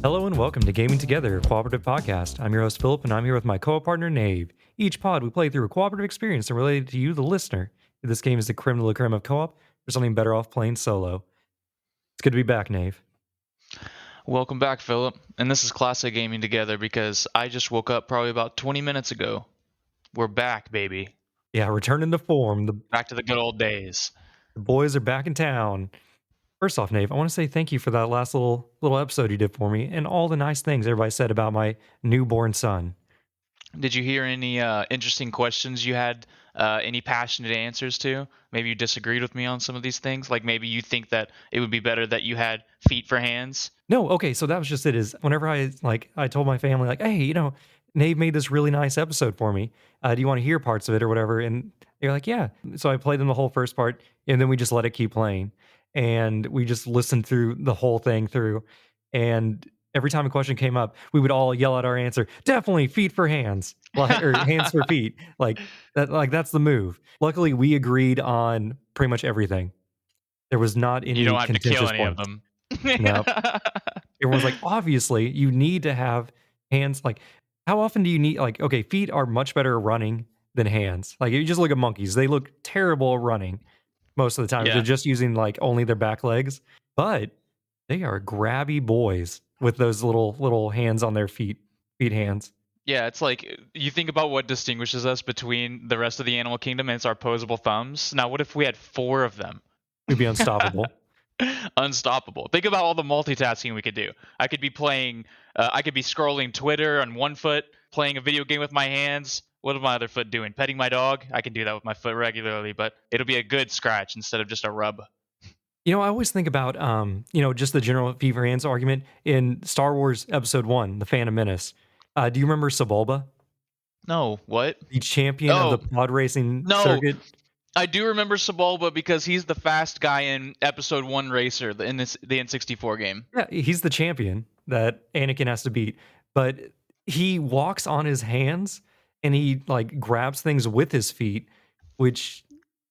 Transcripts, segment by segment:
Hello and welcome to Gaming Together, a cooperative podcast. I'm your host, Phillip, and I'm here with my co-op partner, Nave. Each pod, we play through a cooperative experience and related to you, the listener. If this game is the creme de la creme of co-op, there's something better off playing solo. It's good to be back, Nave. Welcome back, Phillip. And this is Classic Gaming Together because I just woke up probably about 20 minutes ago. We're back, baby. Yeah, returning to form. Back to the good old days. The boys are back in town. First off, Nave, I want to say thank you for that last little episode you did for me and all the nice things everybody said about my newborn son. Did you hear any interesting questions you had? Any passionate answers to? Maybe you disagreed with me on some of these things. Like maybe you think that it would be better that you had feet for hands. No, okay, so that was just it. Is whenever I told my family like, hey, Nave made this really nice episode for me. Do you want to hear parts of it or whatever? And they're like, yeah. So I played them the whole first part, and then we just let it keep playing, and we just listened through the whole thing through. And every time a question came up, we would all yell out our answer. Definitely feet for hands, or hands for feet. Like that. Like that's the move. Luckily, we agreed on pretty much everything. There was not any. You don't have to kill any points. of them. No. Everyone's like, obviously, you need to have hands. Like, how often do you need? Like, okay, feet are much better at running than hands. Like, you just look at monkeys; they look terrible at running most of the time. Yeah. They're just using like only their back legs, but they are grabby boys with those little hands on their feet hands. Yeah, it's like you think about what distinguishes us between the rest of the animal kingdom, and it's our opposable thumbs. Now, what if we had 4 of them? We'd be unstoppable. Unstoppable. Think about all the multitasking we could do. I could be scrolling Twitter on one foot, playing a video game with my hands. What is my other foot doing? Petting my dog? I can do that with my foot regularly, but it'll be a good scratch instead of just a rub. I always think about, just the general feet for hands argument in Star Wars Episode 1, The Phantom Menace. Do you remember Sebulba? No, what? The champion of the pod racing circuit? I do remember Sebulba because he's the fast guy in Episode 1 Racer in the N64 game. Yeah, he's the champion that Anakin has to beat. But he walks on his hands and he grabs things with his feet, which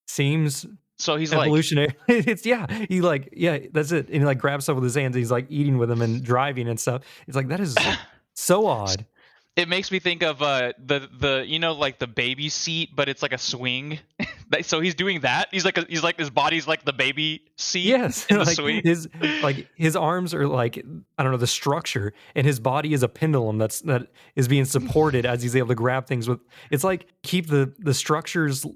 seems so he's evolutionary. It's that's it. And he grabs stuff with his hands. And he's eating with them and driving and stuff. It's that is so odd. It makes me think of the the baby seat, but it's like a swing. So he's doing that. He's like his body's like the baby seat. Yes, in the swing. His arms are I don't know, the structure, and his body is a pendulum that is being supported as he's able to grab things with. It's keep the structure's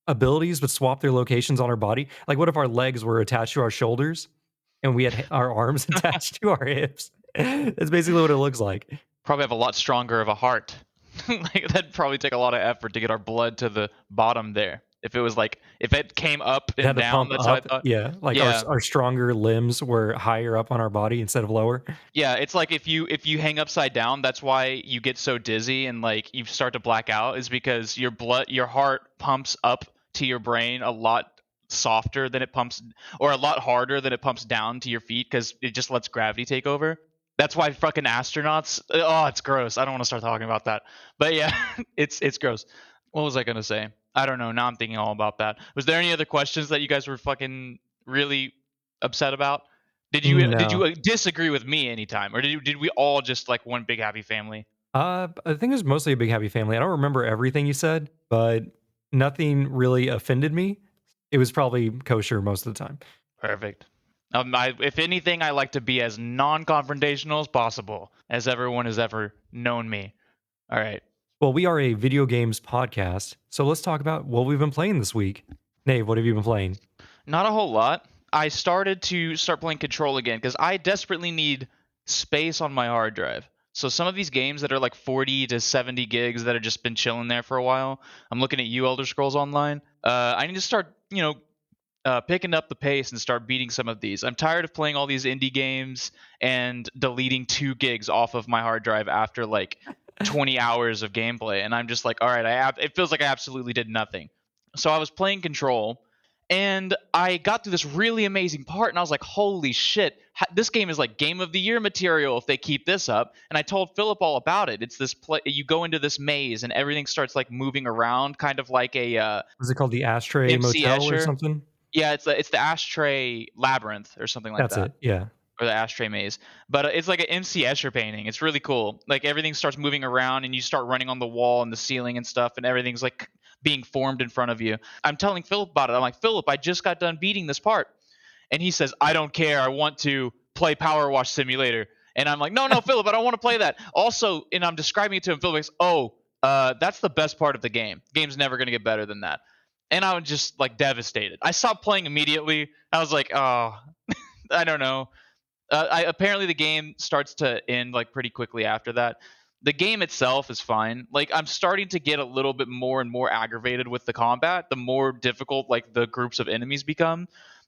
abilities but swap their locations on our body. Like what if our legs were attached to our shoulders and we had our arms attached to our hips? That's basically what it looks like. Probably have a lot stronger of a heart. That'd probably take a lot of effort to get our blood to the bottom there. If it came up and down, that's what I thought. Yeah, our stronger limbs were higher up on our body instead of lower. Yeah, it's like if you hang upside down, that's why you get so dizzy and you start to black out, is because your heart pumps up to your brain a lot softer than it pumps, or a lot harder than it pumps down to your feet, because it just lets gravity take over. That's why fucking astronauts. Oh, it's gross. I don't want to start talking about that. But yeah, it's gross. What was I gonna say? I don't know. Now I'm thinking all about that. Was there any other questions that you guys were fucking really upset about? Did you disagree with me anytime, or did we all just one big happy family? I think it was mostly a big happy family. I don't remember everything you said, but nothing really offended me. It was probably kosher most of the time. Perfect. If anything, I like to be as non-confrontational as possible, as everyone has ever known me. All right. Well, we are a video games podcast, so let's talk about what we've been playing this week. Nave, what have you been playing? Not a whole lot. I started playing Control again because I desperately need space on my hard drive. So some of these games that are 40 to 70 gigs that have just been chilling there for a while, I'm looking at you, Elder Scrolls Online. I need to start, picking up the pace and start beating some of these. I'm tired of playing all these indie games and deleting 2 gigs off of my hard drive after 20 hours of gameplay, and I'm just all right, it feels like I absolutely did nothing. So I was playing Control, And I got through this really amazing part, and I was like, holy shit, this game is like game of the year material if they keep this up. And I told Philip all about it. It's this you go into this maze, and everything starts like moving around, kind of like a Was it called the Ashtray MC Motel or Escher. something? Yeah, it's the Ashtray Labyrinth or something like That's that, it. Yeah. or the Ashtray Maze. But it's like an MC Escher painting. It's really cool. Like everything starts moving around, and you start running on the wall and the ceiling and stuff, and everything's like being formed in front of you. I'm telling Philip about it. I'm like, Philip, I just got done beating this part, and he says, I don't care. I want to play Power Wash Simulator. And I'm like, no, no, Philip, I don't want to play that. Also, and I'm describing it to him. Philip goes, oh, that's the best part of the game. Game's never going to get better than that. And I was just like devastated. I stopped playing immediately. I was like, oh, I don't know. Apparently the game starts to end like pretty quickly after that. The game itself is fine. Like I'm starting to get a little bit more and more aggravated with the combat. The more difficult like the groups of enemies become,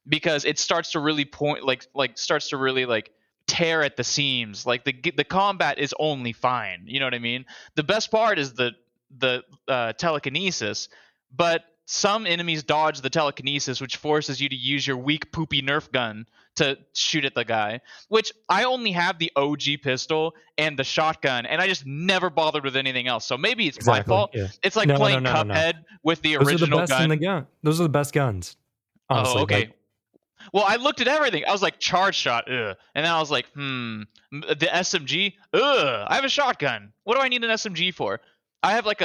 because it starts to really point like starts to really like tear at the seams. Like the combat is only fine. You know what I mean? The best part is the telekinesis, but some enemies dodge the telekinesis, which forces you to use your weak poopy Nerf gun to shoot at the guy, which I only have the OG pistol and the shotgun, and I just never bothered with anything else. So maybe it's my Exactly. fault. Yeah. It's like No, no, playing no, no, no. Cuphead with the Those are the original best in the gun. gun. Those are the best guns. Oh, Honestly, like okay. Well, I looked at everything. I was like, charge shot, ugh. And then I was like, the SMG, ugh. I have a shotgun. What do I need an SMG for? I have like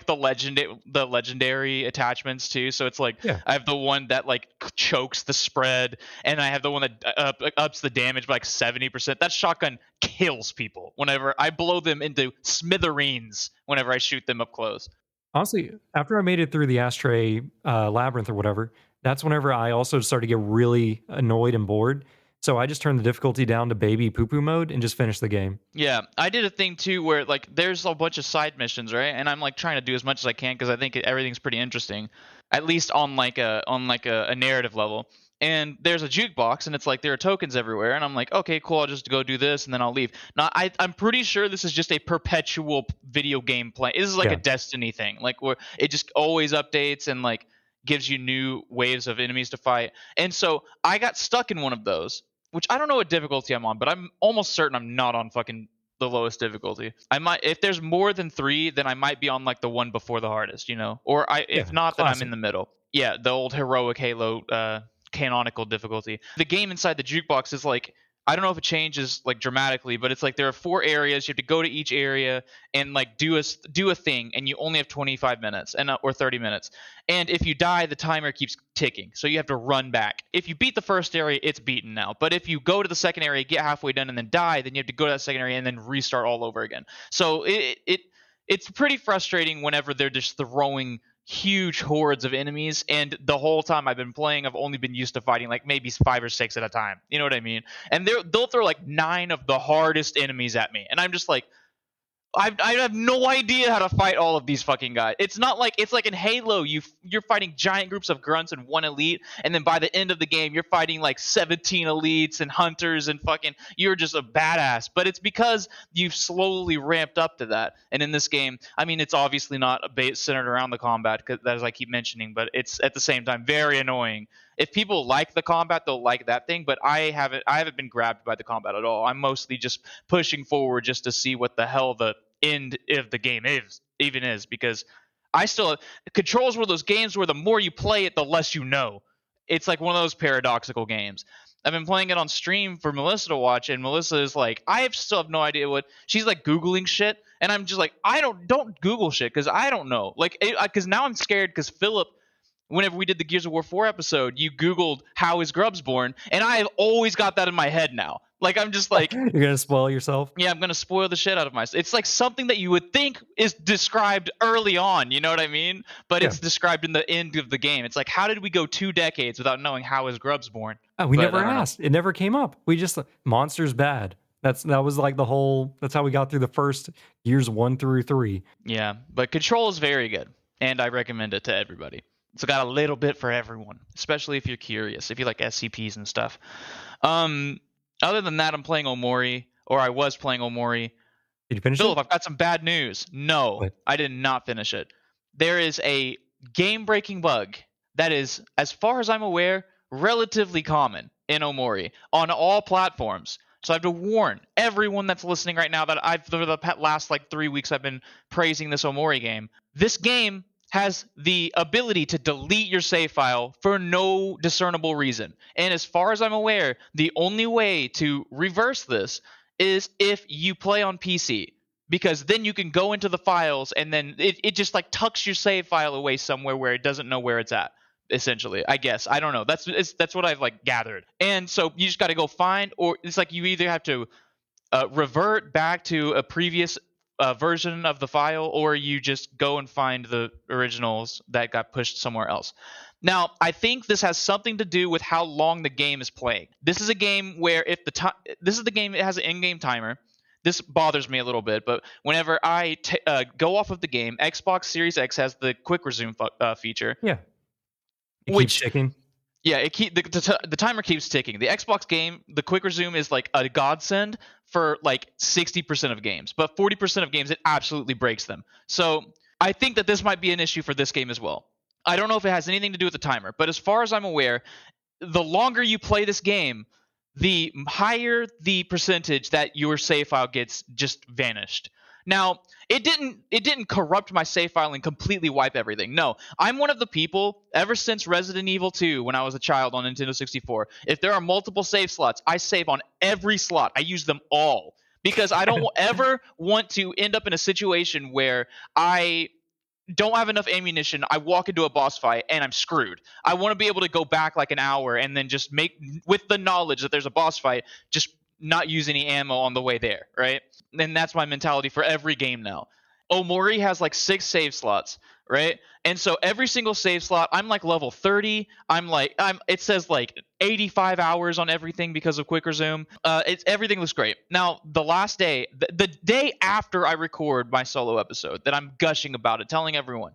the legendary attachments too. So it's like yeah. I have the one that like chokes the spread, and I have the one that ups the damage by like 70%. That shotgun kills people whenever I blow them into smithereens whenever I shoot them up close. Honestly, after I made it through the Ashtray Labyrinth or whatever, that's whenever I also started to get really annoyed and bored. So I just turned the difficulty down to baby poo poo mode and just finished the game. Yeah, I did a thing too where like there's a bunch of side missions, right? And I'm like trying to do as much as I can because I think everything's pretty interesting, at least on a narrative level. And there's a jukebox, and it's like there are tokens everywhere, and I'm like, okay, cool, I'll just go do this, and then I'll leave. Now I'm pretty sure this is just a perpetual video game play. This is like a Yeah. Destiny thing, like where it just always updates and like gives you new waves of enemies to fight. And so I got stuck in one of those, which I don't know what difficulty I'm on, but I'm almost certain I'm not on fucking the lowest difficulty. I might, if there's more than 3, then I might be on like the one before the hardest, or if Yeah. not, then I'm in Classic. the middle. Yeah, the old heroic Halo canonical difficulty. The game inside the jukebox is like, I don't know if it changes like dramatically, but it's like there are 4 areas. You have to go to each area and like do a thing, and you only have 25 minutes and or 30 minutes. And if you die, the timer keeps ticking, so you have to run back. If you beat the first area, it's beaten now. But if you go to the second area, get halfway done, and then die, then you have to go to that second area and then restart all over again. So it's pretty frustrating whenever they're just throwing huge hordes of enemies, and the whole time I've been playing I've only been used to fighting like maybe 5 or 6 at a time, you know what I mean? And they'll throw like 9 of the hardest enemies at me, and I'm just like, I have no idea how to fight all of these fucking guys. It's not like it's like in Halo, you're fighting giant groups of grunts and 1 elite, and then by the end of the game, you're fighting like 17 elites and hunters, and fucking you're just a badass. But it's because you've slowly ramped up to that. And in this game, I mean, it's obviously not centered around the combat, as I keep mentioning, but it's at the same time very annoying. If people like the combat, they'll like that thing. But I haven't been grabbed by the combat at all. I'm mostly just pushing forward just to see what the hell the end of the game is, because I still controls one of those games where the more you play it, the less you know. It's like one of those paradoxical games. I've been playing it on stream for Melissa to watch, and Melissa is like, still have no idea what she's like googling shit, and I'm just like, I don't Google shit because I don't know, like, because now I'm scared because Philip, whenever we did the Gears of War 4 episode, you Googled how is Grubs born, and I have always got that in my head now. Like I'm just like, You're gonna spoil yourself. yeah, I'm gonna spoil the shit out of myself. It's like something that you would think is described early on, you know what I mean? But Yeah. it's described in the end of the game. It's like, how did we go 2 decades without knowing how is Grubs born? We But never I don't know. asked. It never came up. We just monsters bad. That was like the whole. That's how we got through the first years 1 through 3. Yeah, but Control is very good, and I recommend it to everybody. It's got a little bit for everyone, especially if you're curious, if you like SCPs and stuff. Other than that, I'm playing Omori, or I was playing Omori. Did you finish Philip, it? I've got some bad news. No, What? I did not finish it. There is a game-breaking bug that is, as far as I'm aware, relatively common in Omori on all platforms. So I have to warn everyone that's listening right now that I've for the last like 3 weeks I've been praising this Omori game. This game has the ability to delete your save file for no discernible reason. And as far as I'm aware, the only way to reverse this is if you play on PC. Because then you can go into the files and then it just like tucks your save file away somewhere where it doesn't know where it's at. Essentially, I guess I don't know. That's what I've like gathered. And so you just got to go find, or it's like you either have to revert back to a previous version of the file, or you just go and find the originals that got pushed somewhere else. Now, I think this has something to do with how long the game is playing. This is a game where if the time, this is the game, it has an in-game timer. This bothers me a little bit, but whenever I go off of the game, Xbox Series X has the quick resume feature, Yeah. It keeps which ticking. yeah, the timer keeps ticking. The Xbox game, the quick resume is like a godsend for like 60% of games, but 40% of games it absolutely breaks them. So I think that this might be an issue for this game as well. I don't know if it has anything to do with the timer, but as far as I'm aware, the longer you play this game, the higher the percentage that your save file gets just vanished. Now, it didn't corrupt my save file and completely wipe everything. No, I'm one of the people ever since Resident Evil 2 when I was a child on Nintendo 64. If there are multiple save slots, I save on every slot. I use them all because I don't ever want to end up in a situation where I don't have enough ammunition. I walk into a boss fight and I'm screwed. I want to be able to go back like an hour and then just make, with the knowledge that there's a boss fight, just not use any ammo on the way there, right? And that's my mentality for every game now. Omori has like 6 save slots, right? And so every single save slot, I'm like level 30. It says like 85 hours on everything because of quick resume. Everything looks great. Now, the last day, the day after I record my solo episode that I'm gushing about it, telling everyone,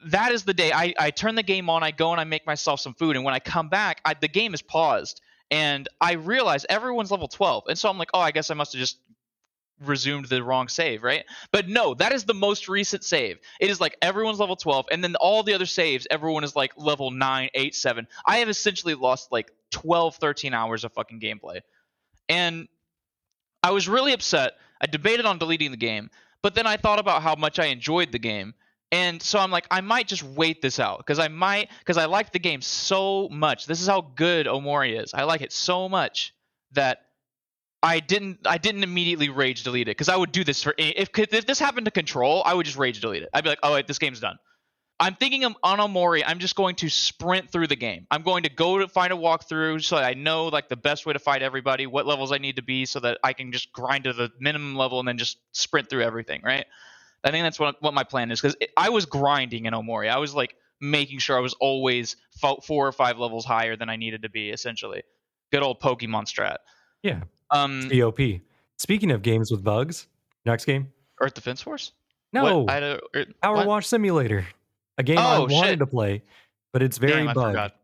that is the day I turn the game on, I go and I make myself some food. And when I come back, the game is paused. And I realize everyone's level 12. And so I'm like, oh, I guess I must have just resumed the wrong save, right? But no, that is the most recent save. It is like everyone's level 12, and then all the other saves, everyone is like level 9, 8, 7. I have essentially lost like 12, 13 hours of fucking gameplay. And I was really upset. I debated on deleting the game, but then I thought about how much I enjoyed the game. And so I'm like, I might just wait this out because I like the game so much. This is how good Omori is. I like it so much that I didn't immediately rage delete it because I would do this for if this happened to Control, I would just rage delete it. I'd be like, oh wait, this game's done. I'm thinking on Omori, I'm just going to sprint through the game. I'm going to go to find a walkthrough so that I know like the best way to fight everybody, what levels I need to be, so that I can just grind to the minimum level and then just sprint through everything. Right? I think that's what my plan is because I was grinding in Omori. I was like making sure I was always 4 or 5 levels higher than I needed to be. Essentially, good old Pokemon strat. Yeah. COP. Speaking of games with bugs, next game. Earth Defense Force? No, Power what? Wash Simulator, a game I Oh wanted shit! to play, but it's very Damn, I bugged. forgot.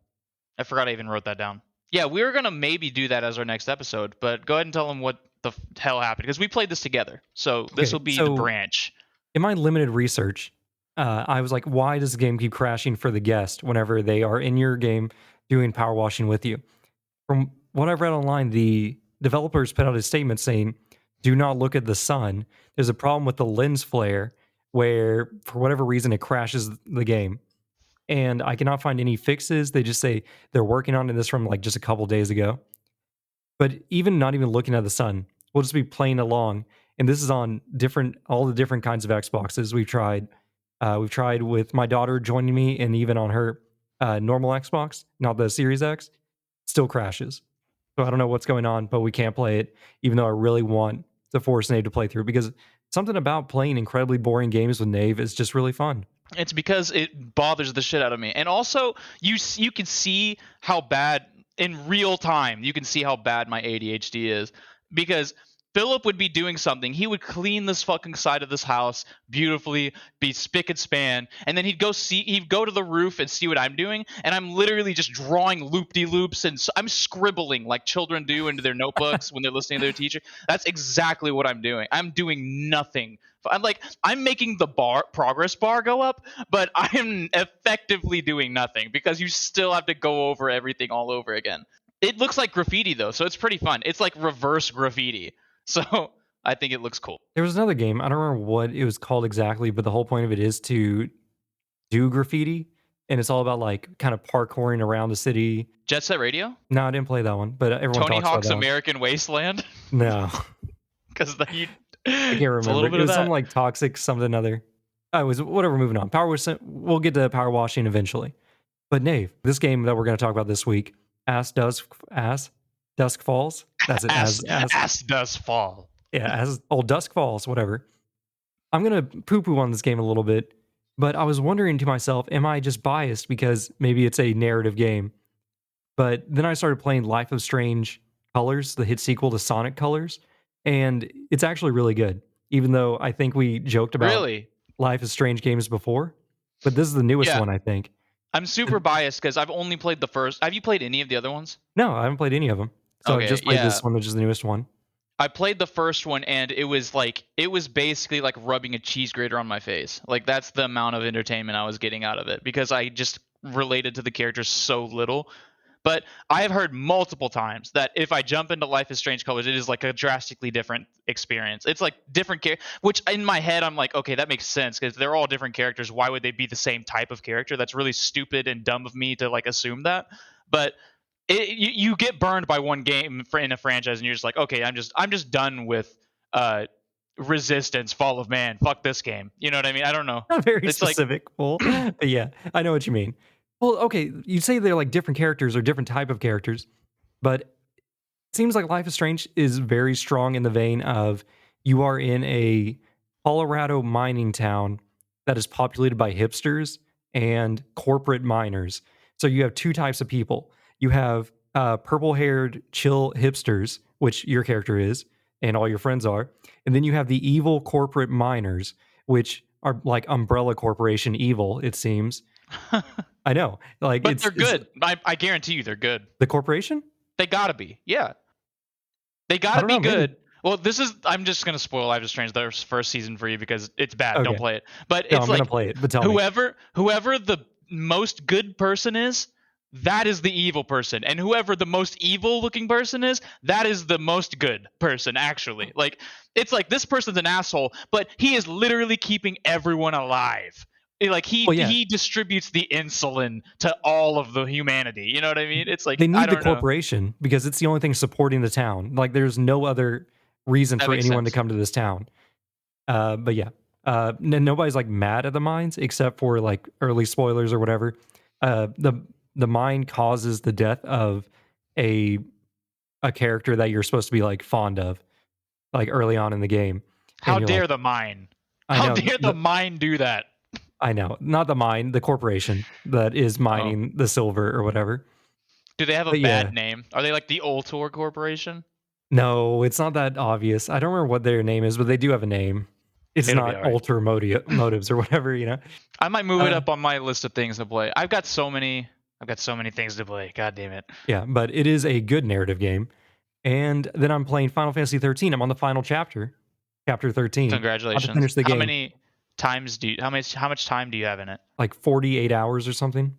I forgot I even wrote that down. Yeah, we were gonna maybe do that as our next episode, but go ahead and tell them what the hell happened because we played this together. So this Okay, will be the so branch. in my limited research, I was like, why does the game keep crashing for the guest whenever they are in your game doing power washing with you? From what I've read online, the developers put out a statement saying, do not look at the sun. There's a problem with the lens flare where, for whatever reason, it crashes the game. And I cannot find any fixes. They just say they're working on it. This from like just a couple days ago. But even not even looking at the sun, we'll just be playing along. And this is on all the different kinds of Xboxes we've tried. We've tried with my daughter joining me, and even on her normal Xbox, not the Series X, still crashes. So I don't know what's going on, but we can't play it, even though I really want to force Nave to play through because something about playing incredibly boring games with Nave is just really fun. It's because it bothers the shit out of me, and also you can see how bad in real time. You can see how bad my ADHD is because Philip would be doing something. He would clean this fucking side of this house beautifully, be spick and span, and then he'd go to the roof and see what I'm doing, and I'm literally just drawing loop-de-loops and I'm scribbling like children do into their notebooks when they're listening to their teacher. That's exactly what I'm doing. I'm doing nothing. I'm making the progress bar go up, but I'm effectively doing nothing because you still have to go over everything all over again. It looks like graffiti though, so it's pretty fun. It's like reverse graffiti. So I think it looks cool. There was another game, I don't remember what it was called exactly, but the whole point of it is to do graffiti, and it's all about, like, kind of parkouring around the city. Jet Set Radio? No, I didn't play that one, but everyone Tony talks about Hawk's that one. American Wasteland? No, Because I can't it's a remember. little bit It of was something that. like toxic something other. Oh, it was whatever, moving on. We'll get to power washing eventually. But Nave, this game that we're gonna talk about this week, Dusk Falls. That's it. Ass does fall. As old Dusk Falls, whatever. I'm gonna poo-poo on this game a little bit, but I was wondering to myself, am I just biased because maybe it's a narrative game? But then I started playing Life of Strange Colors, the hit sequel to Sonic Colors, and it's actually really good. Even though I think we joked about Really? Life is Strange games before, but this is the newest Yeah. one, I think. I'm super biased because I've only played the first. Have you played any of the other ones? No, I haven't played any of them. So I Okay, just played this one, which is the newest one. I played the first one and it was basically like rubbing a cheese grater on my face. Like that's the amount of entertainment I was getting out of it because I just related to the characters so little. But I have heard multiple times that if I jump into Life is Strange Colors, it is like a drastically different experience. It's like different which in my head I'm like, okay, that makes sense because they're all different characters. Why would they be the same type of character? That's really stupid and dumb of me to like assume that. But you get burned by one game in a franchise and you're just like, okay, I'm just done with Resistance, Fall of Man. Fuck this game. You know what I mean? I don't know. Not very It's like specific, Cole. But yeah, I know what you mean. Well, okay, you say they're like different characters or different type of characters, but it seems like Life is Strange is very strong in the vein of you are in a Colorado mining town that is populated by hipsters and corporate miners. So you have two types of people. You have purple-haired chill hipsters, which your character is, and all your friends are, and then you have the evil corporate miners, which are like Umbrella Corporation evil. It seems. I know, like but they're good. I guarantee you they're good. The corporation. They gotta be. Yeah. They gotta be good. Well, I'm just gonna spoil Life is Strange the first season for you because it's bad. Okay. Don't play it. But No, it's I'm like gonna play it. But tell me. whoever the most good person is, that is the evil person. And whoever the most evil looking person is, that is the most good person, actually. Like it's like this person's an asshole, but he is literally keeping everyone alive. Like he distributes the insulin to all of the humanity. You know what I mean? It's like They need I the don't know. corporation because it's the only thing supporting the town. Like there's no other reason That for makes anyone to sense. come to this town. But yeah, nobody's like mad at the mines except for like early spoilers or whatever. The mine causes the death of a character that you're supposed to be like fond of, like early on in the game. How dare like, the mine? I How know, dare the mine do that? I know, not the mine, the corporation that is mining the silver or whatever. Do they have a But bad name? Are they like the Ultor Corporation? No, it's not that obvious. I don't remember what their name is, but they do have a name. It's It'll be not all right. ultra motives or whatever, you know. I might move it up on my list of things to play. I've got so many things to play. God damn it. Yeah, but it is a good narrative game. And then I'm playing Final Fantasy 13. I'm on the final chapter, chapter 13. Congratulations. I'll finish the game. How much time do you have in it? Like 48 hours or something.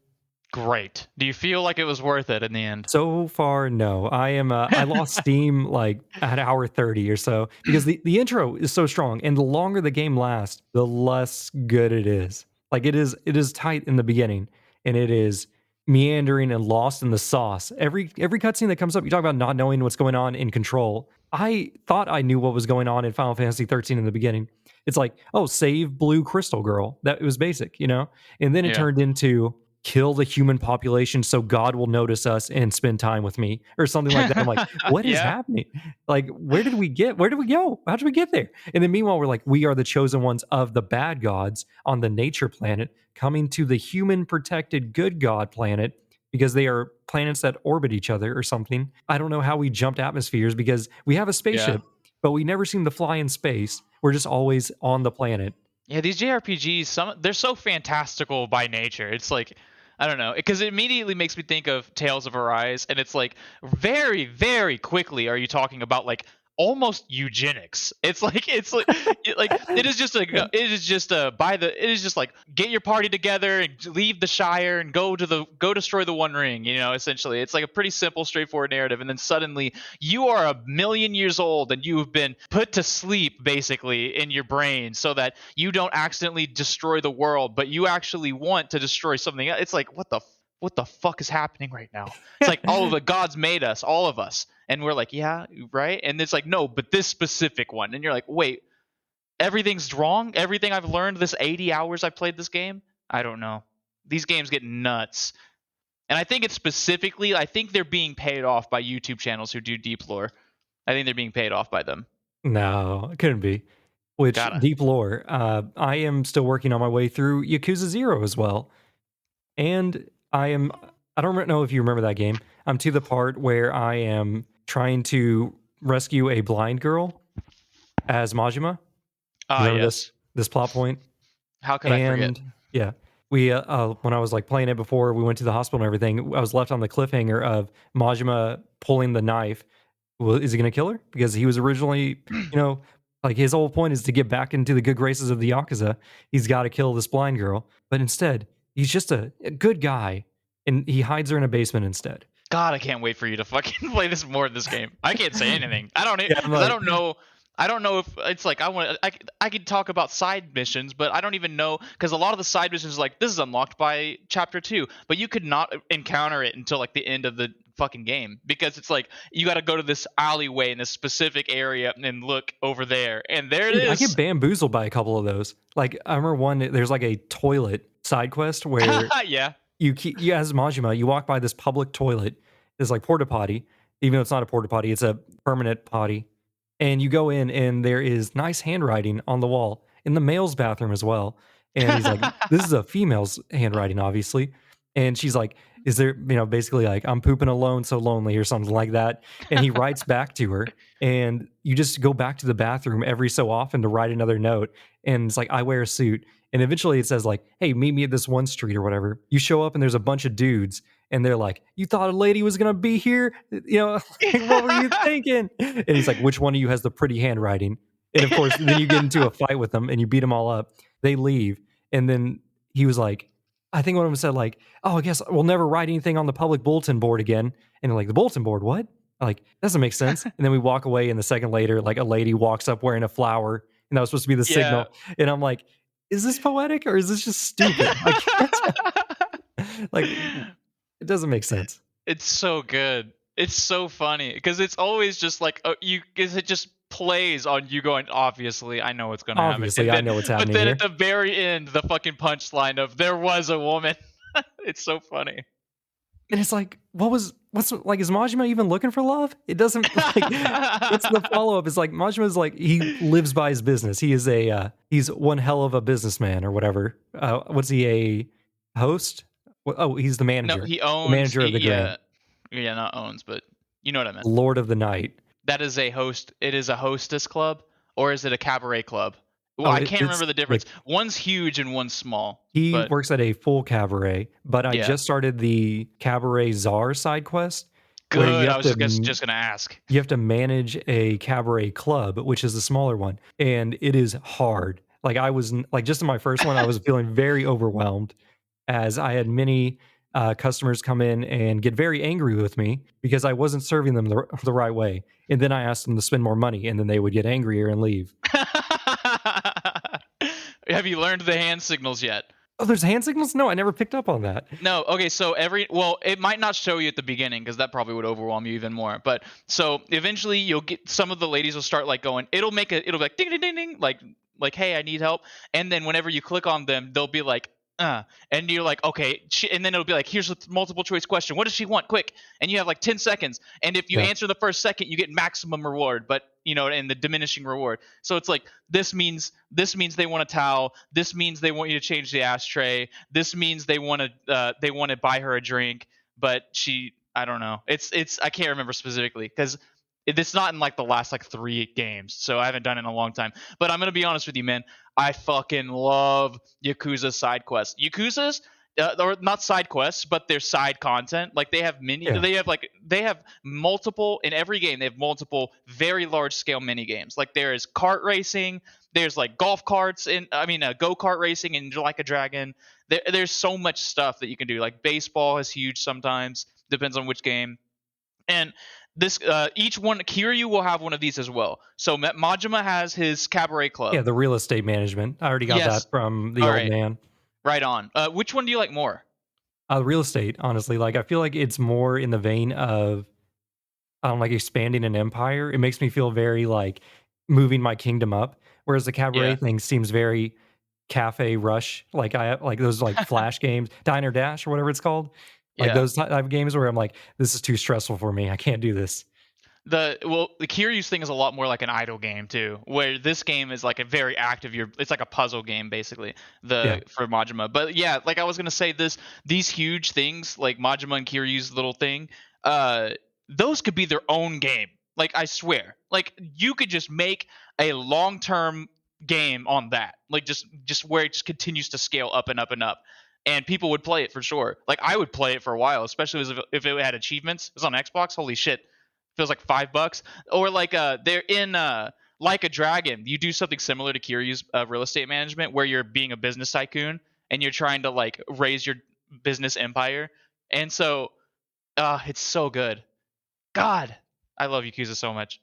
Great. Do you feel like it was worth it in the end? So far, no. I am. I lost steam like at hour 30 or so because the intro is so strong, and the longer the game lasts, the less good it is. Like it is tight in the beginning, and it is meandering and lost in the sauce. Every cutscene that comes up, you talk about not knowing what's going on in Control. I thought I knew what was going on in Final Fantasy 13 in the beginning. It's like, oh, save Blue Crystal Girl. That it was basic, you know? And then it turned into kill the human population so God will notice us and spend time with me or something like that. I'm like, what is happening? Like, where did we go? How did we get there? And then meanwhile, we're like, we are the chosen ones of the bad gods on the nature planet coming to the human protected good god planet because they are planets that orbit each other or something. I don't know how we jumped atmospheres because we have a spaceship. but we never seem to fly in space. We're just always on the planet. Yeah, these JRPGs, they're so fantastical by nature. It's like, I don't know, because it immediately makes me think of Tales of Arise, and it's like very, very quickly are you talking about like almost eugenics. It is just Yeah. it is just like get your party together and leave the Shire and go destroy the One Ring. Essentially, it's like a pretty simple, straightforward narrative, and then suddenly you are a million years old and you have been put to sleep basically in your brain so that you don't accidentally destroy the world, but you actually want to destroy something else. It's like what the fuck is happening right now? It's like all of the gods made us, all of us, and we're like, yeah, right. And it's like, no, but this specific one, and you're like, wait, everything's wrong. Everything I've learned this 80 hours I played this game, I don't know. These games get nuts. And I think it's specifically, I think they're being paid off by YouTube channels who do deep lore. I think they're being paid off by them. No, it couldn't be. Which Gotta. deep lore? I am still working on my way through Yakuza Zero as well, and I don't know if you remember that game. I'm to the part where I am trying to rescue a blind girl as Majima. Ah, Remember this yes. this plot point? How could I forget? And yeah, we when I was like playing it before we went to the hospital and everything, I was left on the cliffhanger of Majima pulling the knife. Well, is he going to kill her? Because he was originally, like his whole point is to get back into the good graces of the Yakuza. He's got to kill this blind girl, but instead he's just a good guy, and he hides her in a basement instead. God, I can't wait for you to fucking play this more of this game. I can't say anything. I don't Yeah, I'm because like, I don't know if it's like I could talk about side missions, but I don't even know because a lot of the side missions are like this is unlocked by chapter 2, but you could not encounter it until like the end of the fucking game because it's like you got to go to this alleyway in this specific area and look over there, and there it dude, I get is. bamboozled by a couple of those. Like I remember one. There's like a toilet side quest where Yeah. you as Majima, you walk by this public toilet. It's like porta potty, even though it's not a porta potty, it's a permanent potty. And you go in, and there is nice handwriting on the wall in the male's bathroom as well. And he's like, "This is a female's handwriting, obviously." And she's like, "Is there, basically like I'm pooping alone, so lonely, or something like that?" And he writes back to her, and you just go back to the bathroom every so often to write another note. And it's like, "I wear a suit." And eventually it says like, "Hey, meet me at this one street or whatever." You show up and there's a bunch of dudes and they're like, "You thought a lady was gonna be here? Like, what were you thinking?" And he's like, "Which one of you has the pretty handwriting?" And of course, then you get into a fight with them and you beat them all up. They leave, and then he was like, I think one of them said like, "Oh, I guess we'll never write anything on the public bulletin board again." And they're like, "The bulletin board? What?" Like, doesn't make sense. And then we walk away, and the second later, like a lady walks up wearing a flower, and that was supposed to be the Yeah. signal. And I'm like, is this poetic or is this just stupid? I can't. Like, it doesn't make sense. It's so good. It's so funny because it's always just like because it just plays on you going. Obviously, I know what's gonna happen, Obviously, I know what's but happening then here. at the very end, the fucking punchline of "there was a woman." It's so funny. And it's like, what's like, is Majima even looking for love? It doesn't like what's the follow-up? It's like Majima's like he lives by his business. He is he's one hell of a businessman or whatever. What's he, a host? Oh, he's the No, manager. he The owns. manager of the Grand. Yeah, yeah, not owns, but you know what I meant. Lord of the Night. That is a host. It is a hostess club, or is it a cabaret club? Well, Oh, I can't it's remember the the difference. One's huge and one's small. he But works at a full cabaret, but I yeah, just started the cabaret czar side quest where good. I was just gonna ask. you have to manage a cabaret club, which is the smaller one, and it is hard. Like I was like just in my first one, I was feeling very overwhelmed as I had many customers come in and get very angry with me because I wasn't serving them the right way. And then I asked them to spend more money, and then they would get angrier and leave. Have you learned the hand signals yet? Oh, there's hand signals? No, I never picked up on that. No. Okay. So it might not show you at the beginning because that probably would overwhelm you even more. But so eventually you'll get some of the ladies will start like going. It'll be like ding ding ding ding like hey, I need help. And then whenever you click on them, they'll be like and you're like okay, and then it'll be like here's a multiple choice question. What does she want? Quick. And you have like 10 seconds. And if you Yeah. answer the first second, you get maximum reward. But and the diminishing reward. So it's like this means they want a towel. This means they want you to change the ashtray. This means they want to buy her a drink, but I don't know. It's I can't remember specifically because It's not in like the last like 3 games, so I haven't done it in a long time. But I'm gonna be honest with you, man. I fucking love Yakuza side quests. Yakuza's or not side quests, but they're side content. Like Yeah. they have multiple in every game. They have multiple very large scale mini games. Like there is kart racing. There's like golf carts in go kart racing in Like a Dragon. There's so much stuff that you can do. Like baseball is huge sometimes. Depends on which game. And this each one Kiryu will have one of these as well. So Majima has his cabaret Yeah, club. the real estate management. I already got Yes. that from the All old right. man. Right on. Which one do you like more? Real estate, honestly, like I feel like it's more in the vein of like expanding an empire. It makes me feel very like moving my kingdom up. Whereas the cabaret Yeah. thing seems very cafe rush. Like I like those like flash games, Diner Dash or whatever it's called. Like Yeah. those type of games where I'm like, this is too stressful for me. I can't do this. The Kiryu's thing is a lot more like an idle game too, where this game is like a very active. It's like a puzzle game basically. Yeah. The for Majima, but yeah, like I was gonna say these huge things like Majima and Kiryu's little thing, uh, those could be their own game. Like I swear, like you could just make a long term game on that, like just where it just continues to scale up and up and up. And people would play it for sure. Like I would play it for a while, especially if it had achievements. It was on Xbox. Holy shit, feels like $5. Or like they're in Like a Dragon. You do something similar to Kiryu's real estate management, where you're being a business tycoon and you're trying to like raise your business empire. And so, it's so good. God, I love Yakuza so much.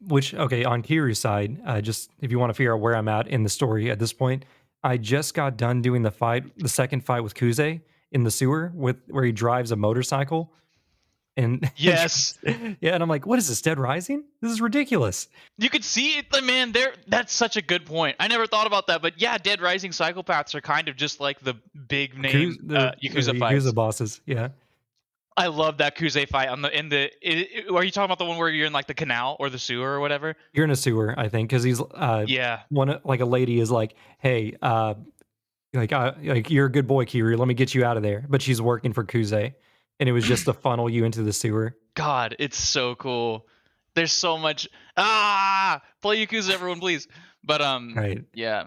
Which okay, on Kiryu's side, just if you want to figure out where I'm at in the story at this point, I just got done doing the second fight with Kuze in the sewer with where he drives a motorcycle and Yes, yeah, and I'm like, what is this, Dead Rising? This is ridiculous. you could see it, man. There, that's such a good point. I never thought about that, but yeah, Dead Rising psychopaths are kind of just like the big name The Yakuza Yakuza fights. bosses, yeah. I love that Kuze fight on are you talking about the one where you're in like the canal or the sewer or whatever? You're in a sewer, I think, because he's Yeah. like a lady is like, hey, like you're a good boy, Kiryu. Let me get you out of there. But she's working for Kuze, and it was just to funnel you into the sewer. God, it's so cool. There's so much play Yakuza everyone please. But Right. yeah.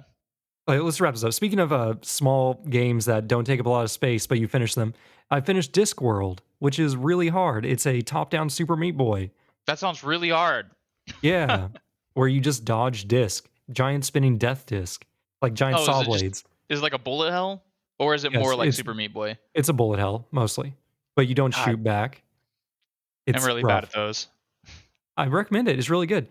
Okay, let's wrap this up. Speaking of small games that don't take up a lot of space, but you finish them, I finished Discworld, which is really hard. It's a top-down Super Meat Boy. That sounds really hard. Yeah, where you just dodge disc, giant spinning death disc, like giant Oh, saw blades. is it like a bullet hell? Or is it Yes, more like Super Meat Boy? it's a bullet hell mostly, but you don't God, shoot back. I'm It's really bad rough. at those. I recommend it. It's really good.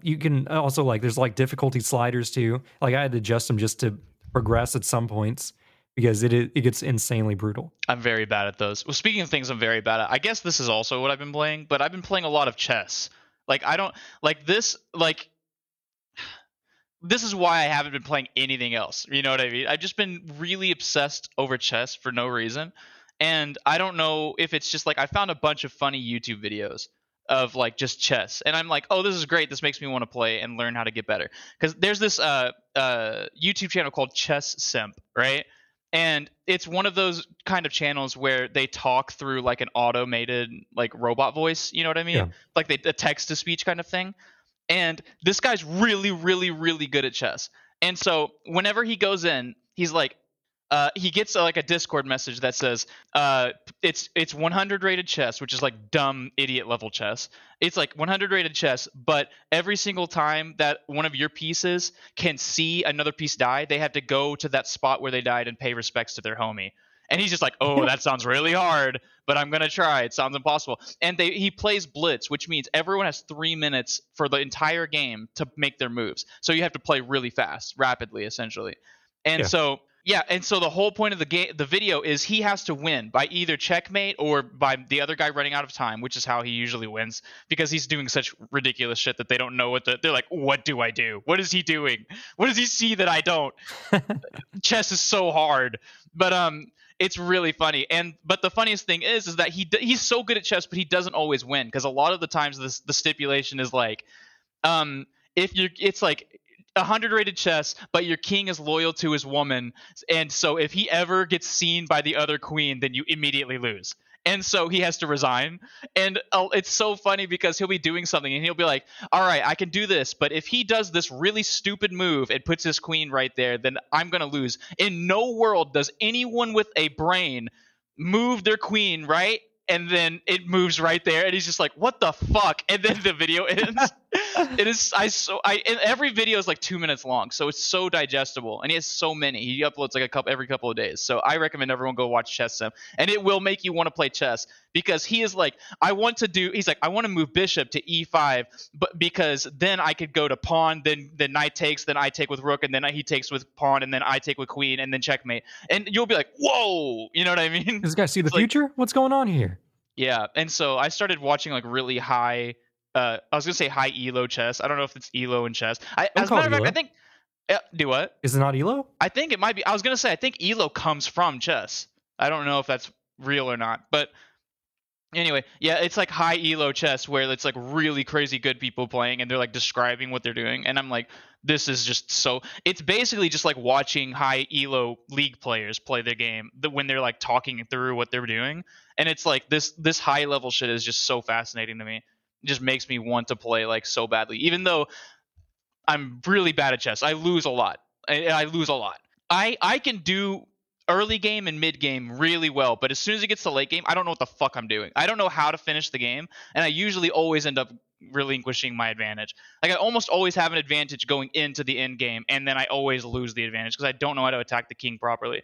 You can also like there's like difficulty sliders too. Like I had to adjust them just to progress at some points because it gets insanely brutal. I'm very bad at those. Well, speaking of things I'm very bad at, I guess this is also what I've been playing, but I've been playing a lot of chess. Like I don't like this like this is why I haven't been playing anything else. You know what I mean? I've just been really obsessed over chess for no reason. And I don't know if it's just like I found a bunch of funny YouTube videos of like just chess. And I'm like, oh, this is great. This makes me want to play and learn how to get better. Because there's this YouTube channel called Chess Simp, right? And it's one of those kind of channels where they talk through like an automated like robot voice. You know what I mean? Yeah. Like a text to speech kind of thing. And this guy's really, really, really good at chess. And so whenever he goes in, he's like, he gets like a Discord message that says, it's 100 rated chess, which is like dumb idiot level chess. It's like 100 rated chess, but every single time that one of your pieces can see another piece die, they have to go to that spot where they died and pay respects to their homie. And he's just like, oh, that sounds really hard, but I'm gonna try. It sounds impossible. And he plays blitz, which means everyone has 3 minutes for the entire game to make their moves. So you have to play really fast, rapidly, essentially. And Yeah. so yeah, and so the whole point of the video is he has to win by either checkmate or by the other guy running out of time, which is how he usually wins because he's doing such ridiculous shit that they don't know they're like, what do I do? What is he doing? What does he see that I don't? Chess is so hard, but it's really funny. But the funniest thing is that he's so good at chess, but he doesn't always win because a lot of the times the stipulation is like, if you it's like 100 rated chess, but your king is loyal to his woman, and so if he ever gets seen by the other queen, then you immediately lose. And so he has to resign. And it's so funny because he'll be doing something and he'll be like, all right, I can do this, but if he does this really stupid move and puts his queen right there, then I'm going to lose. In no world does anyone with a brain move their queen, right? And then it moves right there, and he's just like, "What the fuck?" And then the video ends. It is and every video is like 2 minutes long, so it's so digestible, and he has so many. He uploads like a couple every couple of days, so I recommend everyone go watch Chess Sim, and it will make you want to play chess because he is like, He's like, I want to move bishop to e5, but because then I could go to pawn, then knight takes, then I take with rook, and then he takes with pawn, and then I take with queen, and then checkmate, and you'll be like, whoa, you know what I mean? Does this guy see the It's like, future? What's going on here? yeah, and so I started watching like really high. I was gonna say high elo chess. I don't know if it's elo in chess. Don't As a call matter it of fact, I Elo. think. Do what? Is it not Elo? I think it might be. I was gonna say I think elo comes from chess. I don't know if that's real or not, but anyway, yeah, it's like high elo chess where it's like really crazy good people playing and they're like describing what they're doing, and I'm like, this is just so. It's basically just like watching high elo league players play their game when they're like talking through what they're doing, and it's like this high level shit is just so fascinating to me. It just makes me want to play like so badly, even though I'm really bad at chess. I lose a lot. I lose a lot. I can do early game and mid game really well, but as soon as it gets to late game, I don't know what the fuck I'm doing. I don't know how to finish the game, and I usually always end up relinquishing my advantage. Like I almost always have an advantage going into the end game, and then I always lose the advantage because I don't know how to attack the king properly.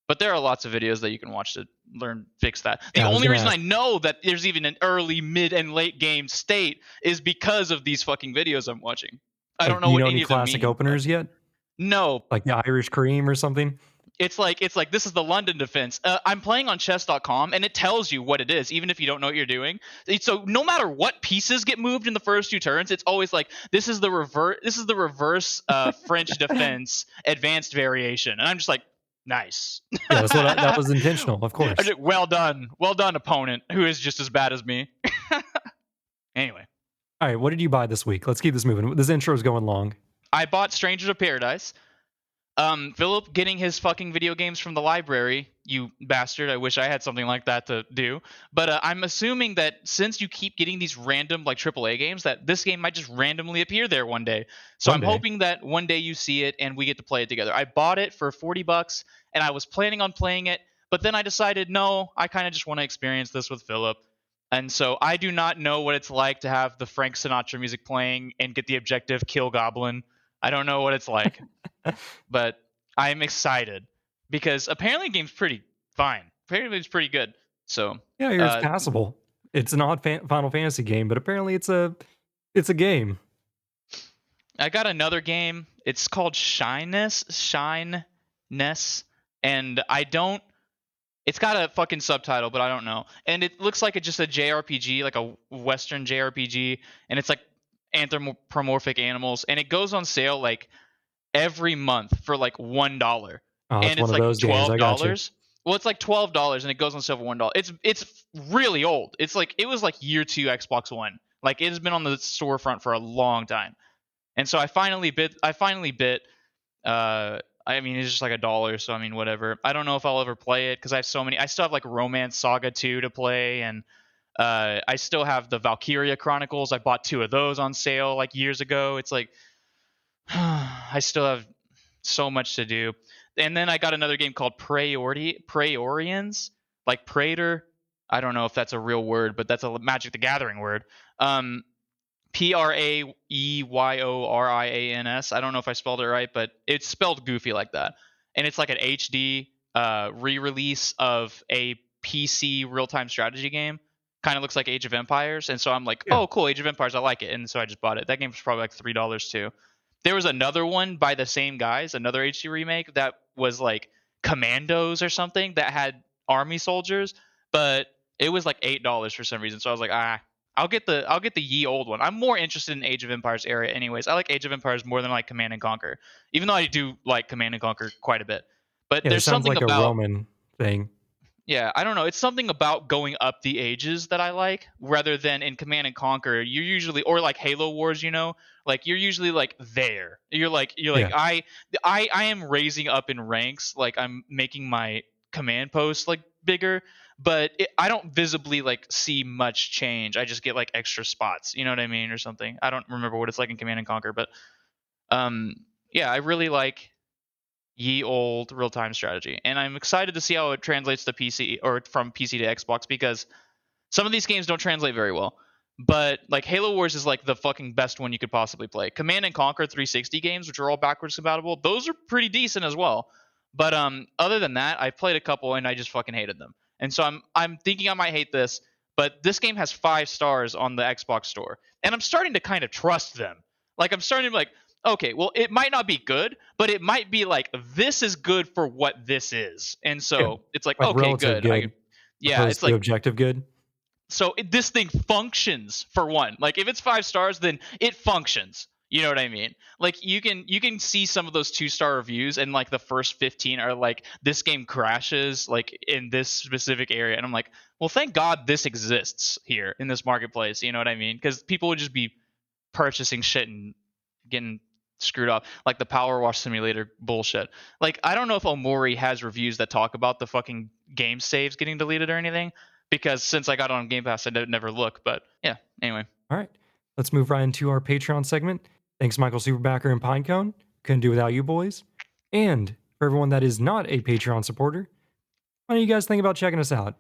But there are lots of videos that you can watch to learn fix that. The Yeah, I was only gonna reason I ask. know that there's even an early, mid, and late game state is because of these fucking videos I'm watching. I don't Like, know do you what know any any of them classic mean, but openers yet? no, Like the Irish Cream or something? it's like this is the London defense. I'm playing on chess.com and it tells you what it is, even if you don't know what you're doing. So no matter what pieces get moved in the first 2 turns, it's always like this is the reverse. This is the reverse French defense advanced variation, and I'm just like, nice. Yeah, that's that was intentional, of course. Well done, opponent who is just as bad as me. Anyway, All right, what did you buy this week? Let's keep this moving. This intro is going long. I bought Strangers of Paradise. Philip getting his fucking video games from the library, you bastard. I wish I had something like that to do. But I'm assuming that since you keep getting these random like AAA games, that this game might just randomly appear there one day. So One I'm day. hoping that one day you see it and we get to play it together. I bought it for $40 and I was planning on playing it, but then I decided no, I kind of just want to experience this with Philip. And so I do not know what it's like to have the Frank Sinatra music playing and get the objective kill Goblin. I don't know what it's like, but I'm excited because apparently the game's pretty fine. Apparently it's pretty good. So Yeah, I hear it's uh, passable. It's an odd Final Fantasy game, but apparently it's a game. I got another game. It's called Shyness, and I don't. It's got a fucking subtitle, but I don't know. And it looks like it's just a JRPG, like a Western JRPG, and it's like anthropomorphic animals, and it goes on sale like every month for like $1, Oh, it's and one it's of like those games. twelve I got you. dollars. Well, it's like $12, and it goes on sale for $1. It's really old. It's like it was like year two Xbox One. Like it has been on the storefront for a long time. And so I finally bit. I mean, it's just like $1, so I mean, whatever. I don't know if I'll ever play it because I have so many. I still have like Romance Saga 2 to play, and I still have the Valkyria Chronicles. I bought two of those on sale like years ago. It's like I still have so much to do. And then I got another game called Praetorians, like Praetor. I don't know if that's a real word, but that's a Magic the Gathering word. Praeyorins. I don't know if I spelled it right, but it's spelled goofy like that. And it's like an HD re-release of a PC real-time strategy game. Kind of looks like Age of Empires, and so I'm like, Yeah. oh, cool, Age of Empires, I like it, and so I just bought it. That game was probably like $3 too. There was another one by the same guys, another HD remake that was like Commandos or something that had army soldiers, but it was like $8 for some reason. So I was like, I'll get the ye old one. I'm more interested in Age of Empires area anyways. I like Age of Empires more than I like Command and Conquer, even though I do like Command and Conquer quite a bit. But Yeah, it there's sounds something like a about Roman thing. yeah, I don't know. It's something about going up the ages that I like, rather than in Command and Conquer. You're usually, or like Halo Wars, like you're usually like there. You're like Yeah. I am raising up in ranks. Like I'm making my command posts like bigger, but I don't visibly like see much change. I just get like extra spots, you know what I mean, or something. I don't remember what it's like in Command and Conquer, but um, yeah, I really like ye old real time strategy, and I'm excited to see how it translates to PC or from PC to Xbox because some of these games don't translate very well. But like Halo Wars is like the fucking best one you could possibly play. Command and Conquer 360 games, which are all backwards compatible, those are pretty decent as well. But other than that, I've played a couple and I just fucking hated them. And so I'm thinking I might hate this, but this game has 5 stars on the Xbox store, and I'm starting to kind of trust them. Like I'm starting to be like, okay, well it might not be good, but it might be like this is good for what this is. And Yeah, so it's like, like okay, relative good. good Yeah, opposed it's to like objective good. so this thing functions for one. Like if it's 5 stars, then it functions. You know what I mean? Like you can see some of those 2 star reviews, and like the first 15 are like this game crashes like in this specific area, and I'm like, well, thank God this exists here in this marketplace. You know what I mean? Because people would just be purchasing shit and getting screwed up, like the Power Wash Simulator bullshit. Like I don't know if Omori has reviews that talk about the fucking game saves getting deleted or anything, because since I got on Game Pass, I never look. But yeah, anyway. All right, let's move right into our Patreon segment. Thanks, Michael Superbacker and Pinecone. Couldn't do without you boys. And for everyone that is not a Patreon supporter, why don't you guys think about checking us out?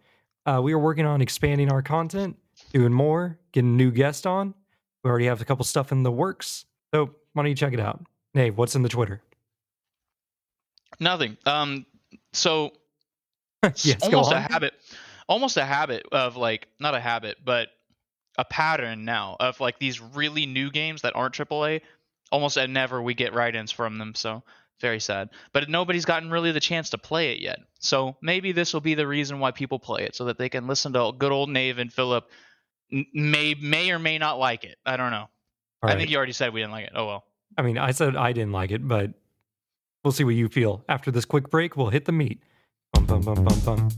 We are working on expanding our content, doing more, getting new guests on. We already have a couple stuff in the works. So why don't you check it out? Nave, what's in the Twitter? Nothing. So it's Yes, go on. almost a habit of like, not a habit, but a pattern now of like these really new games that aren't AAA. Almost never we get write-ins from them, so very sad. But nobody's gotten really the chance to play it yet. So maybe this will be the reason why people play it, so that they can listen to good old Nave and Phillip. May or may not like it. I don't know. All I think right. you already said we didn't like it. Oh well. I mean, I said I didn't like it, but we'll see what you feel. After this quick break, we'll hit the meat. Bum, bum, bum, bum, bum.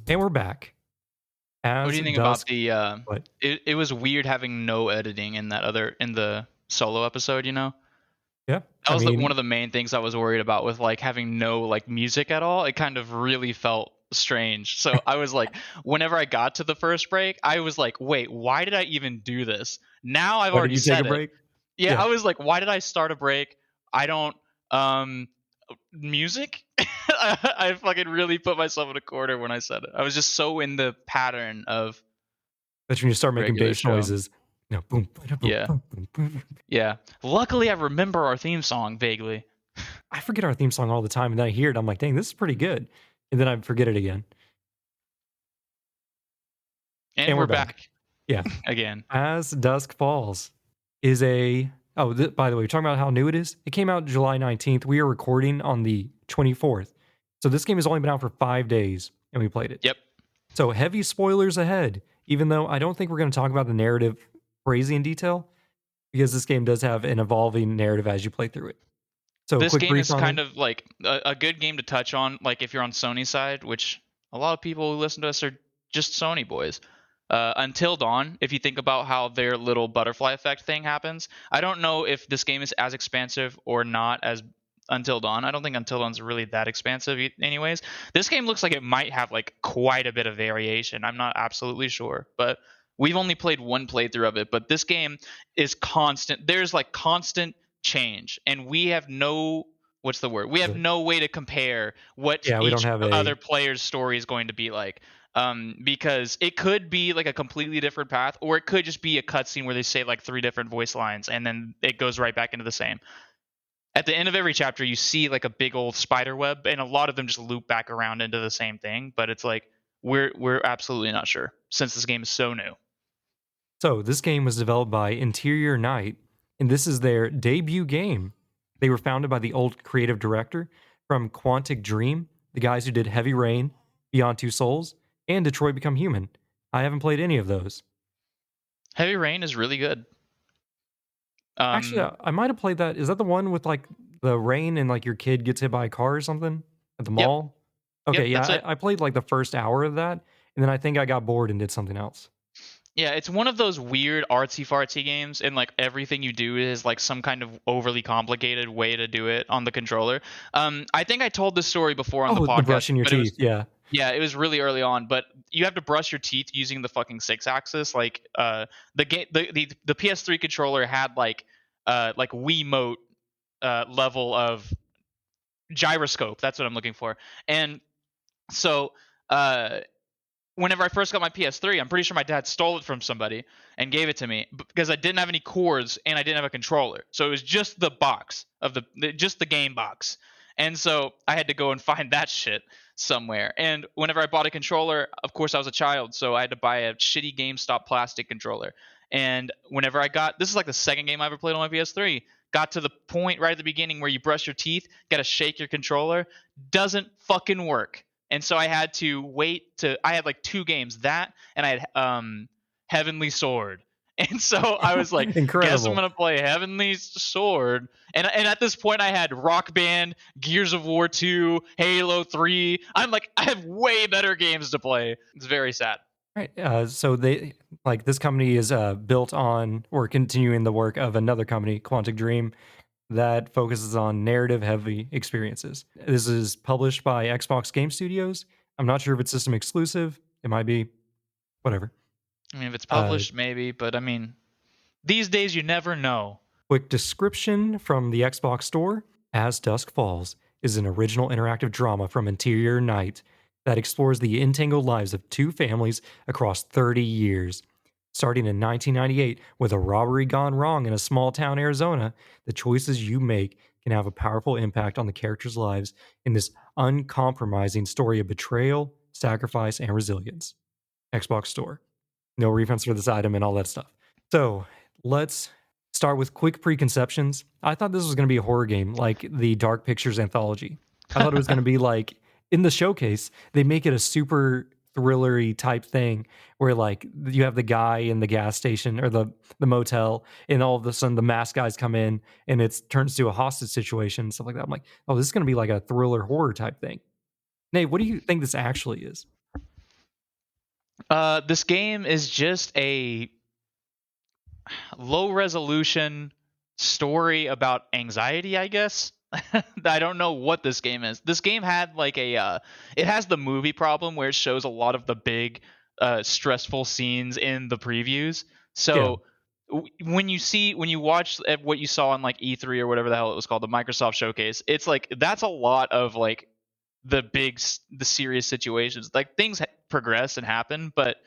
And we're back. What do As you think about dusk. the? What? It was weird having no editing in the solo episode. You know, Yeah. that I was like one mean, of the main things I was worried about with like having no like music at all. It kind of really felt strange. So I was like, whenever I got to the first break, I was like, wait, why did I even do this? Now I've why did already you take a said it. break? Yeah, Yeah. I was like, why did I start a break? I don't music. I fucking really put myself in a corner when I said it. I was just so in the pattern of That's when you start making regular bass show. noises. You know, boom, boom, Yeah. boom, boom, boom. Yeah. Luckily, I remember our theme song vaguely. I forget our theme song all the time, and then I hear it. I'm like, dang, this is pretty good. And then I forget it again. And And we're we're back. back Yeah. again. As Dusk Falls is a. Oh, by the way, we're talking about how new it is. It came out July 19th. We are recording on the 24th. So this game has only been out for 5 days, and we played it. Yep. So heavy spoilers ahead, even though I don't think we're going to talk about the narrative crazy in detail, because this game does have an evolving narrative as you play through it. So This quick game brief is on it. kind of like a good game to touch on, like if you're on Sony side, which a lot of people who listen to us are just Sony boys. Until Dawn, if you think about how their little butterfly effect thing happens, I don't know if this game is as expansive or not as Until Dawn. I don't think Until Dawn's really that expansive, anyways. This game looks like it might have like quite a bit of variation. I'm not absolutely sure, but we've only played one playthrough of it. But this game is constant. There's like constant change, and we have no what's the word? We have no way to compare what Yeah, we don't each have a. other player's story is going to be like. Because it could be like a completely different path, or it could just be a cutscene where they say like 3 different voice lines and then it goes right back into the same. At the end of every chapter, you see like a big old spider web, and a lot of them just loop back around into the same thing. But it's like we're absolutely not sure since this game is so new. So this game was developed by Interior Night, and this is their debut game. They were founded by the old creative director from Quantic Dream, the guys who did Heavy Rain, Beyond Two Souls, and Detroit Become Human. I haven't played any of those. Heavy Rain is really good. Actually, I might have played that. Is that the one with like the rain and like your kid gets hit by a car or something at the Yep, mall? yep, Okay, yeah, that's it. I played like the first hour of that, and then I think I got bored and did something else. Yeah, it's one of those weird artsy fartsy games, and like everything you do is like some kind of overly complicated way to do it on the controller. I think I told this story before on the Oh, the podcast, brushing your but it was teeth. Yeah. yeah, it was really early on. But you have to brush your teeth using the fucking six axis. Like the game, the PS3 controller had like Wiimote level of gyroscope. That's what I'm looking for, and so. Uh, Whenever I first got my PS3, I'm pretty sure my dad stole it from somebody and gave it to me because I didn't have any cords and I didn't have a controller. So it was just the box of just the game box. And so I had to go and find that shit somewhere. And whenever I bought a controller, of course I was a child, so I had to buy a shitty GameStop plastic controller. And whenever I got this is like the second game I ever played on my PS3, got to the point right at the beginning where you brush your teeth, got to shake your controller, doesn't fucking work. And so I had to wait to I had like two games, that and I had Heavenly Sword. And so I was like, guess I'm Incredible. gonna play Heavenly Sword. And at this point I had Rock Band, Gears of War 2, Halo 3. I'm like, I have way better games to play. It's very sad. Right. So they like this company is built on or continuing the work of another company, Quantic Dream, that focuses on narrative heavy experiences. This is published by Xbox Game Studios. I'm not sure if it's system exclusive. It might be, whatever. I mean, if it's Uh, published, maybe, but I mean, these days you never know. Quick description from the Xbox Store. As Dusk Falls is an original interactive drama from Interior Night that explores the entangled lives of two families across 30 years. Starting in 1998 with a robbery gone wrong in a small town, Arizona, the choices you make can have a powerful impact on the characters' lives in this uncompromising story of betrayal, sacrifice, and resilience. Xbox Store. No refunds for this item and all that stuff. So let's start with quick preconceptions. I thought this was going to be a horror game like the Dark Pictures anthology. I thought it was going to be like in the showcase, they make it a super thrillery type thing where like you have the guy in the gas station or the motel and all of a sudden the masked guys come in and it turns to a hostage situation and stuff like that. I'm like, oh, this is going to be like a thriller horror type thing. Nate, what do you think this actually is? This game is just a low resolution story about anxiety, I guess. I don't know what this game is. This game had like it has the movie problem where it shows a lot of the big stressful scenes in the previews. Yeah. So when you watch what you saw on like E3 or whatever the hell it was called, the Microsoft showcase, it's like that's a lot of like the serious situations. Like things progress and happen, but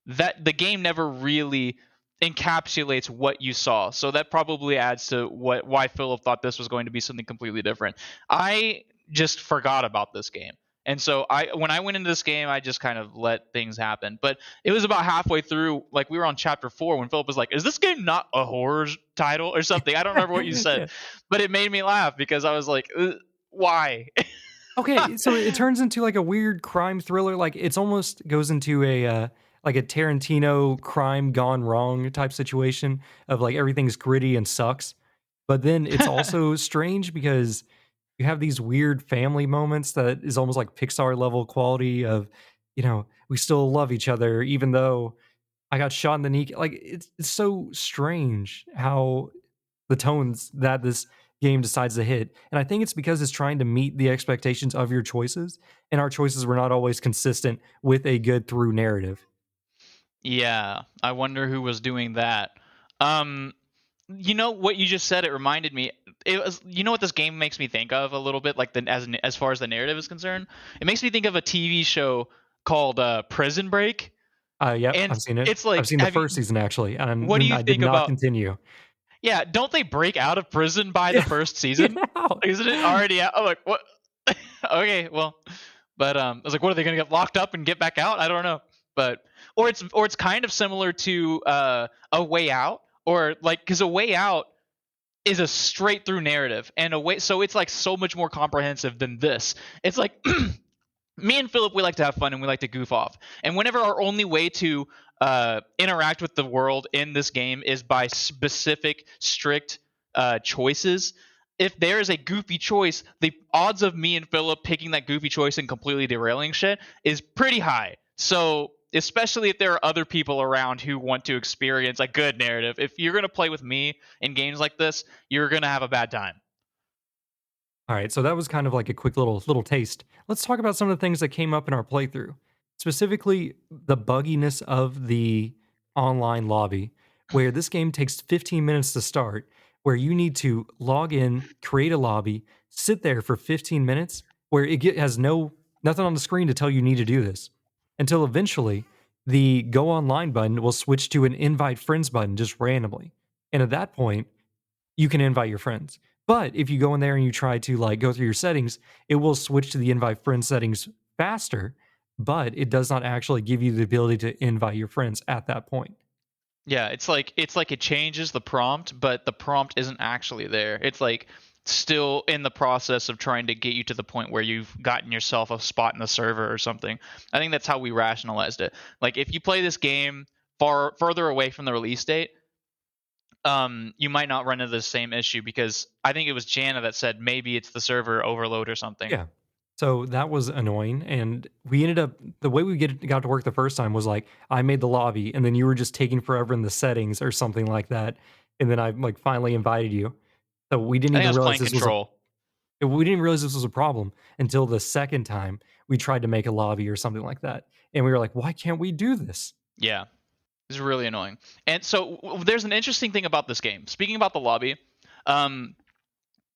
that the game never really encapsulates what you saw. So that probably adds to why Philip thought this was going to be something completely different. I just forgot about this game. And so when I went into this game, I just kind of let things happen. But it was about halfway through, like we were on chapter 4 when Philip was like, "Is this game not a horror title or something?" I don't remember what you said, Yeah. but it made me laugh because I was like, "Why?" Okay, so it turns into like a weird crime thriller. Like it's almost goes into a like a Tarantino crime gone wrong type situation of like everything's gritty and sucks. But then it's also strange because you have these weird family moments that is almost like Pixar level quality of, we still love each other even though I got shot in the knee. Like it's so strange how the tones that this game decides to hit. And I think it's because it's trying to meet the expectations of your choices, and our choices were not always consistent with a good through narrative. Yeah, I wonder who was doing that. Um, you know what you just said? It reminded me. It was. You know what this game makes me think of a little bit, like as far as the narrative is concerned. It makes me think of a TV show called Prison Break, Yep, and I've seen it. it's I've like, seen the have you? first season actually, What do and you I did think not about? continue. Yeah, don't they break out of prison by the Yeah, first get season? out. Isn't it already out? I'm like, what? Okay, well, but I was like, what are they gonna get locked up and get back out? I don't know, but or it's kind of similar to a Way Out, or like because a Way Out is a straight through narrative, and a way so it's like so much more comprehensive than this. It's like me and Philip, we like to have fun and we like to goof off. And whenever our only way to interact with the world in this game is by specific, strict choices, if there is a goofy choice, the odds of me and Philip picking that goofy choice and completely derailing shit is pretty high. So especially if there are other people around who want to experience a good narrative. If you're going to play with me in games like this, you're going to have a bad time. All right, so that was kind of like a quick little taste. Let's talk about some of the things that came up in our playthrough. Specifically, the bugginess of the online lobby, where this game takes 15 minutes to start, where you need to log in, create a lobby, sit there for 15 minutes, where has nothing on the screen to tell you need to do this, until eventually the go online button will switch to an invite friends button just randomly. And at that point, you can invite your friends. But if you go in there and you try to like go through your settings, it will switch to the invite friend settings faster, but it does not actually give you the ability to invite your friends at that point. Yeah, it's like it changes the prompt, but the prompt isn't actually there. It's like still in the process of trying to get you to the point where you've gotten yourself a spot in the server or something. I think that's how we rationalized it. Like if you play this game further away from the release date, you might not run into the same issue because I think it was Jana that said maybe it's the server overload or something. Yeah. So that was annoying. And we ended up, the way we got to work the first time was like, I made the lobby and then you were just taking forever in the settings or something like that. And then I like finally invited you. So we didn't I think I even was realize playing this was a Control. we didn't realize this was a problem until the second time we tried to make a lobby or something like that. And we were like, why can't we do this? Yeah, it's really annoying. And so there's an interesting thing about this game. Speaking about the lobby, um,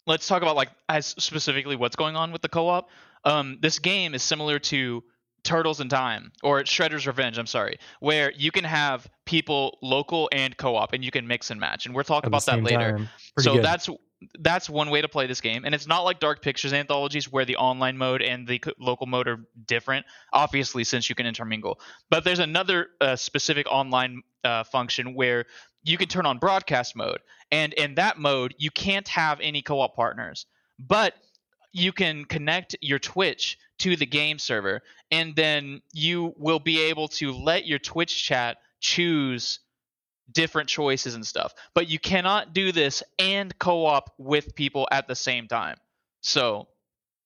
let's talk about like as specifically what's going on with the co-op. This game is similar to Turtles in Time or Shredder's Revenge. I'm sorry, where you can have people local and co-op, and you can mix and match. And we'll talk At the about that same later. time. Pretty So good. that's one way to play this game, and it's not like Dark Pictures anthologies where the online mode and the local mode are different. Obviously, since you can intermingle, but there's another specific online function where you can turn on broadcast mode, and in that mode you can't have any co-op partners, but you can connect your Twitch to the game server, and then you will be able to let your Twitch chat choose different choices and stuff. But you cannot do this and co-op with people at the same time. So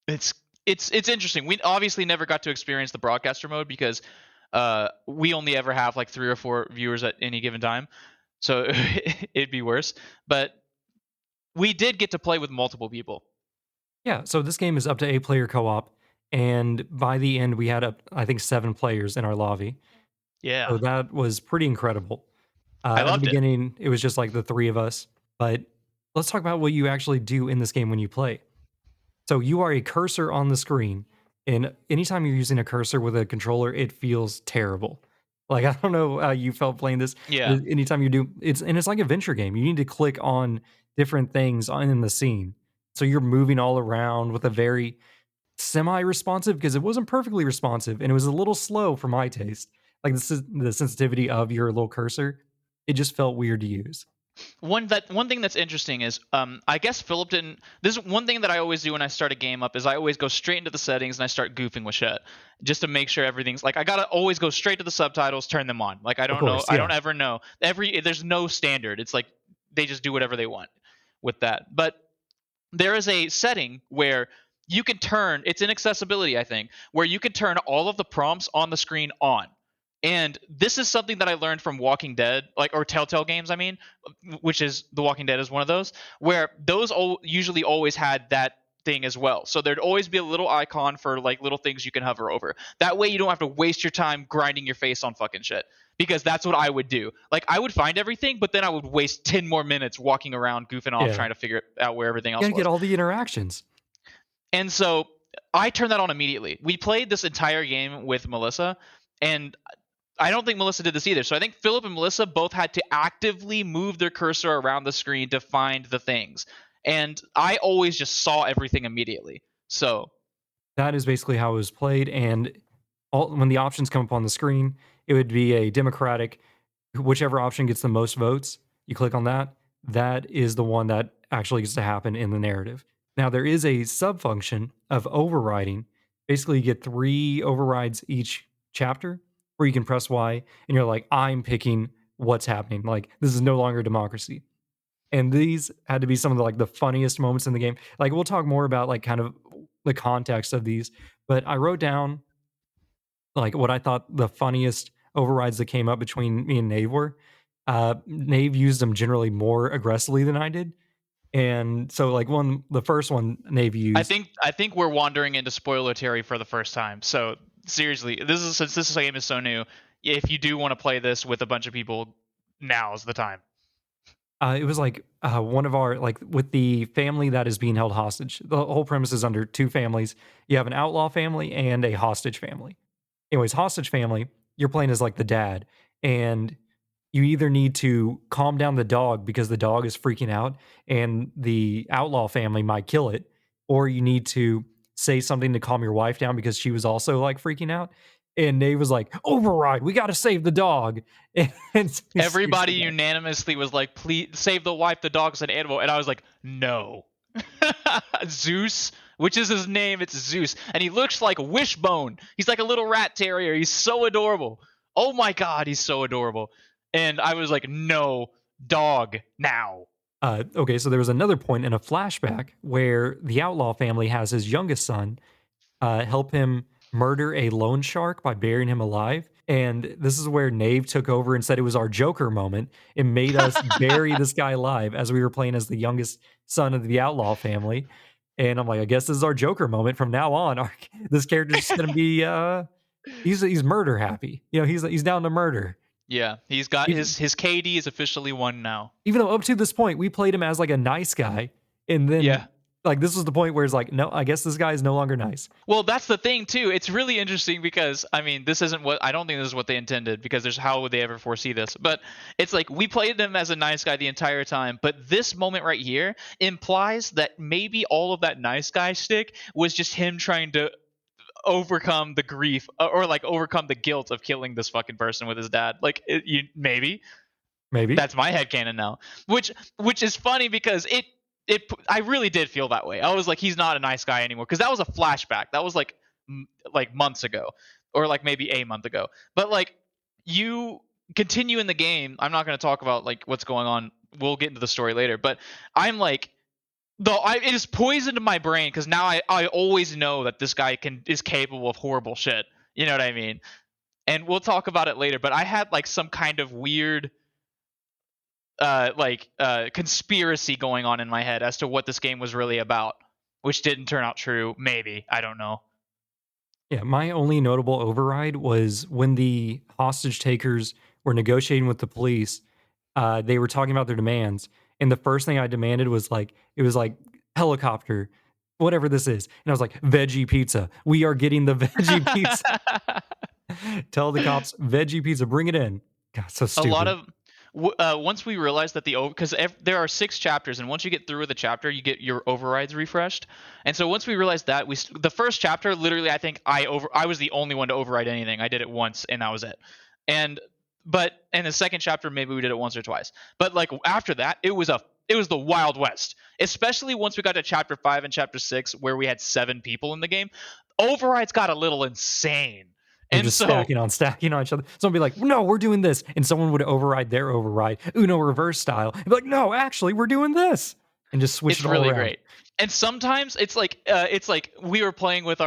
it's it's interesting. We obviously never got to experience the broadcaster mode because we only ever have like 3 or 4 viewers at any given time. So it'd be worse. But we did get to play with multiple people. Yeah. So this game is up to 8-player co op. And by the end, we had I think 7 players in our lobby. So Yeah. that was pretty incredible. I At the loved it. beginning, it was just like the three of us. But let's talk about what you actually do in this game when you play. So you are a cursor on the screen, and anytime you're using a cursor with a controller, it feels terrible. Like I don't know how you felt playing this, Yeah. but anytime you do, it's like a venture game. You need to click on different things in the scene, so you're moving all around with a very semi-responsive because it wasn't perfectly responsive and it was a little slow for my taste. Like this is the sensitivity of your little cursor. It just felt weird to use. One thing that's interesting is I guess Philip didn't. This is one thing that I always do when I start a game up is I always go straight into the settings and I start goofing with shit just to make sure everything's like I gotta always go straight to the subtitles, turn them on. Like I Of don't know, course, I yeah. don't ever know there's no standard. It's like they just do whatever they want with that. But there is a setting where you can turn it's in accessibility, I think, where you can turn all of the prompts on the screen on. And this is something that I learned from Walking Dead, like or Telltale games, I mean, which is The Walking Dead is one of those, where those usually always had that thing as well. So there'd always be a little icon for like little things you can hover over. That way you don't have to waste your time grinding your face on fucking shit. Because that's what I would do. Like I would find everything, but then I would waste 10 more minutes walking around goofing off Yeah. trying to figure out where everything You else gotta get was. all the interactions. And so I turned that on immediately. We played this entire game with Melissa, and I don't think Melissa did this either. So I think Philip and Melissa both had to actively move their cursor around the screen to find the things. And I always just saw everything immediately. So, That is basically how it was played, and when the options come up on the screen, it would be a democratic whichever option gets the most votes, you click on that. That is the one that actually gets to happen in the narrative. Now, there is a sub function of overriding. Basically, you get 3 overrides each chapter where you can press Y and you're like, I'm picking what's happening. Like, this is no longer democracy. And these had to be some of the funniest moments in the game. Like, we'll talk more about like kind of the context of these, but I wrote down like what I thought the funniest overrides that came up between me and Nave were. Nave used them generally more aggressively than I did. And so like the first one Nave used, I think we're wandering into spoiler territory for the first time. So seriously, since this game is so new, if you do want to play this with a bunch of people, now's the time. it was like one of our like with the family that is being held hostage. The whole premise is under two families. You have an outlaw family and a hostage family. Anyways, hostage family, you're playing as like the dad, and you either need to calm down the dog because the dog is freaking out and the outlaw family might kill it, or you need to say something to calm your wife down because she was also like freaking out. And Nate was like, "Override, we got to save the dog." And so he saves Everybody the dog. unanimously was like, "Please save the wife. The dog's an animal," and I was like, "No." Zeus, which is his name, it's Zeus, and he looks like Wishbone. He's like a little rat terrier. He's so adorable. Oh my god, he's so adorable. And I was like, "No, dog now." Okay, so there was another point in a flashback where the outlaw family has his youngest son help him murder a loan shark by burying him alive. And this is where Nave took over and said it was our Joker moment and made us bury this guy alive as we were playing as the youngest son of the outlaw family. And I'm like, I guess this is our Joker moment from now on. This character's just gonna be he's murder happy. You know, he's down to murder. Yeah, he's got Even, his KD is officially one now. even though up to this point we played him as like a nice guy, and then Yeah. like this was the point where it's like, no, I guess this guy is no longer nice. Well, that's the thing too. It's really interesting because I mean, this isn't what I don't think this is what they intended because there's how would they ever foresee this? But it's like we played him as a nice guy the entire time, but this moment right here implies that maybe all of that nice guy stick was just him trying to overcome the grief or like overcome the guilt of killing this fucking person with his dad. Like maybe Maybe. that's my headcanon now. Which is funny because it I really did feel that way. I was like, he's not a nice guy anymore because that was a flashback. That was like months ago, or like maybe a month ago. But like you continue in the game. I'm not going to talk about like what's going on. We'll get into the story later. But I'm like, though it is poisoned my brain because now I always know that this guy is capable of horrible shit. You know what I mean? And we'll talk about it later. But I had like some kind of weird conspiracy going on in my head as to what this game was really about, which didn't turn out true. Maybe, I don't know. Yeah, my only notable override was when the hostage takers were negotiating with the police. They were talking about their demands, and the first thing I demanded was like it was like helicopter, whatever this is, and I was like veggie pizza. We are getting the veggie pizza. Tell the cops veggie pizza, bring it in. God, so A lot stupid. of once we realized that because there are 6 chapters, and once you get through the chapter, you get your overrides refreshed. And so once we realized that, the first chapter, literally, I think I was the only one to override anything. I did it once, and that was it. And but in the second chapter, maybe we did it once or twice. But like after that, it was the Wild West. Especially once we got to chapter 5 and chapter 6, where we had 7 people in the game. Overrides got a little insane. They're And just so stacking on each other. Someone would be like, no, we're doing this. And someone would override their override, Uno reverse style. And be like, no, actually, we're doing this. And just switch it's it all really around. great. And sometimes it's like we were playing with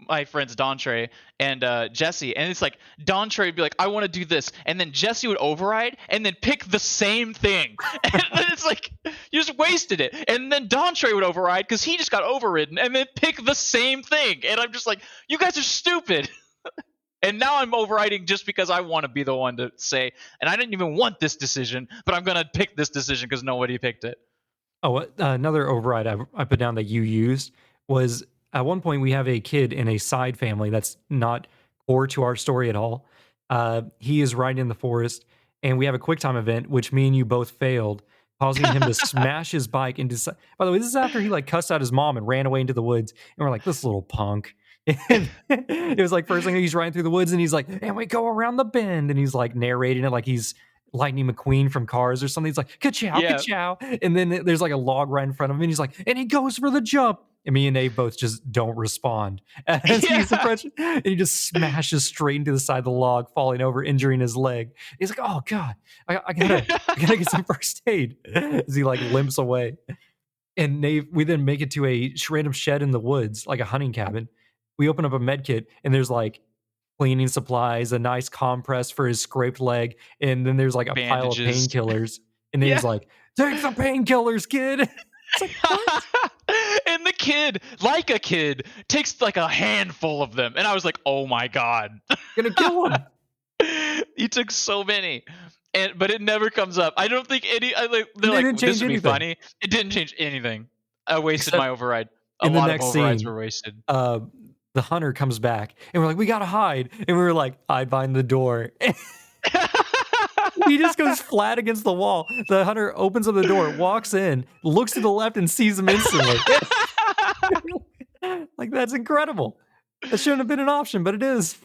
my friends Dontre and Jesse, and it's like Dontre would be like, I want to do this, and then Jesse would override and then pick the same thing, and then it's like you just wasted it. And then Dontre would override because he just got overridden, and then pick the same thing, and I'm just like, you guys are stupid. And now I'm overriding just because I want to be the one to say, and I didn't even want this decision, but I'm gonna pick this decision because nobody picked it. Oh, another override I put down that you used was at one point we have a kid in a side family that's not core to our story at all. He is riding in the forest, and we have a quick time event, which me and you both failed, causing him to smash his bike into. By the way, this is after he like cussed out his mom and ran away into the woods, and we're like, this little punk. And it was like first thing he's riding through the woods, and he's like, and we go around the bend, and he's like narrating it like he's Lightning McQueen from Cars or something. He's like, ka-chow, Yeah. ka-chow. And then there's like a log right in front of him. And he's like, and he goes for the jump. And me and Nate both just don't respond as he's approaching. And he just smashes straight into the side of the log, falling over, injuring his leg. He's like, oh God, I gotta get some first aid as he like limps away. And Nate, we then make it to a random shed in the woods, like a hunting cabin. We open up a med kit, and there's like cleaning supplies, a nice compress for his scraped leg, and then there's like a pile of Bandages. painkillers. And then Yeah. he's like, "Take the painkillers, kid." It's like, what? And the kid, like a kid, takes like a handful of them. And I was like, oh my God. Gonna kill him. He took so many. But it never comes up. I don't think any It they're didn't like, this change would be anything funny. It didn't change anything. I wasted except my override. A in the lot of next overrides scene. were wasted. uh the hunter comes back and we're like, we gotta hide, and we were like, hide behind the door. He just goes flat against the wall. The hunter opens up the door, walks in, looks to the left, and sees him instantly. Like, that's incredible. That shouldn't have been an option, but it is.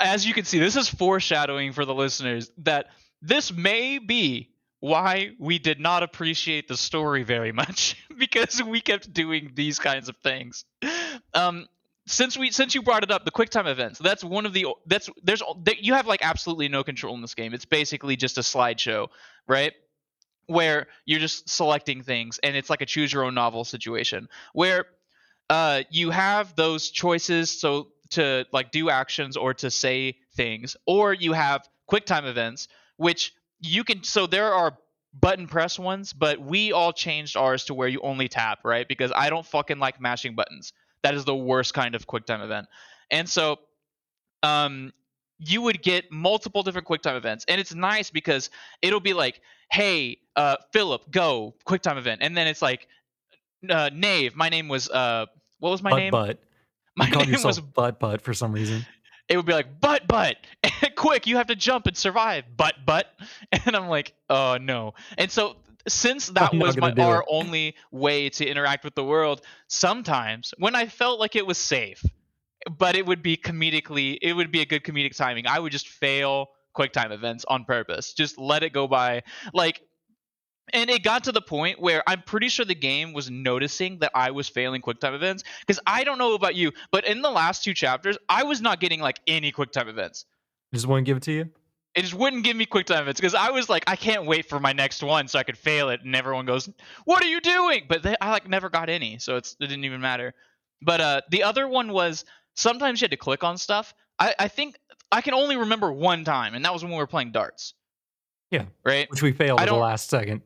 As you can see, this is foreshadowing for the listeners that this may be why we did not appreciate the story very much because we kept doing these kinds of things. Since you brought it up, the QuickTime events. That's one of the you have like absolutely no control in this game. It's basically just a slideshow, right? Where you're just selecting things, and it's like a choose your own novel situation where you have those choices so to like do actions or to say things, or you have QuickTime events, which you can. So there are button press ones, but we all changed ours to where you only tap, right? Because I don't fucking like mashing buttons. That is the worst kind of QuickTime event. And so you would get multiple different QuickTime events, and it's nice because it'll be like, hey, Philip, go QuickTime event, and then it's like, Nave. My name was what was my name? Butt. My You called name yourself was. butt for some reason. It would be like butt, quick! You have to jump and survive, butt, and I'm like, oh no. And so since that I'm not was gonna do our it. only way to interact with the world, sometimes when I felt like it was safe, but it would be a good comedic timing. I would just fail QuickTime events on purpose, just let it go by, like. And it got to the point where I'm pretty sure the game was noticing that I was failing QuickTime events. Because I don't know about you, but in the last 2 chapters, I was not getting like any QuickTime events. Just want to give it to you. It just wouldn't give me QuickTime events because I was like, I can't wait for my next one so I could fail it. And everyone goes, "What are you doing?" But I like never got any, so it didn't even matter. But the other one was sometimes you had to click on stuff. I think I can only remember one time, and that was when we were playing darts. Yeah. Right? Which we failed I at the don't. last second.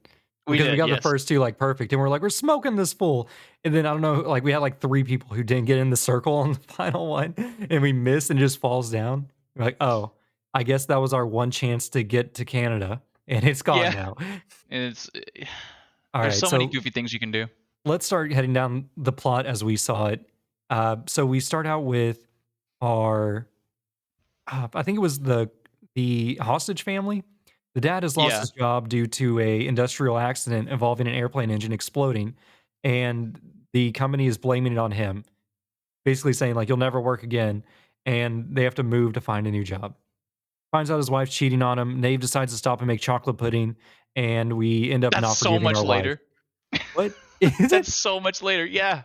We Because we did, got the yes. first two like perfect, and we're like, we're smoking this fool. And then I don't know, like we had like 3 people who didn't get in the circle on the final one, and we missed and just falls down. We're like, oh, I guess that was our one chance to get to Canada, and it's gone Yeah. now. And it's All there's right, so many so goofy things you can do. let's start heading down the plot as we saw it. So we start out with our, I think it was the hostage family. The dad has lost Yeah. his job due to a industrial accident involving an airplane engine exploding, and the company is blaming it on him, basically saying like you'll never work again, and they have to move to find a new job. Finds out his wife's cheating on him. Nave decides to stop and make chocolate pudding, and we end up That's not so forgiving much our wife. later. What is it? That's so much later. Yeah.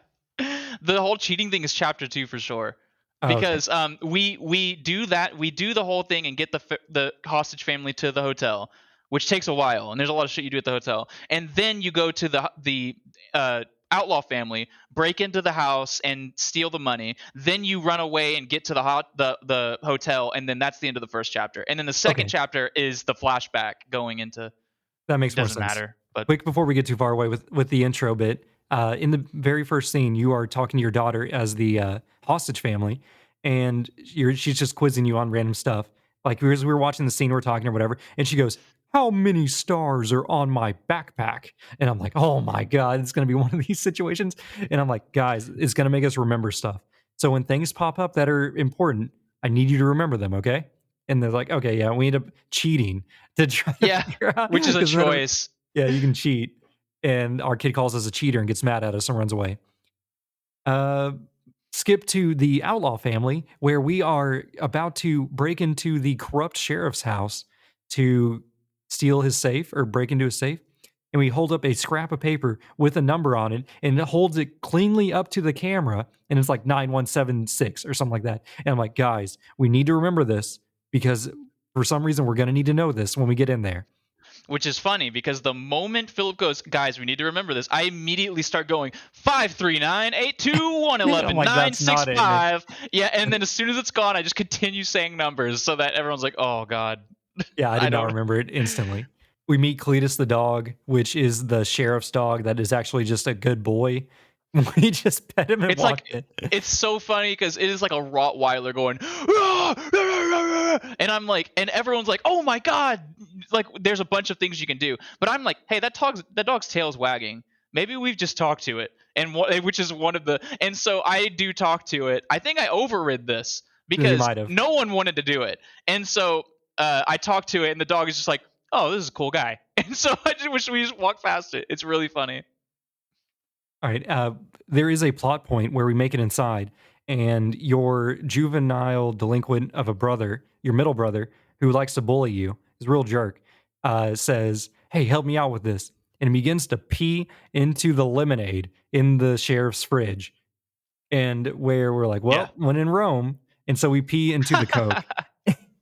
The whole cheating thing is chapter 2 for sure. Oh, okay, Because we do that. We do the whole thing and get the hostage family to the hotel, which takes a while, and there's a lot of shit you do at the hotel. And then you go to the outlaw family, break into the house and steal the money. Then you run away and get to the hotel, and then that's the end of the first chapter. And then the second okay, chapter is the flashback going into. that It makes more doesn't sense. matter, but Quick before we get too far away with the intro bit, in the very first scene, you are talking to your daughter as the hostage family, and she's just quizzing you on random stuff. Like we were watching the scene, we're talking or whatever, and she goes, "How many stars are on my backpack?" And I'm like, "Oh my god, it's gonna be one of these situations." And I'm like, "Guys, it's gonna make us remember stuff. So when things pop up that are important, I need you to remember them, okay?" And they're like, "Okay, yeah." We end up cheating to try to yeah, figure out which is a because none of choice. yeah, you can cheat. And our kid calls us a cheater and gets mad at us and runs away. Uh, Skip to the outlaw family where we are about to break into the corrupt sheriff's house to steal his safe or break into his safe. And we hold up a scrap of paper with a number on it, and it holds it cleanly up to the camera. And it's like 9176 or something like that. And I'm like, guys, we need to remember this because for some reason we're going to need to know this when we get in there. which is funny because the moment Philip goes, guys, we need to remember this, I immediately start going 539 821 I'm like, that's not it, Nick. 965. Yeah, and then as soon as it's gone, I just continue saying numbers so that everyone's like, oh god. Yeah, I I did not don't. remember it instantly. We meet Cletus the dog, which is the sheriff's dog that is actually just a good boy. We just pet him and It's walk like in. it's so funny because it is like a Rottweiler going, "Ah, ah, ah, ah," and I'm like, and everyone's like, oh my god, like there's a bunch of things you can do, but I'm like, hey, that dog's tail's wagging. Maybe we've just talked to it, and which is one of the, and so I do talk to it. I think I overrid this You because might have. no one wanted to do it, and so I talked to it, and the dog is just like, oh, this is a cool guy, and so I just wish we just walked past it. It's really funny. All right. There is a plot point where we make it inside, and your juvenile delinquent of a brother, your middle brother, who likes to bully you, is a real jerk, says, "Hey, help me out with this," and begins to pee into the lemonade in the sheriff's fridge. And where we're like, Yeah. "Well, when in Rome," and so we pee into the Coke.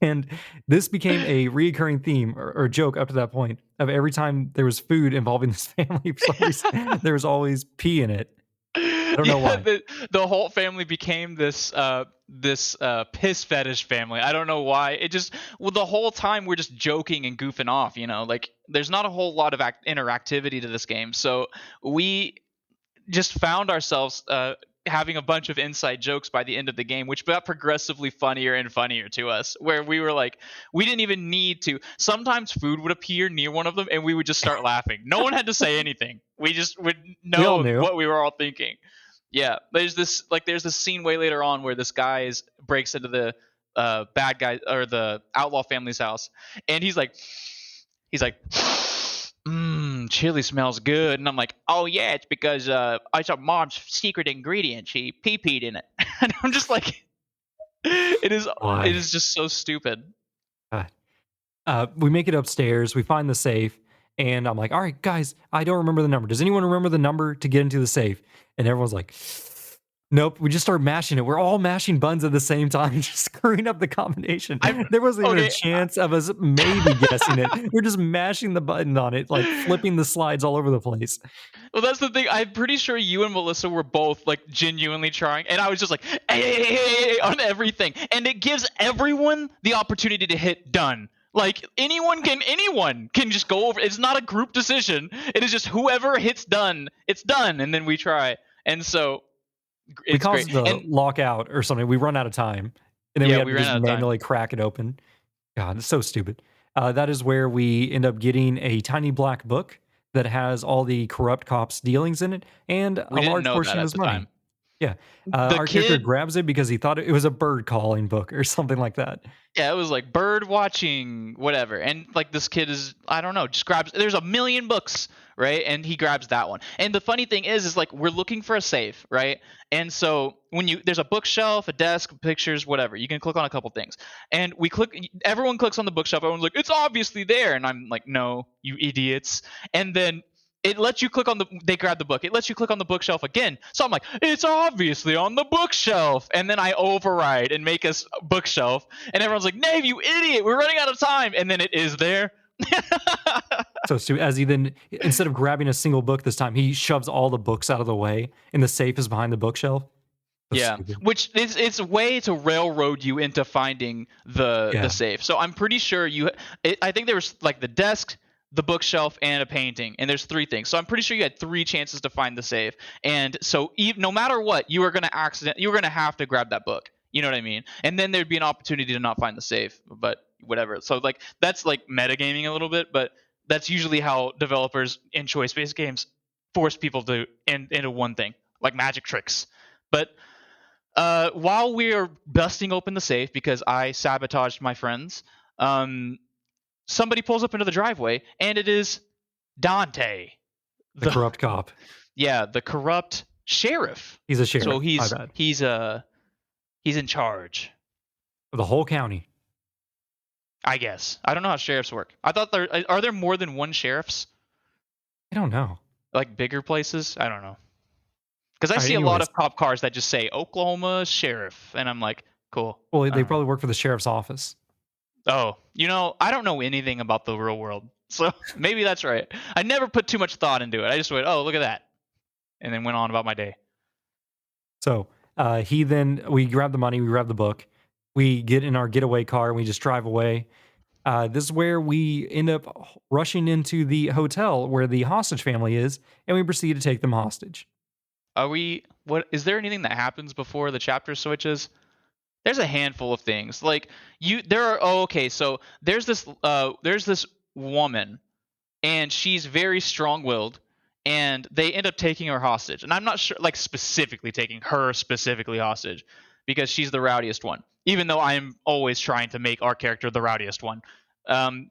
And this became a reoccurring theme or joke up to that point of every time there was food involving this family, for some reason, there was always pee in it. I don't know Yeah, why. the whole family became this piss fetish family. I don't know why. It just, well, the whole time we're just joking and goofing off. Like there's not a whole lot of interactivity to this game, so we just found ourselves having a bunch of inside jokes by the end of the game, which got progressively funnier and funnier to us. Where we were like, we didn't even need to. Sometimes food would appear near one of them, and we would just start laughing. No one had to say anything. We just would We all know knew. what we were all thinking. Yeah, there's this scene way later on where this guy breaks into the bad guy or the outlaw family's house, and he's like, chili smells good. And I'm like, oh yeah, it's because it's our mom's secret ingredient. She pee-peed in it. And I'm just like, it is it Why? is just so stupid. God. We make it upstairs. We find the safe, and I'm like, "All right, guys, I don't remember the number. Does anyone remember the number to get into the safe?" And everyone's like, "Nope." We just start mashing it. We're all mashing buttons at the same time, just screwing up the combination. I There wasn't even a okay. chance of us maybe guessing it. We're just mashing the button on it, like flipping the slides all over the place. Well, that's the thing. I'm pretty sure you and Melissa were both like genuinely trying, and I was just like, hey, hey, hey, hey, hey, on everything, and it gives everyone the opportunity to hit done. Like anyone can just go over. It's not a group decision. It is just whoever hits done, it's done, and then we try. And so We it's cause great. the And lockout or something. We run out of time, and then we yeah, have we to ran just out of time. manually crack it open. God, it's so stupid. That is where we end up getting a tiny black book that has all the corrupt cops' dealings in it and We a didn't large know that portion of at his the money. time. Yeah. The Our character kid, grabs it because he thought it was a bird calling book or something like that. yeah, it was like bird watching, whatever. And like this kid is, I don't know, just grabs. There's a million books, right? And he grabs that one. And the funny thing is like we're looking for a safe, right? And so when there's a bookshelf, a desk, pictures, whatever. You can click on a couple things, and we click. Everyone clicks on the bookshelf. Everyone's like, it's obviously there, and I'm like, no, you idiots. And then it lets you click on the, they grab the book, it lets you click on the bookshelf again, so I'm like, it's obviously on the bookshelf, and then I override and make us bookshelf, and everyone's like, Nave, you idiot, we're running out of time, and then it is there. So stupid. As he then, instead of grabbing a single book this time, he shoves all the books out of the way and the safe is behind the bookshelf. So Yeah, stupid. which it's a way to railroad you into finding the Yeah. safe. So I'm pretty sure I think there was like the desk, the bookshelf, and a painting, and there's three things. So I'm pretty sure you had three chances to find the safe, and so no matter what, you were gonna have to grab that book. You know what I mean? And then there'd be an opportunity to not find the safe, but whatever. So like that's like metagaming a little bit, but that's usually how developers in choice-based games force people to into one thing, like magic tricks. But while we are busting open the safe because I sabotaged my friends, um, somebody pulls up into the driveway, and it is Dante, The the corrupt cop. yeah, the corrupt sheriff. He's a So sheriff. My he's bad. he's uh he's in charge, Of the whole county. I guess. I don't know how sheriffs work. I thought are there more than one sheriffs, I don't know. like bigger places. I don't know, because I All right. see a lot Anyways. of cop cars that just say Oklahoma Sheriff, and I'm like, cool. Well, I they don't know. probably work for the sheriff's office. Oh, I don't know anything about the real world. So maybe that's right. I never put too much thought into it. I just went, oh, look at that, and then went on about my day. So we grab the money, we grab the book, we get in our getaway car, and we just drive away. This is where we end up rushing into the hotel where the hostage family is, and we proceed to take them hostage. Are we? What is there anything that happens before the chapter switches? There's a handful of things. Like you, there are. Oh, okay. So there's this woman, and she's very strong-willed, and they end up taking her hostage. And I'm not sure, like specifically taking her specifically hostage, because she's the rowdiest one. Even though I am always trying to make our character the rowdiest one. And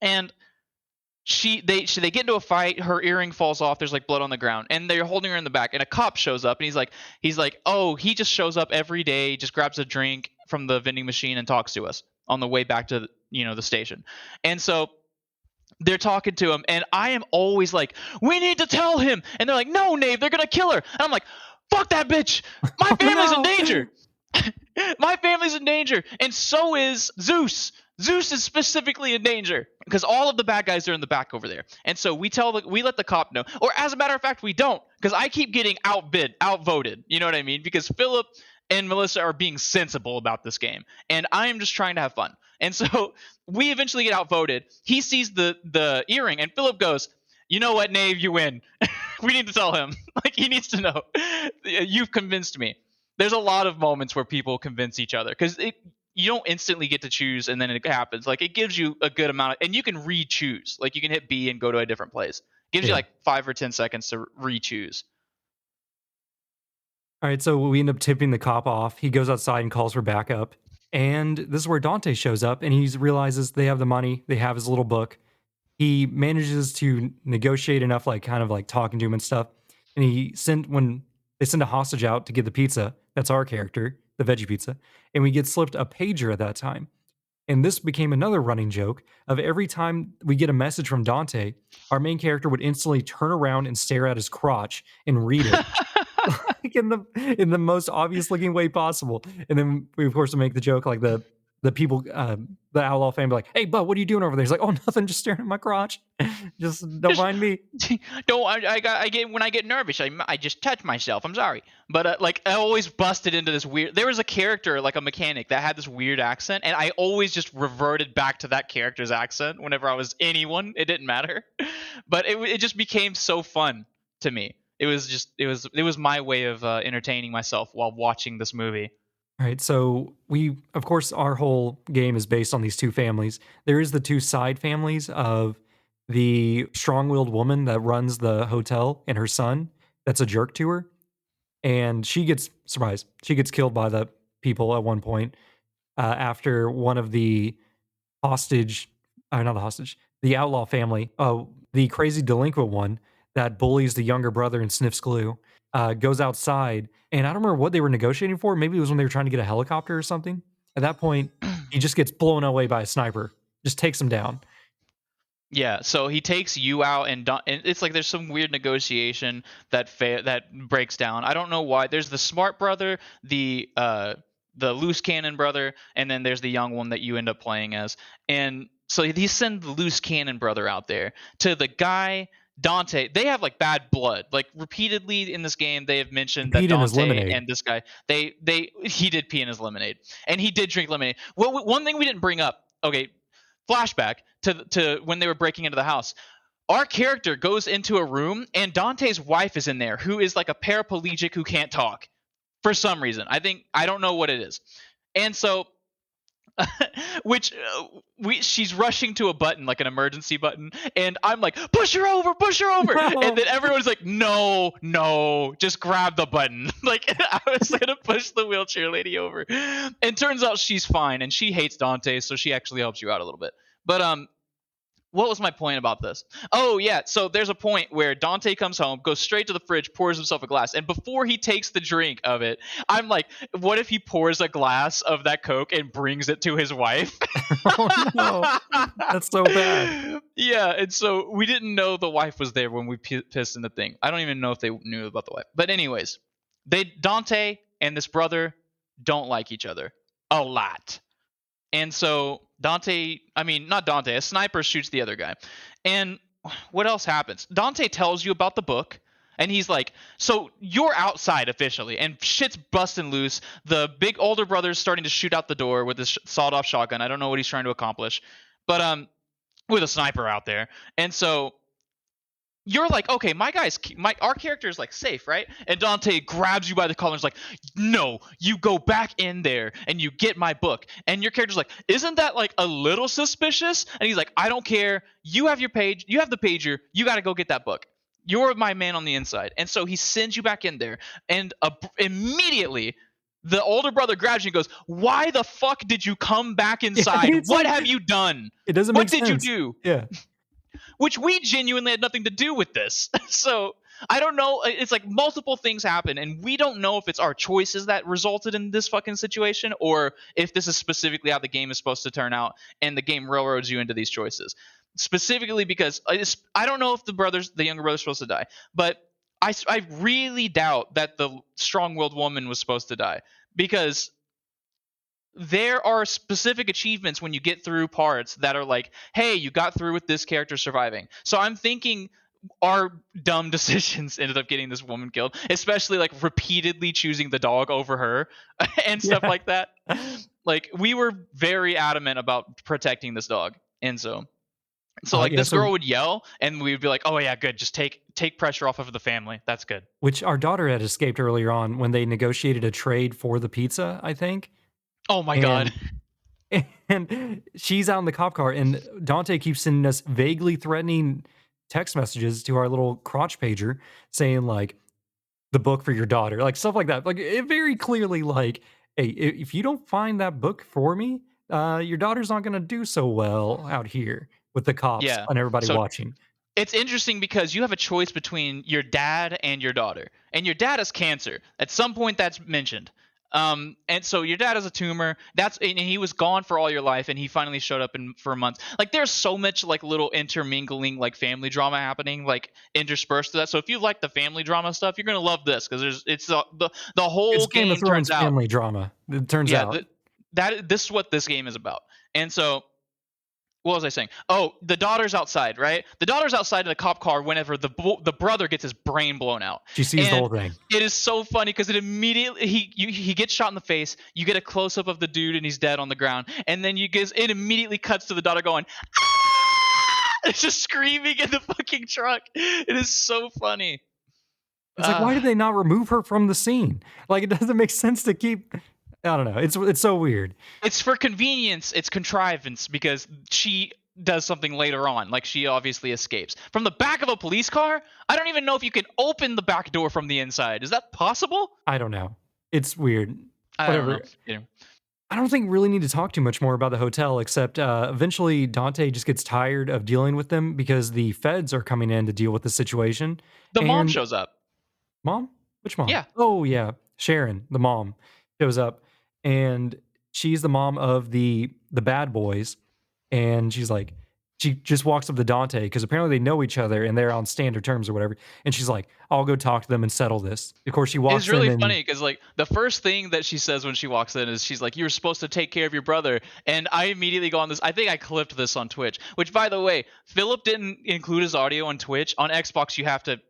they get into a fight. Her earring falls off. There's like blood on the ground, and they're holding her in the back. And a cop shows up, and he's like, oh, he just shows up every day, just grabs a drink from the vending machine and talks to us on the way back to the station. And so they're talking to him, and I am always like, we need to tell him. And they're like, no, Nave, they're gonna kill her. And I'm like, fuck that bitch. My Oh family's in no! danger. My family's in danger, and so is Zeus. Zeus is specifically in danger because all of the bad guys are in the back over there. And so we let the cop know, or as a matter of fact, we don't, because I keep getting outvoted. You know what I mean? Because Philip and Melissa are being sensible about this game, and I am just trying to have fun. And so we eventually get outvoted. He sees the earring, and Philip goes, "You know what, Nave? You win. We need to tell him. Like, he needs to know. You've convinced me." There's a lot of moments where people convince each other because you don't instantly get to choose and then it happens. Like, it gives you a good amount and you can re-choose. Like, you can hit B and go to a different place. It gives you Yeah. like 5 or 10 seconds to re-choose. All right, so we end up tipping the cop off. He goes outside and calls for backup. And this is where Dante shows up and he realizes they have the money, they have his little book. He manages to negotiate enough, like kind of like talking to him and stuff. And when they send a hostage out to get the pizza, that's our character, the veggie pizza, and we get slipped a pager at that time. And this became another running joke of every time we get a message from Dante, our main character would instantly turn around and stare at his crotch and read it like in the most obvious looking way possible. And then we of course make the joke like the people the outlaw fan be like, "Hey, bud, what are you doing over there?" He's like, "Oh, nothing, just staring at my crotch. Just don't Just mind me." don't. I get when I get nervous. I just touch myself. I'm sorry, but like I always busted into this weird. There was a character like a mechanic that had this weird accent, and I always just reverted back to that character's accent whenever I was anyone. It didn't matter, but it just became so fun to me. It was my way of entertaining myself while watching this movie. All right, so we, of course, our whole game is based on these two families. There is the two side families of the strong-willed woman that runs the hotel and her son that's a jerk to her, and she gets killed by the people at one point after one of the hostage, not the hostage, the outlaw family, the crazy delinquent one that bullies the younger brother and sniffs glue, goes outside. And I don't remember what they were negotiating for. Maybe it was when they were trying to get a helicopter or something. At that point, he just gets blown away by a sniper, just takes him down. Yeah, so he takes you out, and it's like there's some weird negotiation that breaks down. I don't know why. There's the smart brother, the loose cannon brother, and then there's the young one that you end up playing as. And so he sends the loose cannon brother out there to the guy Dante. They have like bad blood. Like repeatedly in this game, they have He mentioned that peed in his Dante lemonade. and this guy he did pee in his lemonade, and he did drink lemonade. Well, one thing we didn't bring up. Okay, flashback to when they were breaking into the house. Our character goes into a room and Dante's wife is in there, who is like a paraplegic who can't talk for some reason. I don't know what it is. And so which she's rushing to a button, like an emergency button, and I'm like, push her over, and then everyone's like, no, no, just grab the button. Like, I was gonna push the wheelchair lady over, and turns out she's fine, and she hates Dante, so she actually helps you out a little bit. But what was my point about this? Oh yeah, so there's a point where Dante comes home, goes straight to the fridge, pours himself a glass, and before he takes the drink of it, I'm like, what if he pours a glass of that Coke and brings it to his wife? Oh no, that's so bad. Yeah, and so we didn't know the wife was there when we pissed in the thing. I don't even know if they knew about the wife. But anyways, Dante and this brother don't like each other a lot. And so Not Dante, a sniper shoots the other guy. And what else happens? Dante tells you about the book, and he's like, so you're outside officially, and shit's busting loose. The big older brother's starting to shoot out the door with his sawed-off shotgun. I don't know what he's trying to accomplish, but with a sniper out there. And so you're like, okay, our character is like safe, right? And Dante grabs you by the collar and is like, no, you go back in there and you get my book. And your character's like, isn't that like a little suspicious? And he's like, I don't care. You have your page, you have the pager, you got to go get that book. You're my man on the inside. And so he sends you back in there, and immediately the older brother grabs you and goes, why the fuck did you come back inside? What have you done? It doesn't What make did sense. you do? Yeah. Which we genuinely had nothing to do with this. So I don't know. It's like multiple things happen, and we don't know if it's our choices that resulted in this fucking situation, or if this is specifically how the game is supposed to turn out, and the game railroads you into these choices. Specifically because I don't know if the younger brother's supposed to die, but I really doubt that the strong-willed woman was supposed to die, because there are specific achievements when you get through parts that are like, hey, you got through with this character surviving. So I'm thinking our dumb decisions ended up getting this woman killed, especially like repeatedly choosing the dog over her and stuff like that. Like, we were very adamant about protecting this dog. And so this girl would yell, and we would be like, oh yeah, good, just take pressure off of the family. That's good. Which our daughter had escaped earlier on when they negotiated a trade for the pizza, I think. Oh my God. And she's out in the cop car, and Dante keeps sending us vaguely threatening text messages to our little crotch pager saying like, the book for your daughter, like stuff like that. Like, it very clearly like, hey, if you don't find that book for me, your daughter's not going to do so well out here with the cops and everybody watching. It's interesting because you have a choice between your dad and your daughter, and your dad has cancer. At some point that's mentioned. And so your dad has a tumor. And he was gone for all your life, and he finally showed up for a month. Like, there's so much like little intermingling like family drama happening, like interspersed to that. So if you like the family drama stuff, you're gonna love this, because the whole game turns out family drama. It turns out this is what this game is about. And so, what was I saying? Oh, the daughter's outside, right? The daughter's outside in a cop car whenever the brother gets his brain blown out. She sees the whole thing. It is so funny because it immediately he gets shot in the face. You get a close up of the dude and he's dead on the ground, and then it immediately cuts to the daughter going, ah! It's just screaming in the fucking truck. It is so funny. It's like, why did they not remove her from the scene? Like, it doesn't make sense to keep. I don't know. It's so weird. It's for convenience. It's contrivance, because she does something later on. Like, she obviously escapes from the back of a police car. I don't even know if you can open the back door from the inside. Is that possible? I don't know. It's weird. Whatever. I don't think we really need to talk too much more about the hotel, except eventually Dante just gets tired of dealing with them because the feds are coming in to deal with the situation. The mom shows up. Mom? Which mom? Yeah. Oh, yeah. Sharon, the mom, shows up. And she's the mom of the bad boys, and she just walks up to Dante because apparently they know each other and they're on standard terms or whatever. And she's like, "I'll go talk to them and settle this." Of course, she walks in. It's really funny because like the first thing that she says when she walks in is she's like, "You're supposed to take care of your brother." And I immediately go on this. I think I clipped this on Twitch. Which, by the way, Philip didn't include his audio on Twitch. On Xbox, you have to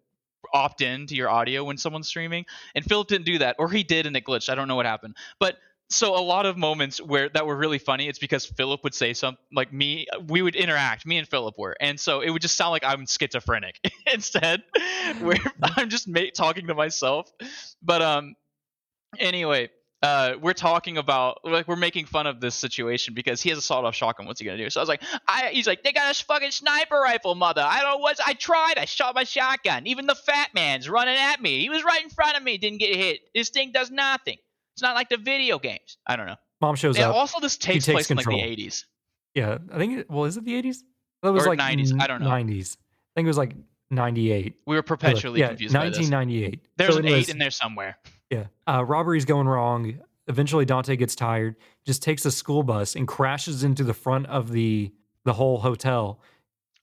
opt in to your audio when someone's streaming, and Philip didn't do that, or he did and it glitched. I don't know what happened, but. So a lot of moments that were really funny, it's because Philip would say something like we would interact, me and Philip were. And so it would just sound like I'm schizophrenic instead, where I'm just talking to myself. But anyway, we're talking about, like, we're making fun of this situation because he has a sawed-off shotgun. What's he going to do? So I was like, he's like, they got a fucking sniper rifle, mother. I don't know what, I tried. I shot my shotgun. Even the fat man's running at me. He was right in front of me. Didn't get hit. This thing does nothing. It's not like the video games. I don't know. Mom shows up. Also, this takes place control. in like the 80s. Yeah, I think. Is it the 80s? It was like 90s. I don't know. 90s. I think it was like 98. We were perpetually confused by this. 1998. There's an 8 in there somewhere. Yeah. Robbery's going wrong. Eventually, Dante gets tired, just takes a school bus and crashes into the front of the whole hotel.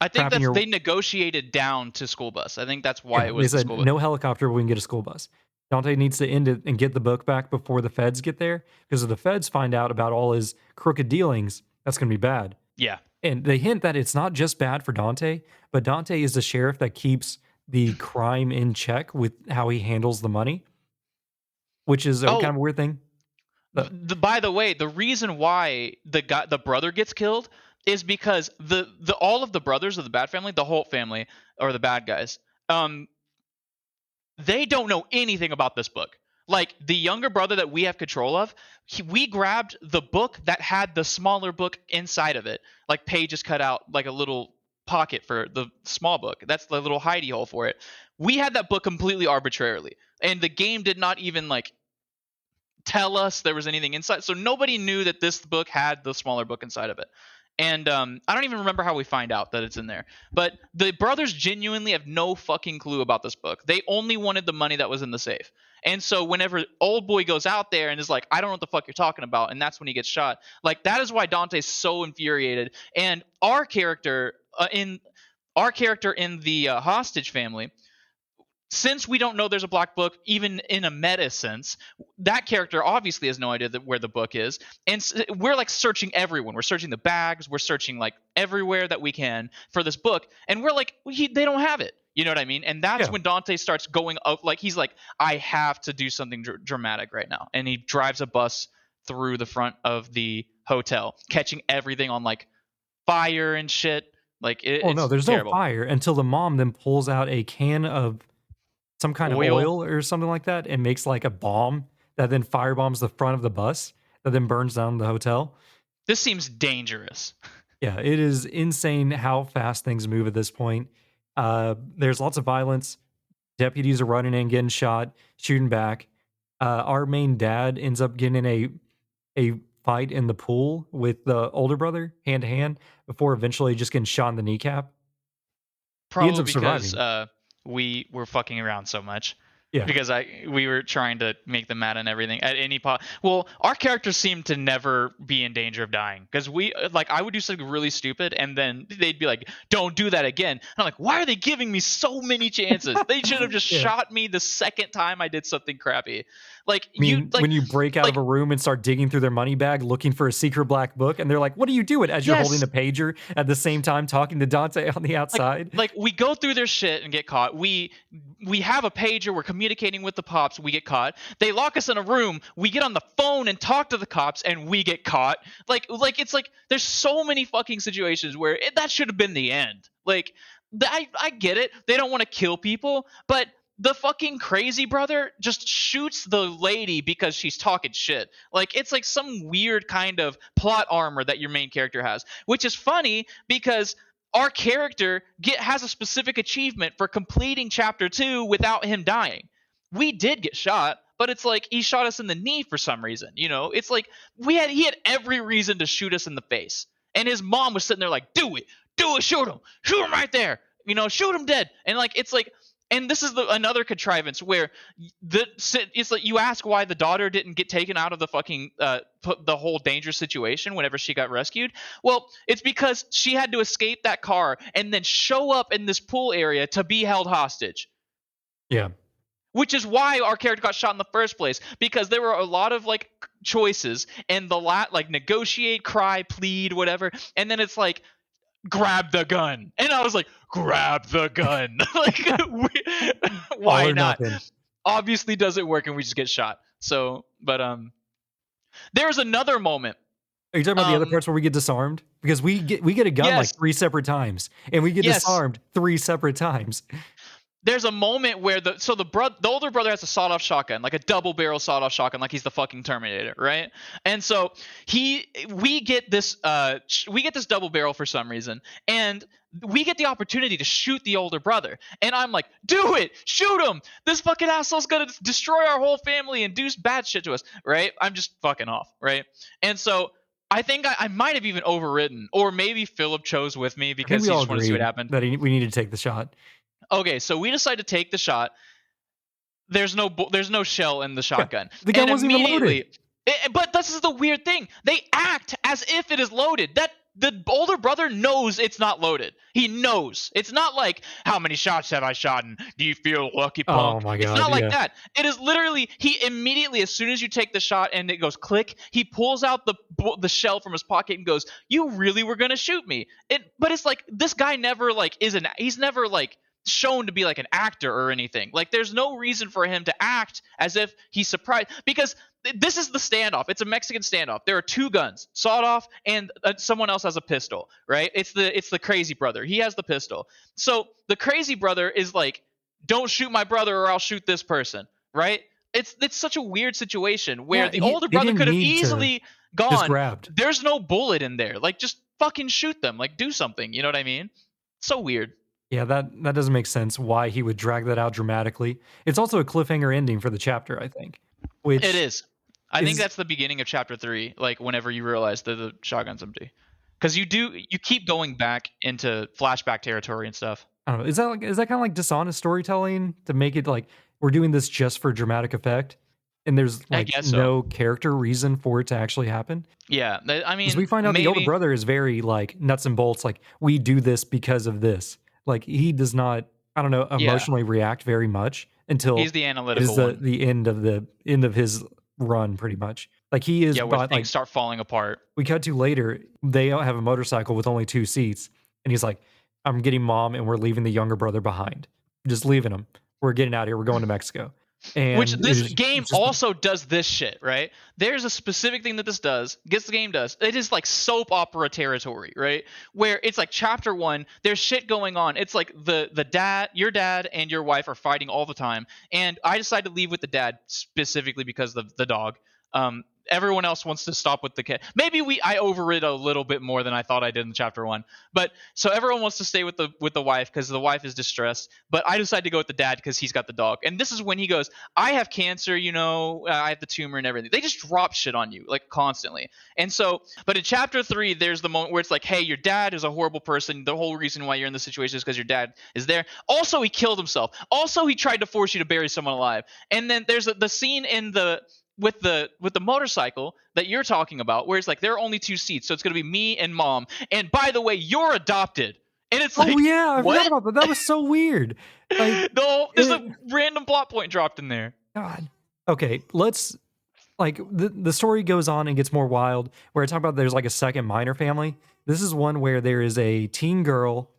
I think they negotiated down to school bus. I think that's why it was they the said, school bus. No helicopter, we can get a school bus. Dante needs to end it and get the book back before the feds get there, because if the feds find out about all his crooked dealings, That's going to be bad. Yeah. And they hint that it's not just bad for Dante, but Dante is the sheriff that keeps the crime in check with how he handles the money, which is a kind Oh, of a weird thing. But by the way, the reason why the brother gets killed is because the all of the brothers of the bad family, the Holt family, or the bad guys, um, they don't know anything about this book. Like the younger brother that we have control of, we grabbed the book that had the smaller book inside of it, like pages cut out, like a little pocket for the small book. That's the little hidey hole for it. We had that book completely arbitrarily, and the game did not even like tell us there was anything inside. So nobody knew that this book had the smaller book inside of it. And I don't even remember how we find out that it's in there. But the brothers genuinely have no fucking clue about this book. They only wanted the money that was in the safe. And so whenever old boy goes out there and is like, I don't know what the fuck you're talking about, and that's when he gets shot. Like that is why Dante's so infuriated. And in our character in the hostage family, since we don't know there's a black book, even in a meta sense, that character obviously has no idea where the book is, and we're like searching everyone. We're searching the bags. We're searching like everywhere that we can for this book, and we're like, they don't have it. You know what I mean? And that's yeah. when Dante starts going up. Like he's like, I have to do something dramatic right now, and he drives a bus through the front of the hotel, catching everything on like fire and shit. Like Oh no, it's there's no terrible. fire until the mom then pulls out a can of some kind of Oil. oil or something like that and makes like a bomb that then firebombs the front of the bus that then burns down the hotel. This seems dangerous. Yeah, it is insane how fast things move at this point. There's lots of violence. Deputies are running in, getting shot, shooting back. Our main dad ends up getting in a fight in the pool with the older brother, hand to hand, before eventually just getting shot in the kneecap. He ends Probably up because surviving. we were fucking around so much. Yeah. Because we were trying to make them mad and everything at any point. Well, our characters seem to never be in danger of dying because we like I would do something really stupid and then they'd be like, "Don't do that again." And I'm like, "Why are they giving me so many chances? They should have just Yeah. shot me the second time I did something crappy." Like I mean, like when you break out of like a room and start digging through their money bag looking for a secret black book, and they're like, "What are you doing?" As you're holding yes, a pager at the same time talking to Dante on the like outside. like we go through their shit and get caught. We have a pager, we're communicating with the cops, we get caught. They lock us in a room, we get on the phone and talk to the cops and we get caught. Like it's like there's so many fucking situations where that should have been the end. Like I get it. They don't want to kill people, but the fucking crazy brother just shoots the lady because she's talking shit. Like it's like some weird kind of plot armor that your main character has, which is funny because our character has a specific achievement for completing chapter 2 without him dying. We did get shot, but it's like he shot us in the knee for some reason. You know, it's like he had every reason to shoot us in the face, and his mom was sitting there like, "Do it, shoot him right there, you know, shoot him dead." And like it's like, and this is another contrivance where it's like you ask why the daughter didn't get taken out of the fucking the whole dangerous situation whenever she got rescued. Well, it's because she had to escape that car and then show up in this pool area to be held hostage. Yeah. Which is why our character got shot in the first place, because there were a lot of like choices and like negotiate, cry, plead, whatever, and then it's like grab the gun, and I was like, grab the gun. Like All why or not? nothing. Obviously doesn't work and we just get shot. So but there's another moment. Are you talking about the other parts where we get disarmed? Because we get a gun like Yes, 3 separate times, and we get yes, disarmed 3 separate times. there's a moment where the older brother has a sawed-off shotgun, like a double-barrel sawed-off shotgun, like he's the fucking Terminator, right? And so we get this double barrel for some reason, and we get the opportunity to shoot the older brother, and I'm like, do it, shoot him! This fucking asshole's gonna destroy our whole family and do bad shit to us, right? I'm just fucking off, right? And so I think I might have even overridden, or maybe Philip chose with me I think because we he all just wanted to see what agreed happened. that we need to take the shot. Okay, so we decide to take the shot. There's no shell in the Yeah. shotgun, The gun and wasn't even loaded. immediately, but this is the weird thing. They act as if it is loaded. That the older brother knows it's not loaded. He knows. It's not like, how many shots have I shot? And do you feel lucky, Oh punk? my It's god, not like yeah. that. It is literally, he immediately, as soon as you take the shot and it goes click, he pulls out the shell from his pocket and goes, "You really were gonna shoot me?" But it's like, this guy never like he's never like shown to be like an actor or anything. Like, there's no reason for him to act as if he's surprised, because this is the standoff. It's a Mexican standoff. There are two guns, sawed off, and someone else has a pistol. Right? It's the crazy brother. He has the pistol. So the crazy brother is like, "Don't shoot my brother, or I'll shoot this person." Right? It's such a weird situation where Yeah, the older they brother didn't could have need to easily just gone, grabbed. "There's no bullet in there. Like, just fucking shoot them. Like, do something." You know what I mean? So weird. Yeah, that doesn't make sense why he would drag that out dramatically. It's also a cliffhanger ending for the chapter, I think, It which is. I think is that's the beginning of chapter 3. Like, whenever you realize that the shotgun's empty, because you keep going back into flashback territory and stuff. I don't know. Is that kind of like dishonest storytelling to make it like we're doing this just for dramatic effect, and there's I like guess so. no character reason for it to actually happen? Yeah. I Because we mean, find out the older maybe. brother is very like nuts and bolts. Like we do this because of this. Like he does not, I don't know, Yeah. emotionally react very much until He's the it is analytical one. the end of his run, pretty much. Like he is, Yeah, where but things like start falling apart. we cut to later, they have a motorcycle with only 2 seats, and he's like, "I'm getting mom, and we're leaving the younger brother behind. Just leaving him. We're getting out of here. We're going to Mexico." Which And this game it's just also does this shit, right? There's a specific thing that this does, gets the game does. It is like soap opera territory, right? Where it's like chapter 1, there's shit going on. It's like the dad, your dad and your wife are fighting all the time, and I decide to leave with the dad specifically because of the dog. Everyone else wants to stop with the kid. Maybe I overrid a little bit more than I thought I did in chapter 1. But so everyone wants to stay with the wife because the wife is distressed, but I decide to go with the dad because he's got the dog. And this is when he goes, "I have cancer, I have the tumor and everything." They just drop shit on you like constantly. And so, but in chapter 3, there's the moment where it's like, "Hey, your dad is a horrible person. The whole reason why you're in this situation is because your dad is there. Also, he killed himself. Also, he tried to force you to bury someone alive." And then there's the scene in the with the motorcycle that you're talking about, where it's like there are only 2 seats, so it's gonna be me and mom. And by the way, you're adopted. And it's oh, like, yeah, I forgot what? about that. That was so weird. Like, No, there's it a random plot point dropped in there. God. Okay, let's like the story goes on and gets more wild where I talk about there's like a second minor family. This is one where there is a teen girl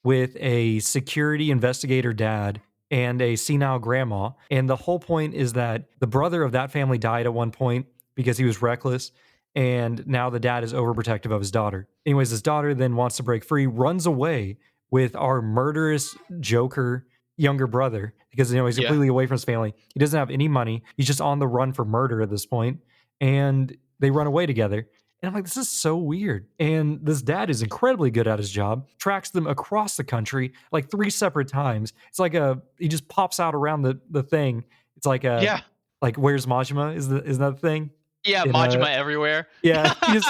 with a security investigator dad and a senile grandma. And the whole point is that the brother of that family died at one point because he was reckless. And now the dad is overprotective of his daughter. Anyways, his daughter then wants to break free, runs away with our murderous Joker younger brother because he's Yeah. completely away from his family. He doesn't have any money. He's just on the run for murder at this point, and they run away together. And I'm like, this is so weird. And this dad is incredibly good at his job, tracks them across the country like 3 separate times. It's like he just pops out around the thing. It's Yeah. like where's Majima is that the thing? Yeah, In Majima everywhere. yeah, he just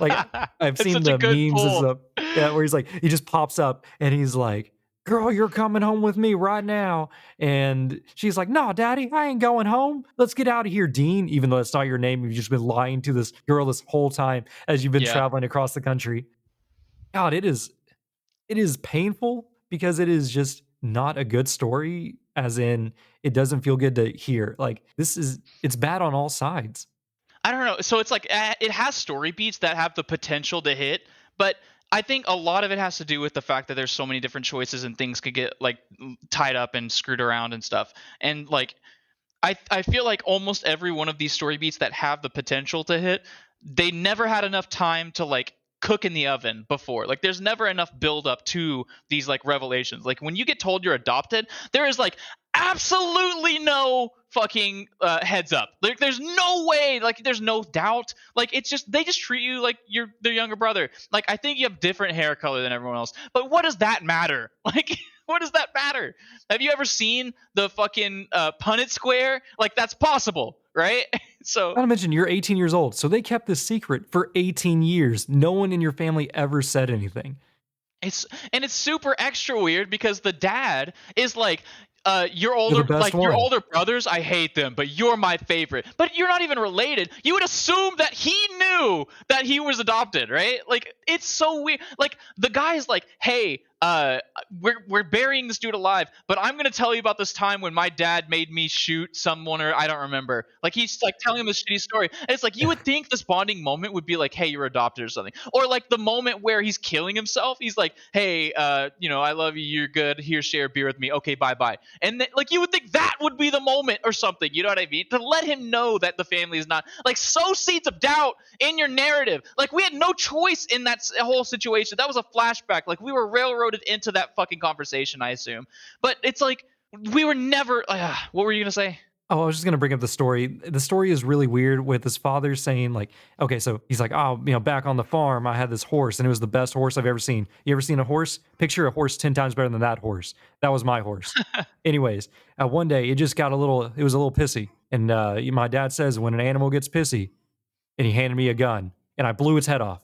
like I've It's seen such a the good memes and pull. stuff. Yeah, where he's like he just pops up and he's like, "Girl, you're coming home with me right now." And she's like, "No, daddy, I ain't going home. Let's get out of here, Dean." Even though that's not your name, you've just been lying to this girl this whole time as you've been Yeah. traveling across the country. God, it is painful because it is just not a good story, as in it doesn't feel good to hear. Like it's bad on all sides. I don't know. So it's like, it has story beats that have the potential to hit, but I think a lot of it has to do with the fact that there's so many different choices and things could get like tied up and screwed around and stuff. And like, I feel like almost every one of these story beats that have the potential to hit, they never had enough time to like cook in the oven before. Like, there's never enough build up to these like revelations. Like, when you get told you're adopted, there is like absolutely no fucking heads up. There's no way. Like, there's no doubt. Like, it's just, they just treat you like you're their younger brother. Like, I think you have different hair color than everyone else, but what does that matter? Like, what does that matter? Have you ever seen the fucking Punnett Square? Like, that's possible, right? So Not to mention, you're 18 years old, so they kept this secret for 18 years. No one in your family ever said anything. it's super extra weird because the dad is like, your You're the older best like your one. older brothers, I hate them, but you're my favorite. But you're not even related. You would assume that he knew that he was adopted, right? Like it's so weird. Like the guy's like, hey, we're burying this dude alive, but I'm gonna tell you about this time when my dad made me shoot someone, or I don't remember. Like he's like telling him this shitty story. And it's like you would think this bonding moment would be like, hey, you're adopted or something, or like the moment where he's killing himself. He's like, hey, I love you. You're good. Here, share a beer with me. Okay, bye bye. And like you would think that would be the moment or something. You know what I mean? To let him know that the family is not like sow seeds of doubt in your narrative. Like we had no choice in that whole situation. That was a flashback. Like we were railroaded into that fucking conversation, I assume. But it's like we were never. What were you gonna say? Oh, I was just gonna bring up the story. The story is really weird with his father saying, like, okay, so he's like, oh, back on the farm, I had this horse, and it was the best horse I've ever seen. You ever seen a horse? Picture a horse 10 times better than that horse. That was my horse. Anyways, one day it just got it was a little pissy. And my dad says when an animal gets pissy, and he handed me a gun, and I blew its head off.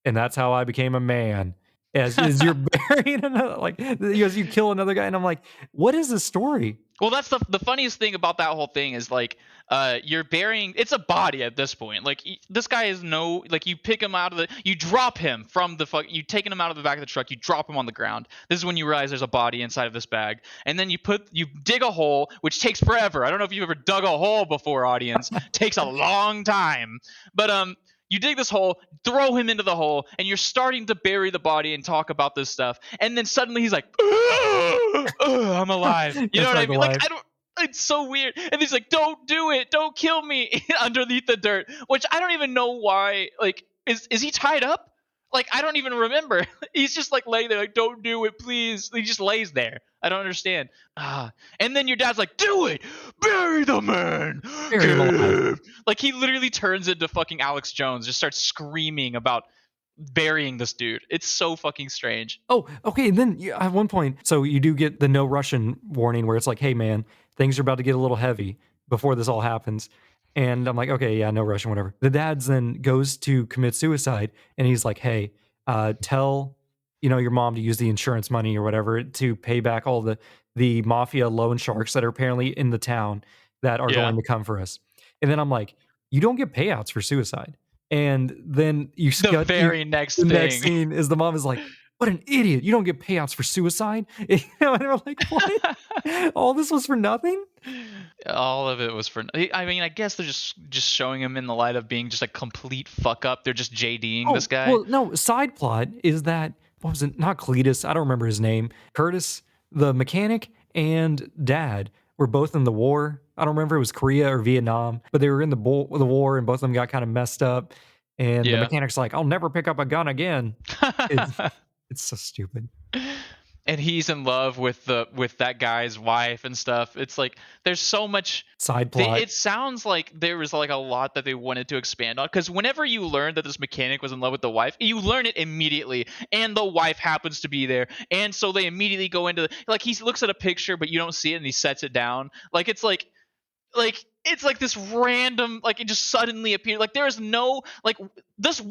And that's how I became a man. As you're burying another, like, you kill another guy, and I'm like, what is this story? Well, that's the funniest thing about that whole thing is like, you're burying. It's a body at this point. Like this guy is no like you pick him out of you drop him from the fuck. You taking him out of the back of the truck. You drop him on the ground. This is when you realize there's a body inside of this bag, and then you dig a hole, which takes forever. I don't know if you've ever dug a hole before, audience. Takes a long time, but you dig this hole, throw him into the hole, and you're starting to bury the body and talk about this stuff. And then suddenly he's like, I'm alive. You know Gets what I back mean? Like, alive. I don't. It's so weird. And he's like, don't do it. Don't kill me underneath the dirt. Which I don't even know why. Like, is he tied up? Like, I don't even remember. He's just like laying there, like, don't do it, please. He just lays there. I don't understand. And then your dad's like, do it, bury the man, Bury him alive. like he literally turns into fucking Alex Jones, just starts screaming about burying this dude. It's so fucking strange. Oh, okay. And then at one point, so you do get the no Russian warning where it's like, hey, man, things are about to get a little heavy before this all happens. And I'm like, okay, yeah, no Russian, whatever. The dad's then goes to commit suicide, and he's like, hey, tell your mom to use the insurance money or whatever to pay back all the mafia loan sharks that are apparently in the town that are Yeah. going to come for us. And then I'm like, you don't get payouts for suicide. And then The very next the next thing. scene is the mom is like, what an idiot. You don't get payouts for suicide. And we're like, what? All this was for nothing? All of it was for. I mean, I guess they're just showing him in the light of being just a complete fuck up. They're just JDing this Oh, guy. well, no, side plot is that, what was it? Not Cletus. I don't remember his name. Curtis, the mechanic, and dad were both in the war. I don't remember if it was Korea or Vietnam, but they were in the war, and both of them got kind of messed up. And the Yeah. mechanic's like, I'll never pick up a gun again. It's, it's so stupid. And he's in love with that guy's wife and stuff. It's like there's so much Side plot. it sounds like there was like a lot that they wanted to expand on, because whenever you learn that this mechanic was in love with the wife, you learn it immediately, and the wife happens to be there, and so they immediately go into like he looks at a picture but you don't see it and he sets it down. Like it's like it's like this random, like it just suddenly appeared. Like there is no like this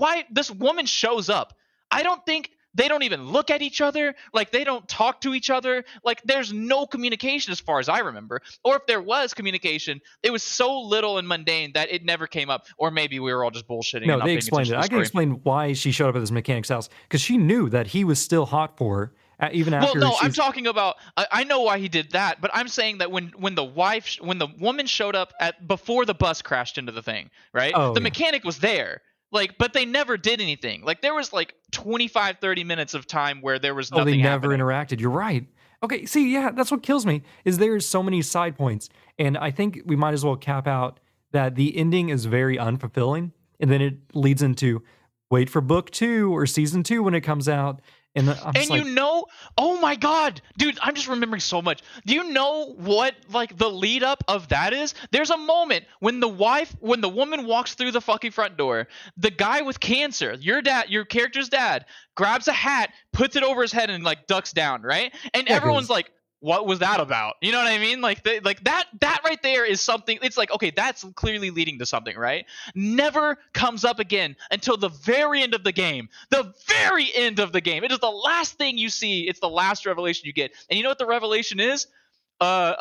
woman shows up. I don't think they don't even look at each other. Like they don't talk to each other. Like there's no communication as far as I remember. Or if there was communication, it was so little and mundane that it never came up. Or maybe we were all just bullshitting and No, not they paying explained attention it. to the I can story. explain why she showed up at this mechanic's house, because she knew that he was still hot for her, even Well, after no, I'm she's. talking about. I know why he did that, but I'm saying that when the woman showed up at before the bus crashed into the thing, right? Oh, The yeah. mechanic was there, like, but they never did anything. Like there was like 25, 30 minutes of time where there was Oh, they nothing never happening. interacted. You're right. Okay, see, yeah, that's what kills me is there's so many side points, and I think we might as well cap out that the ending is very unfulfilling, and then it leads into wait for book 2 or season 2 when it comes out, and I'm just And like, oh my god, dude, I'm just remembering so much. Do you know what like the lead up of that is? There's a moment when when the woman walks through the fucking front door, the guy with cancer, your character's dad, grabs a hat, puts it over his head and like ducks down, right? And yeah, everyone's because like, what was that about? You know what I mean? Like that right there is something. It's like, okay, that's clearly leading to something, right? Never comes up again until the very end of the game. The very end of the game. It is the last thing you see. It's the last revelation you get. And you know what the revelation is?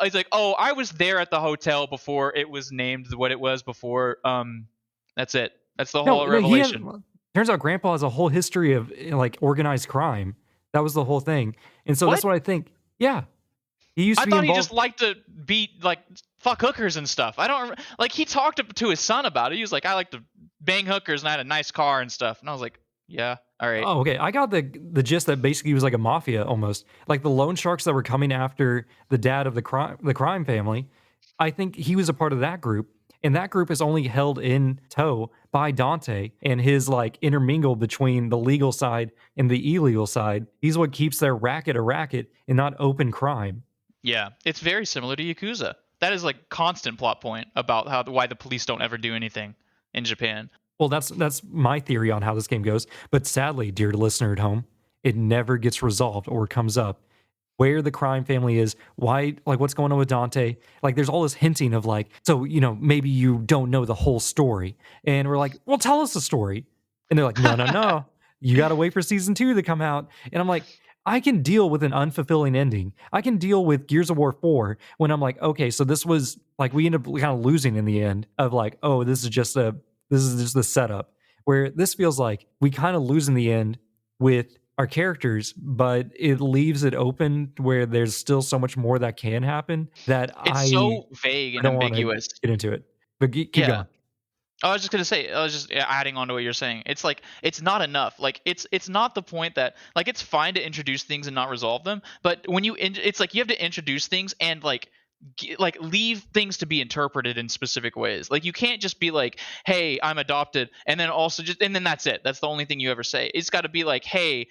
He's like, oh, I was there at the hotel before it was named what it was before. That's it. That's the No, whole no, he had revelation. turns out grandpa has a whole history of, like, organized crime. That was the whole thing, and so What? that's what I think. Yeah, he used I to be thought he just involved. liked to beat like fuck hookers and stuff. I don't like he talked to his son about it. He was like, I like to bang hookers and I had a nice car and stuff. And I was like, yeah, all right. Oh, okay. I got the gist that basically he was like a mafia almost, like the loan sharks that were coming after the dad of the crime family. I think he was a part of that group, and that group is only held in tow by Dante and his like intermingle between the legal side and the illegal side. He's what keeps their racket a racket and not open crime. Yeah, it's very similar to Yakuza. That is like constant plot point about how why the police don't ever do anything in Japan. Well, that's my theory on how this game goes. But sadly, dear listener at home, it never gets resolved or comes up where the crime family is, why, like what's going on with Dante. Like there's all this hinting of like, so maybe you don't know the whole story. And we're like, well, tell us the story. And they're like, no, no, no. You gotta wait for season 2 to come out. And I'm like, I can deal with an unfulfilling ending. I can deal with Gears of War 4 when I'm like, okay, so this was like we end up kind of losing in the end of like, oh, this is just the setup. Where this feels like we kind of lose in the end with our characters, but it leaves it open where there's still so much more that can happen that It's I so vague I and don't want to ambiguous. get into it. But keep Yeah. going. I was just gonna say, I was just adding on to what you're saying. It's like it's not enough. Like it's not the point that like it's fine to introduce things and not resolve them, but when it's like you have to introduce things and like like leave things to be interpreted in specific ways. Like you can't just be like, "Hey, I'm adopted," and then also just and then that's it. That's the only thing you ever say. It's got to be like, "Hey,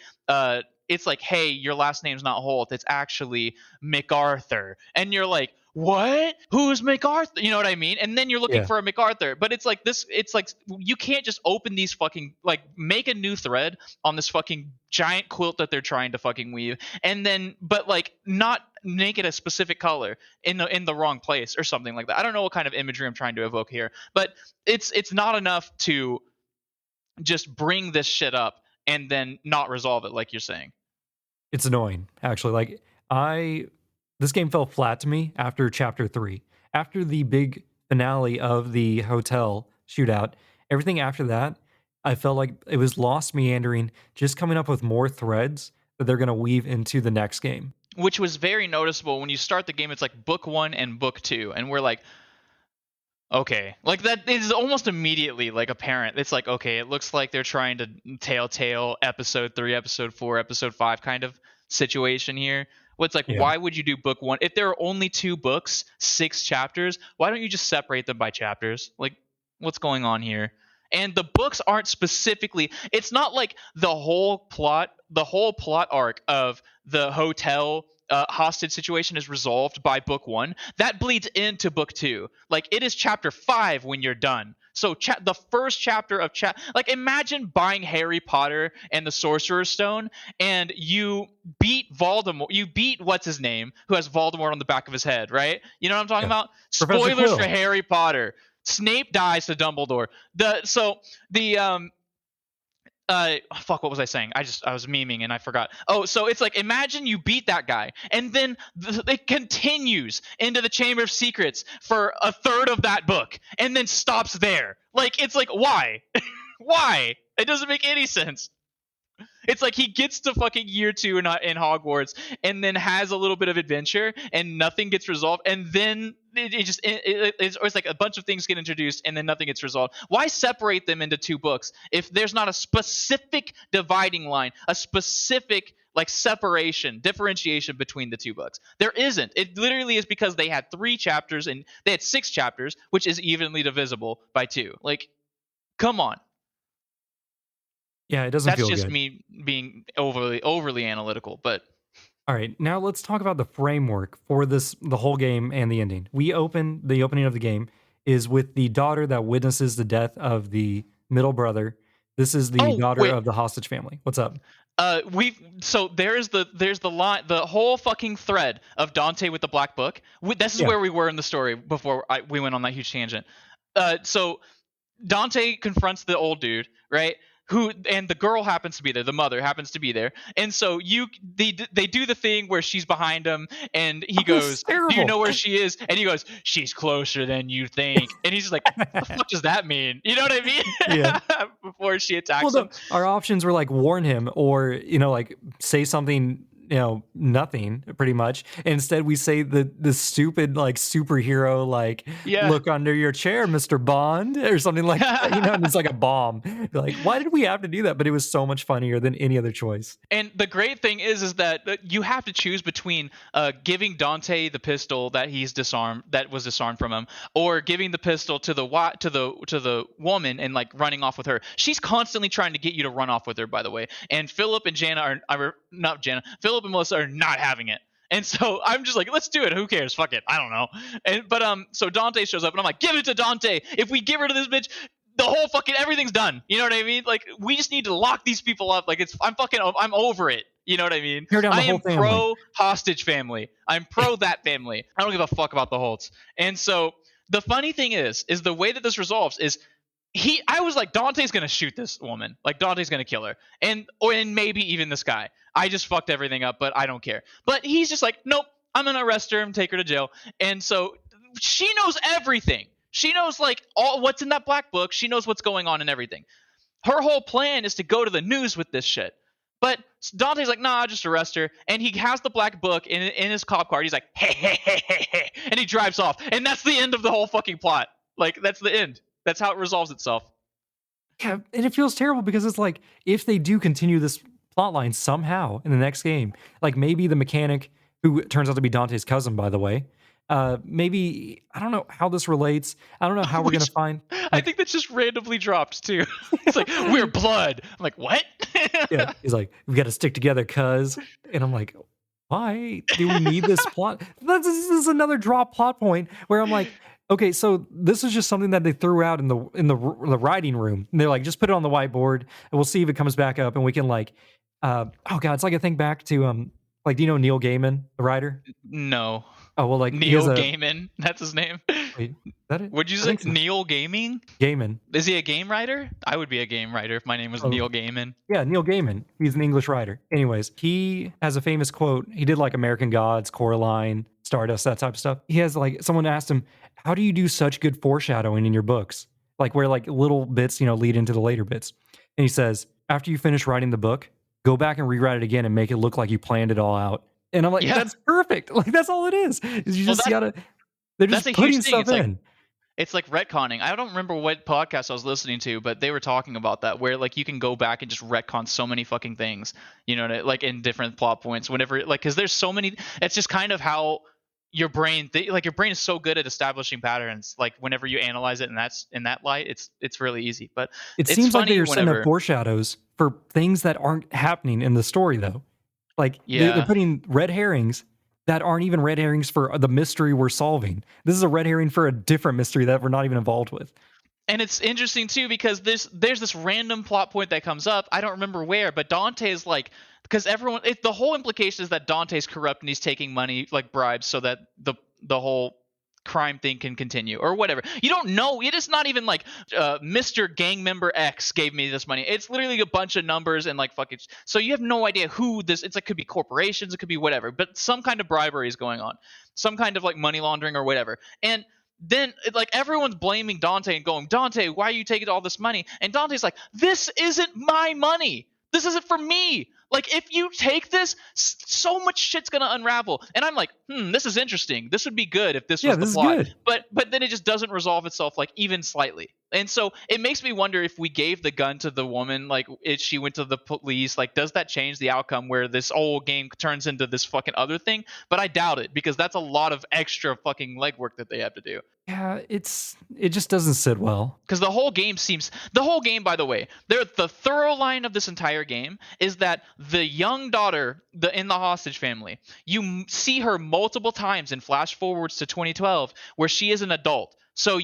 it's like, hey, your last name's not Holt. It's actually MacArthur," and you're like, what? Who's MacArthur? You know what I mean? And then you're looking Yeah. for a MacArthur. But it's like this, it's like you can't just open these fucking like make a new thread on this fucking giant quilt that they're trying to fucking weave and then but like not make it a specific color in the wrong place or something like that. I don't know what kind of imagery I'm trying to evoke here, but it's not enough to just bring this shit up and then not resolve it like you're saying. It's annoying, actually. Like I this game fell flat to me after chapter 3. After the big finale of the hotel shootout, everything after that, I felt like it was lost meandering, just coming up with more threads that they're going to weave into the next game. Which was very noticeable when you start the game. It's like book 1 and book 2 and we're like, okay, like that is almost immediately like apparent. It's like, okay, it looks like they're trying to telltale episode 3, episode 4, episode 5 kind of situation here. What's like, Yeah. why would you do book 1 if there are only 2 books, 6 chapters? Why don't you just separate them by chapters? Like, what's going on here? And the books aren't specifically. It's not like the whole plot arc of the hotel hostage situation is resolved by book 1. That bleeds into book 2. Like it is chapter 5 when you're done. So the first chapter of like imagine buying Harry Potter and the Sorcerer's Stone and you beat Voldemort. You beat what's his name who has Voldemort on the back of his head, right? You know what I'm talking Yeah. about? Professor Spoilers for Quill. Harry Potter. Snape dies to Dumbledore. Fuck, what was I saying? I was memeing and I forgot. Oh, so it's like imagine you beat that guy and then it continues into the Chamber of Secrets for a third of that book and then stops there. Like it's like why? Why? It doesn't make any sense. It's like he gets to fucking year 2 in Hogwarts and then has a little bit of adventure and nothing gets resolved and then it's like a bunch of things get introduced and then nothing gets resolved. Why separate them into 2 books if there's not a specific dividing line, a specific like separation, differentiation between the 2 books? There isn't. It literally is because they had 3 chapters and they had 6 chapters, which is evenly divisible by 2. Like, come on. Yeah, it doesn't That's feel just good. me being overly analytical, but All right, now let's talk about the framework for the whole game and the ending. The opening of the game is with the daughter that witnesses the death of the middle brother. This is the oh daughter wait, of the hostage family. What's up? we so there's the line, the whole fucking thread of Dante with the black book. This is Yeah. where we were in the story before we went on that huge tangent. So Dante confronts the old dude, right? and the girl happens to be there, the mother happens to be there, and so they do the thing where she's behind him, and he Oh, this is goes, "Do you terrible. know where she is?" And he goes, "She's closer than you think." And he's just like, "The fuck does that mean?" You know what I Yeah. mean? Before she Well, attacks him. no, our options were like warn him or, like say something, nothing pretty much. Instead, we say the stupid like superhero like Yeah. look under your chair, Mr. Bond, or something like that, and it's like a bomb. Like, why did we have to do that? But it was so much funnier than any other choice. And the great thing is that you have to choose between giving Dante the pistol that was disarmed from him, or giving the pistol to the woman and like running off with her. She's constantly trying to get you to run off with her, by the way. And Philip and Jana are not Jana. Philip and Melissa are not having it. And so I'm just like, let's do it. Who cares? Fuck it. I don't know. So Dante shows up, and I'm like, give it to Dante. If we get rid of this bitch, the whole fucking everything's done. You know what I mean? Like, we just need to lock these people up. Like, I'm over it. You know what I mean? Tear down the I whole am family. pro hostage family. I'm pro that family. I don't give a fuck about the Holtz. And so the funny thing is the way that this resolves is I was like, Dante's gonna shoot this woman. Like, Dante's gonna kill her. And maybe even this guy. I just fucked everything up, but I don't care. But he's just like, nope, I'm gonna arrest her and take her to jail. And so she knows everything. She knows like all what's in that black book. She knows what's going on and everything. Her whole plan is to go to the news with this shit. But Dante's like, nah, I'll just arrest her. And he has the black book in his cop car. He's like, hey, hey, hey, hey, hey. And he drives off. And that's the end of the whole fucking plot. Like, that's the end. That's how it resolves itself. Yeah, and it feels terrible because it's like if they do continue this plot line somehow in the next game, like maybe the mechanic who turns out to be Dante's cousin, by the way, maybe I don't know how this relates. I don't know how we're gonna find I like think that's just randomly dropped too. It's like, we're blood. I'm like, what? yeah, he's like we got to stick together, cuz, and I'm like, why do we need this plot? This is another drop plot point where I'm like, okay, so this is just something that they threw out in the writing room. And they're like, just put it on the whiteboard, and we'll see if it comes back up, and we can like, oh god, it's like I think back to like do you know Neil Gaiman, the writer? No. Oh well, like he has Neil a Gaiman. That's his name. wait, is that it? Would you I say think so. Neil Gaming? Gaiman. Is he a game writer? I would be a game writer if my name was Oh, Neil Gaiman. yeah, Neil Gaiman. He's an English writer. Anyways, he has a famous quote. He did like American Gods, Coraline, Stardust, that type of stuff. He has like someone asked him, "How do you do such good foreshadowing in your books? Like where like little bits, lead into the later bits." And he says, "After you finish writing the book, go back and rewrite it again and make it look like you planned it all out." And I'm like, Yeah. "That's perfect. Like that's all it is. Is you Well, just gotta. They're that's just a putting huge thing. stuff in." It's like retconning. I don't remember what podcast I was listening to, but they were talking about that, where like you can go back and just retcon so many fucking things, like in different plot points. Whenever like, because there's so many. It's just kind of how your brain, your brain is so good at establishing patterns. Like whenever you analyze it, and that's in that light, it's really easy. But It it's seems like funny they're setting up whenever, foreshadows for things that aren't happening in the story, though. Like they're yeah. putting red herrings that aren't even red herrings for the mystery we're solving. This is a red herring for a different mystery that we're not even involved with. And it's interesting too because there's this random plot point that comes up. I don't remember where, but Dante is like, because the whole implication is that Dante's corrupt and he's taking money like bribes so that the whole crime thing can continue or whatever. You don't know. It is not even like Mr. Gang Member X gave me this money. It's literally a bunch of numbers and like fucking. So you have no idea who this. It's like could be corporations, it could be whatever, but some kind of bribery is going on, some kind of like money laundering or whatever, and then like everyone's blaming Dante and going, Dante, why are you taking all this money? And Dante's like, this isn't my money. This isn't for me. Like if you take this, so much shit's gonna unravel. And I'm like, this is interesting. This would be good if this was the this is plot. good. But then it just doesn't resolve itself like even slightly. And so it makes me wonder if we gave the gun to the woman, like if she went to the police, like does that change the outcome where this whole game turns into this fucking other thing? But I doubt it because that's a lot of extra fucking legwork that they have to do. Yeah, it just doesn't sit well. Because the whole game, by the way, the thorough line of this entire game is that the young daughter in the hostage family, you see her multiple times in flash forwards to 2012 where she is an adult. So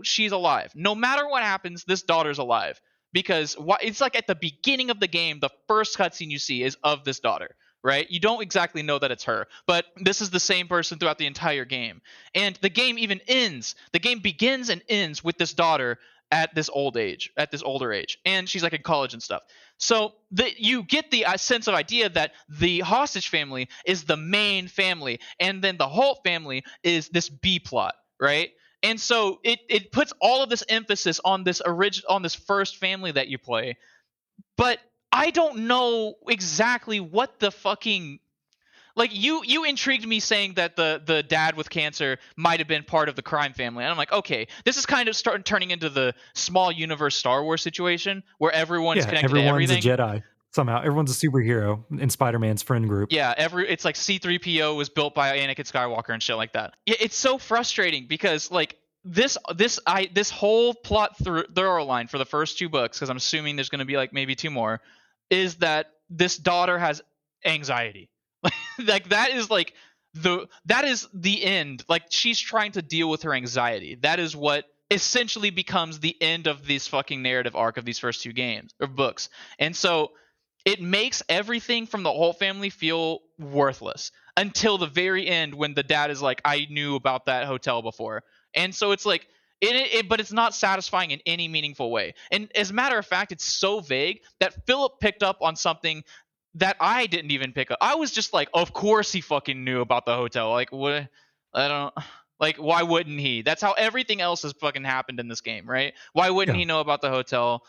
she's alive. No matter what happens, this daughter's alive. Because it's like at the beginning of the game, the first cutscene you see is of this daughter. Right? You don't exactly know that it's her, but this is the same person throughout the entire game. And the game even ends. The game begins and ends with this daughter at this older age, and she's like in college and stuff. So you get the sense of idea that the hostage family is the main family, and then the Holt family is this B plot, right? And so it puts all of this emphasis on this first family that you play, but I don't know exactly what the fucking, like, you intrigued me saying that the dad with cancer might have been part of the crime family, and I'm like, okay, this is kind of starting turning into the small universe Star Wars situation where everyone's Yeah, connected to everyone's a everything. Jedi somehow. Everyone's a superhero in Spider-Man's friend group. Yeah, it's like C3PO was built by Anakin Skywalker and shit like that. Yeah, it's so frustrating because like this whole plot thorough line for the first two books, because I'm assuming there's going to be like maybe two more, is that this daughter has anxiety. Like that is the end. Like, she's trying to deal with her anxiety. That is what essentially becomes the end of this fucking narrative arc of these first two games or books. And so it makes everything from the whole family feel worthless until the very end when the dad is like, I knew about that hotel before. And so it's like but it's not satisfying in any meaningful way. And as a matter of fact, it's so vague that Philip picked up on something that I didn't even pick up. I was just like, of course he fucking knew about the hotel. Like, what? I don't, like, why wouldn't he? That's how everything else has fucking happened in this game, right? Why wouldn't Yeah. he know about the hotel?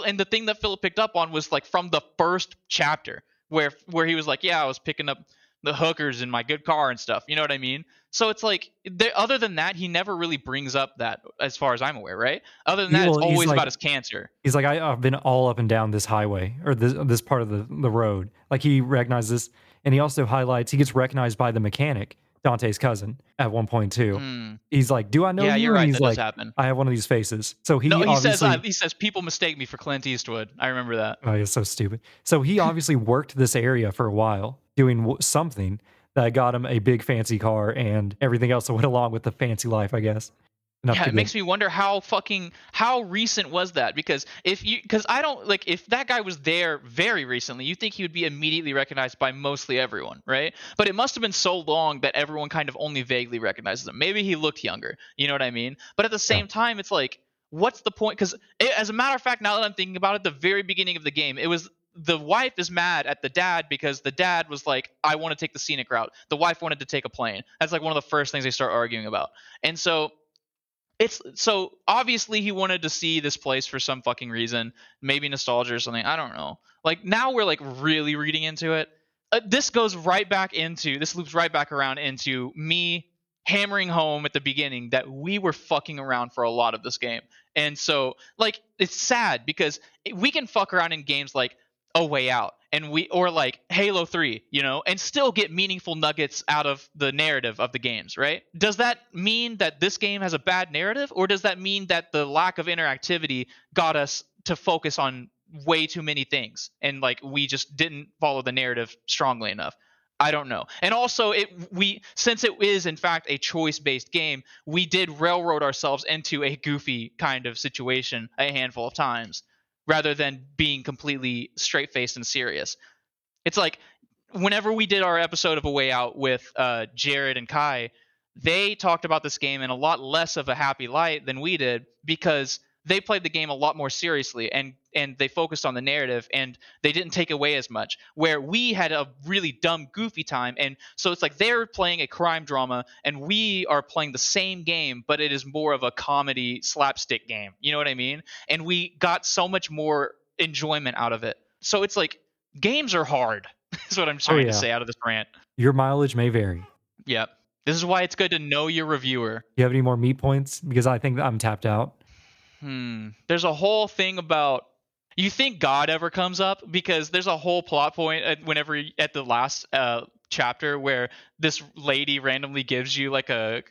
And the thing that Philip picked up on was like from the first chapter where he was like, yeah, I was picking up the hookers in my good car and stuff. You know what I mean? So it's like, other than that, he never really brings up that, as far as I'm aware, right? Other than that, it's He's always like about his cancer. I've been all up and down this highway or this part of the road. Like, he recognizes, and he also highlights he gets recognized by the mechanic, Dante's cousin, at one point too. Hmm. He's like, "Do I know Yeah, you're you?" And right. he's That does like, happen. "I have one of these faces." So No, he obviously, he says people mistake me for Clint Eastwood. I remember that. oh, he's so stupid. So he obviously worked this area for a while doing something that got him a big fancy car and everything else that went along with the fancy life, I guess. Enough Yeah, to it get, makes me wonder how recent was that? Because because I don't, like, if that guy was there very recently, you think he would be immediately recognized by mostly everyone, right? But it must have been so long that everyone kind of only vaguely recognizes him. Maybe he looked younger, you know what I mean? But at the yeah. same time, it's like, what's the point? Because as a matter of fact, now that I'm thinking about it, the very beginning of the game, it was the wife is mad at the dad because the dad was like, I want to take the scenic route. The wife wanted to take a plane. That's like one of the first things they start arguing about. And so it's so obviously he wanted to see this place for some fucking reason, maybe nostalgia or something. I don't know. Like, now we're like really reading into it. This loops right back around into me hammering home at the beginning that we were fucking around for a lot of this game. And so, like, it's sad because we can fuck around in games like A Way Out or like Halo 3, and still get meaningful nuggets out of the narrative of the games, right? Does that mean that this game has a bad narrative, or does that mean that the lack of interactivity got us to focus on way too many things and like we just didn't follow the narrative strongly enough? I don't know. And also, since it is in fact a choice-based game, we did railroad ourselves into a goofy kind of situation a handful of times rather than being completely straight-faced and serious. It's like whenever we did our episode of A Way Out with Jared and Kai, they talked about this game in a lot less of a happy light than we did because they played the game a lot more seriously and they focused on the narrative and they didn't take away as much. Where we had a really dumb, goofy time, and so it's like they're playing a crime drama and we are playing the same game, but it is more of a comedy slapstick game. You know what I mean? And we got so much more enjoyment out of it. So it's like games are hard. Is what I'm Oh trying to yeah, say out of this rant. your mileage may vary. Yep. This is why it's good to know your reviewer. Do you have any more meat points? Because I think that I'm tapped out. There's a whole thing about, you think God ever comes up, because there's a whole plot point at the last chapter where this lady randomly gives you like a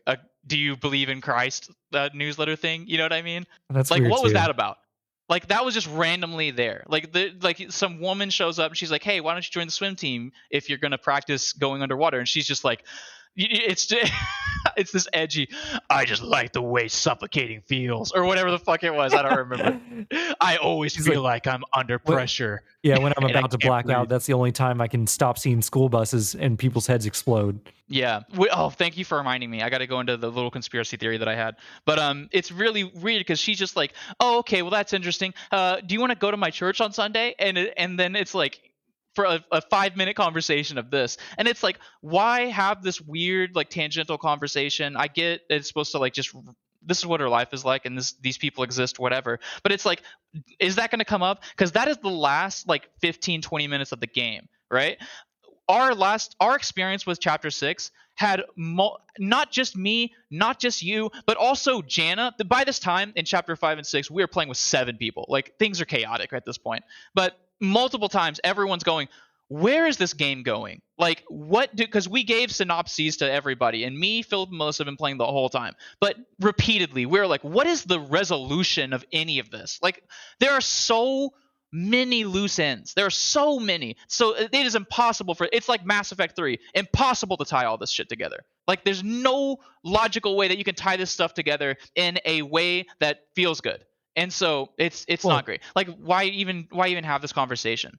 do you believe in Christ newsletter thing. You know what I mean? That's Like, weird what was too. that about? Like, that was just randomly there. Like some woman shows up and she's like, hey, why don't you join the swim team if you're gonna practice going underwater? And she's just like, It's it's this edgy. I just like the way suffocating feels, or whatever the fuck it was. I don't remember. I always He's feel like, like I'm under what? pressure, Yeah, when I'm and I about to can't black breathe. out, that's the only time I can stop seeing school buses and people's heads explode. Yeah. Oh, thank you for reminding me. I got to go into the little conspiracy theory that I had. But it's really weird because she's just like, "Oh, okay, well that's interesting. Do you want to go to my church on Sunday?" And then it's like for a 5 minute conversation of this, and it's like, why have this weird like tangential conversation? I get it's supposed to like just this is what her life is like, and these people exist, whatever. But it's like, is that going to come up? Because that is the last like 15-20 minutes of the game, right? Our experience with chapter 6 had not just me, not just you, but also Jana. By this time in chapter 5 and 6 we are playing with 7 people. Like, things are chaotic at this point, but multiple times everyone's going, where is this game going? Like, what do, because we gave synopses to everybody, and me, Philip, and Melissa have been playing the whole time, but repeatedly we're like, what is the resolution of any of this? Like, there are so many loose ends. There are so many. So it is impossible for it's like Mass Effect 3. Impossible to tie all this shit together. Like, there's no logical way that you can tie this stuff together in a way that feels good. And so it's not Well, great. Like, why even have this conversation?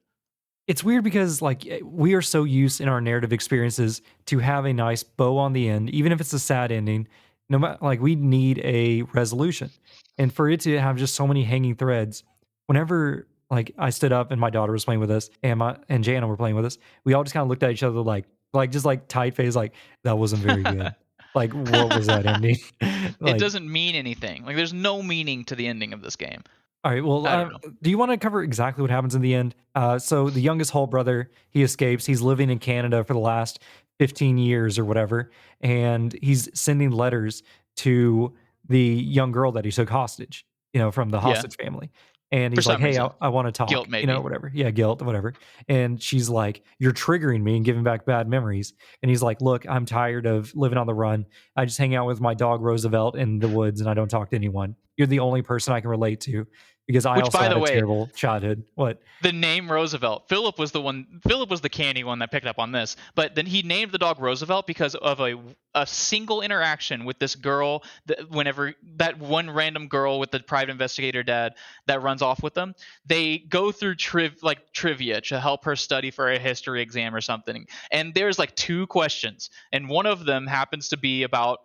it's weird because like we are so used in our narrative experiences to have a nice bow on the end, even if it's a sad ending. No matter, like, we need a resolution, and for it to have just so many hanging threads. Whenever like I stood up and my daughter was playing with us, and my and Jana were playing with us, we all just kind of looked at each other like just like tight face, like that wasn't very good. Like, what was that ending? It Like, doesn't mean anything. Like, there's no meaning to the ending of this game. all right. Well, I don't know. do you want to cover exactly what happens in the end? So the youngest Hall brother, he escapes. He's living in Canada for the last 15 years or whatever, and he's sending letters to the young girl that he took hostage, from the Yeah, hostage family. And for he's like, some "Hey, I, reason. I want to Guilt, talk," maybe. whatever. Yeah, guilt, whatever. And she's like, "You're triggering me and giving back bad memories." And he's like, "Look, I'm tired of living on the run. I just hang out with my dog Roosevelt in the woods, and I don't talk to anyone. You're the only person I can relate to." Because I Which, also by had the a way, terrible childhood. What? the name Roosevelt. Philip was the canny one that picked up on this. But then he named the dog Roosevelt because of a single interaction with this girl, whenever that one random girl with the private investigator dad that runs off with them, they go through trivia to help her study for a history exam or something. And there's like 2 questions, and one of them happens to be about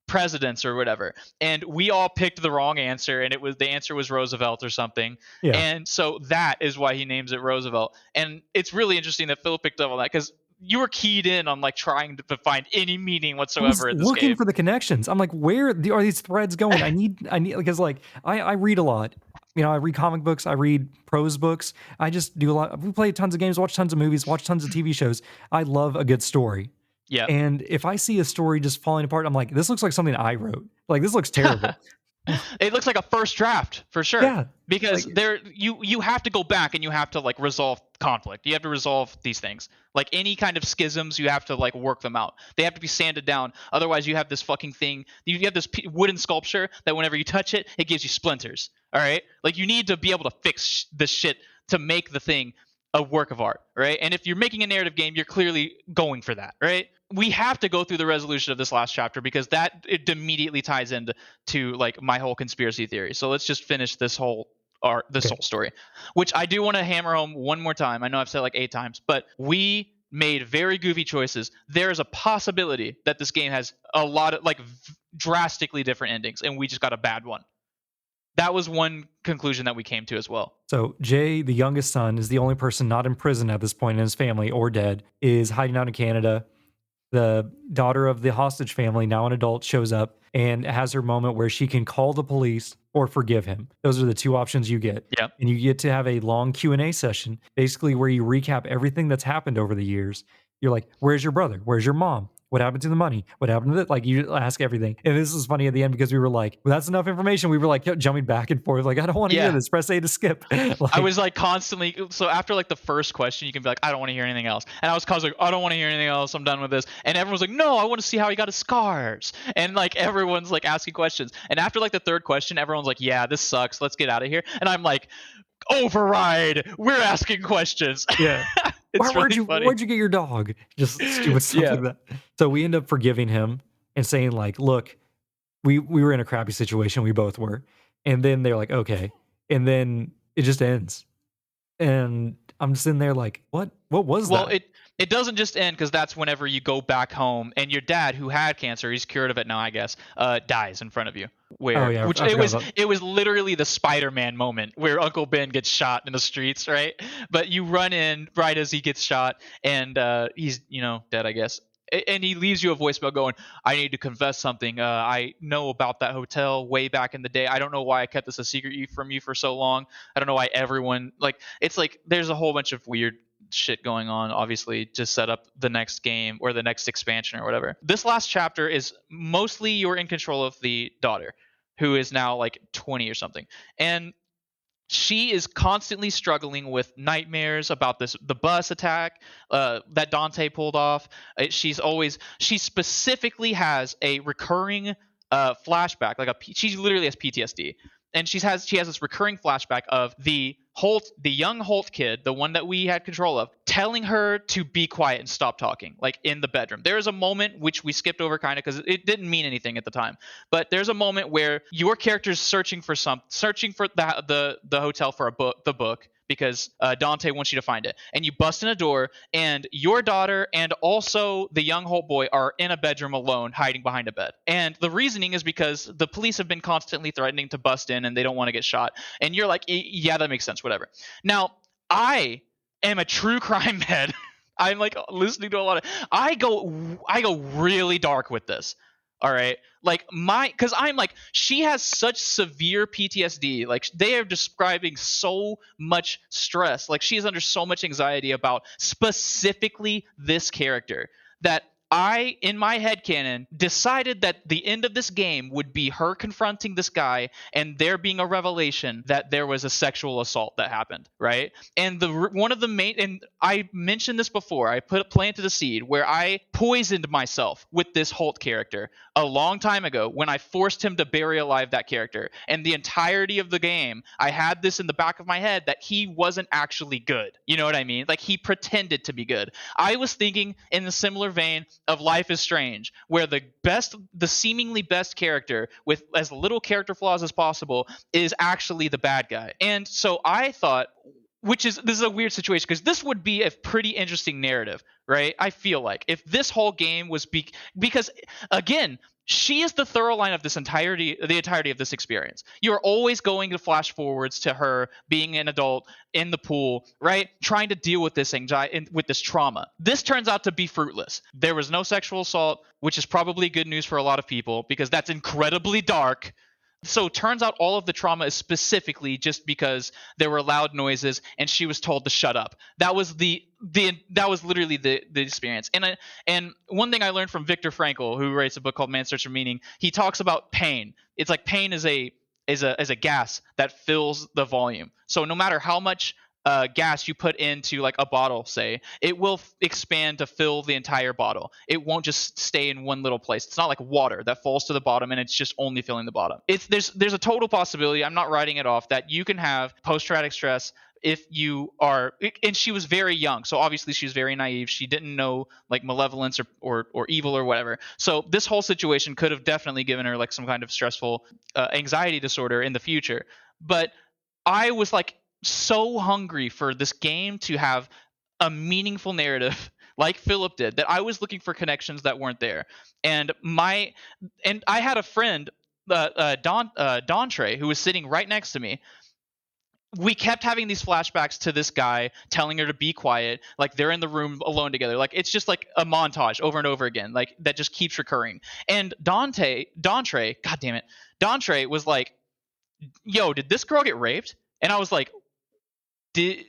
presidents or whatever, and we all picked the wrong answer, and the answer was Roosevelt or something. Yeah. And so that is why he names it Roosevelt. And it's really interesting that Philip picked up on that, because you were keyed in on like trying to find any meaning I was whatsoever in this looking game. for the connections. I'm like, where are these threads going? I need, because like I read a lot. I read comic books, I read prose books. I just do a lot. We play tons of games, watch tons of movies, watch tons of TV shows. I love a good story. Yep. And if I see a story just falling apart, I'm like, this looks like something I wrote. Like, this looks terrible. It looks like a first draft for sure, Yeah. because Like, you have to go back and you have to like resolve conflict. You have to resolve these things. Like, any kind of schisms, you have to like work them out. They have to be sanded down. Otherwise, you have this fucking thing. You have this wooden sculpture that whenever you touch it, it gives you splinters. All right, like, you need to be able to fix this shit to make the thing a work of art, right? And if you're making a narrative game, you're clearly going for that, right? We have to go through the resolution of this last chapter, because that it immediately ties into like my whole conspiracy theory. So let's just finish this whole this okay. whole story, which I do want to hammer home one more time. I know I've said it like 8 times, but we made very goofy choices. There is a possibility that this game has a lot of like drastically different endings, and we just got a bad one. That was one conclusion that we came to as well. So Jay, the youngest son, is the only person not in prison at this point in his family or dead, is hiding out in Canada. The daughter of the hostage family, now an adult, shows up and has her moment where she can call the police or forgive him. Those are the 2 options you get. Yep. And you get to have a long Q&A session, basically where you recap everything that's happened over the years. You're like, where's your brother? Where's your mom? What happened to the money? What happened to it? Like, you ask everything. And this is funny at the end because we were like, well, that's enough information. We were like kept jumping back and forth. Like, I don't want to hear Yeah. this. Press A to skip. I Like, was like constantly, so after like the first question, you can be like, I don't want to hear anything else. And I was constantly like, I don't want to hear anything else. I'm done with this. And everyone's like, no, I want to see how he got his scars. And like everyone's like asking questions. And after like the third question, everyone's like, yeah, this sucks. Let's get out of here. And I'm like, override. We're asking questions. yeah. It's really funny. where'd you get your dog? Just stupid stuff Yeah. like that. So we end up forgiving him and saying like, look, we were in a crappy situation, we both were. And then they're like, okay. And then it just ends. And I'm just in there like, what was Well, that? it doesn't just end because that's whenever you go back home and your dad, who had cancer, he's cured of it now, I guess, dies in front of you. Oh Where yeah, which I forgot about. it was literally the Spider-Man moment where Uncle Ben gets shot in the streets, right? But you run in right as he gets shot, and he's dead, I guess. And he leaves you a voicemail going, "I need to confess something. I know about that hotel way back in the day. I don't know why I kept this a secret from you for so long. I don't know why everyone it's like there's a whole bunch of weird shit going on, obviously, to set up the next game or the next expansion or whatever. This last chapter is mostly you're in control of the daughter, who is now like 20 or something. And she is constantly struggling with nightmares about the bus attack that Dante pulled off. She specifically has a recurring flashback, she literally has PTSD, and she has this recurring flashback of the young Holt kid, the one that we had control of, telling her to be quiet and stop talking, like in the bedroom. There is a moment which we skipped over kind of because it didn't mean anything at the time, but there's a moment where your character's searching for the hotel for the book, because Dante wants you to find it, and you bust in a door, and your daughter and also the young Holt boy are in a bedroom alone, hiding behind a bed. And the reasoning is because the police have been constantly threatening to bust in, and they don't want to get shot. And you're like, yeah, that makes sense, whatever. Now, I am a true crime head. I'm like listening to a lot of. I go really dark with this. All right, because I'm like, she has such severe PTSD. Like, they are describing so much stress. Like, she is under so much anxiety about specifically this character, that I, in my headcanon, decided that the end of this game would be her confronting this guy and there being a revelation that there was a sexual assault that happened, right? And one of the main, and I mentioned this before, I planted a seed where I poisoned myself with this Holt character a long time ago when I forced him to bury alive that character. And the entirety of the game, I had this in the back of my head that he wasn't actually good. You know what I mean? Like, he pretended to be good. I was thinking in the similar vein of Life is Strange, where the seemingly best character with as little character flaws as possible is actually the bad guy. And so I thought, this is a weird situation because this would be a pretty interesting narrative, right? I feel like if this whole game was because again, she is the thorough line of the entirety of this experience. You're always going to flash forwards to her being an adult in the pool, right? Trying to deal with this anxiety, with this trauma. This turns out to be fruitless. There was no sexual assault, which is probably good news for a lot of people because that's incredibly dark. So it turns out all of the trauma is specifically just because there were loud noises and she was told to shut up. That was that was literally the experience. And one thing I learned from Viktor Frankl, who writes a book called Man's Search for Meaning, he talks about pain. It's like pain is a gas that fills the volume. So no matter how much gas you put into like a bottle, say, it will expand to fill the entire bottle. It won't just stay in one little place. It's not like water that falls to the bottom and it's just only filling the bottom. There's a total possibility, I'm not writing it off, that you can have post-traumatic stress if you are. And she was very young, so obviously she was very naive. She didn't know like malevolence or evil or whatever. So this whole situation could have definitely given her like some kind of stressful anxiety disorder in the future. But I was like so hungry for this game to have a meaningful narrative like Philip did, that I was looking for connections that weren't there. And I had a friend, Dontre, who was sitting right next to me. We kept having these flashbacks to this guy telling her to be quiet, like they're in the room alone together. Like, it's just like a montage over and over again, like that just keeps recurring. And Dontre, god damn it, Dontre was like, yo, did this girl get raped? And I was like, did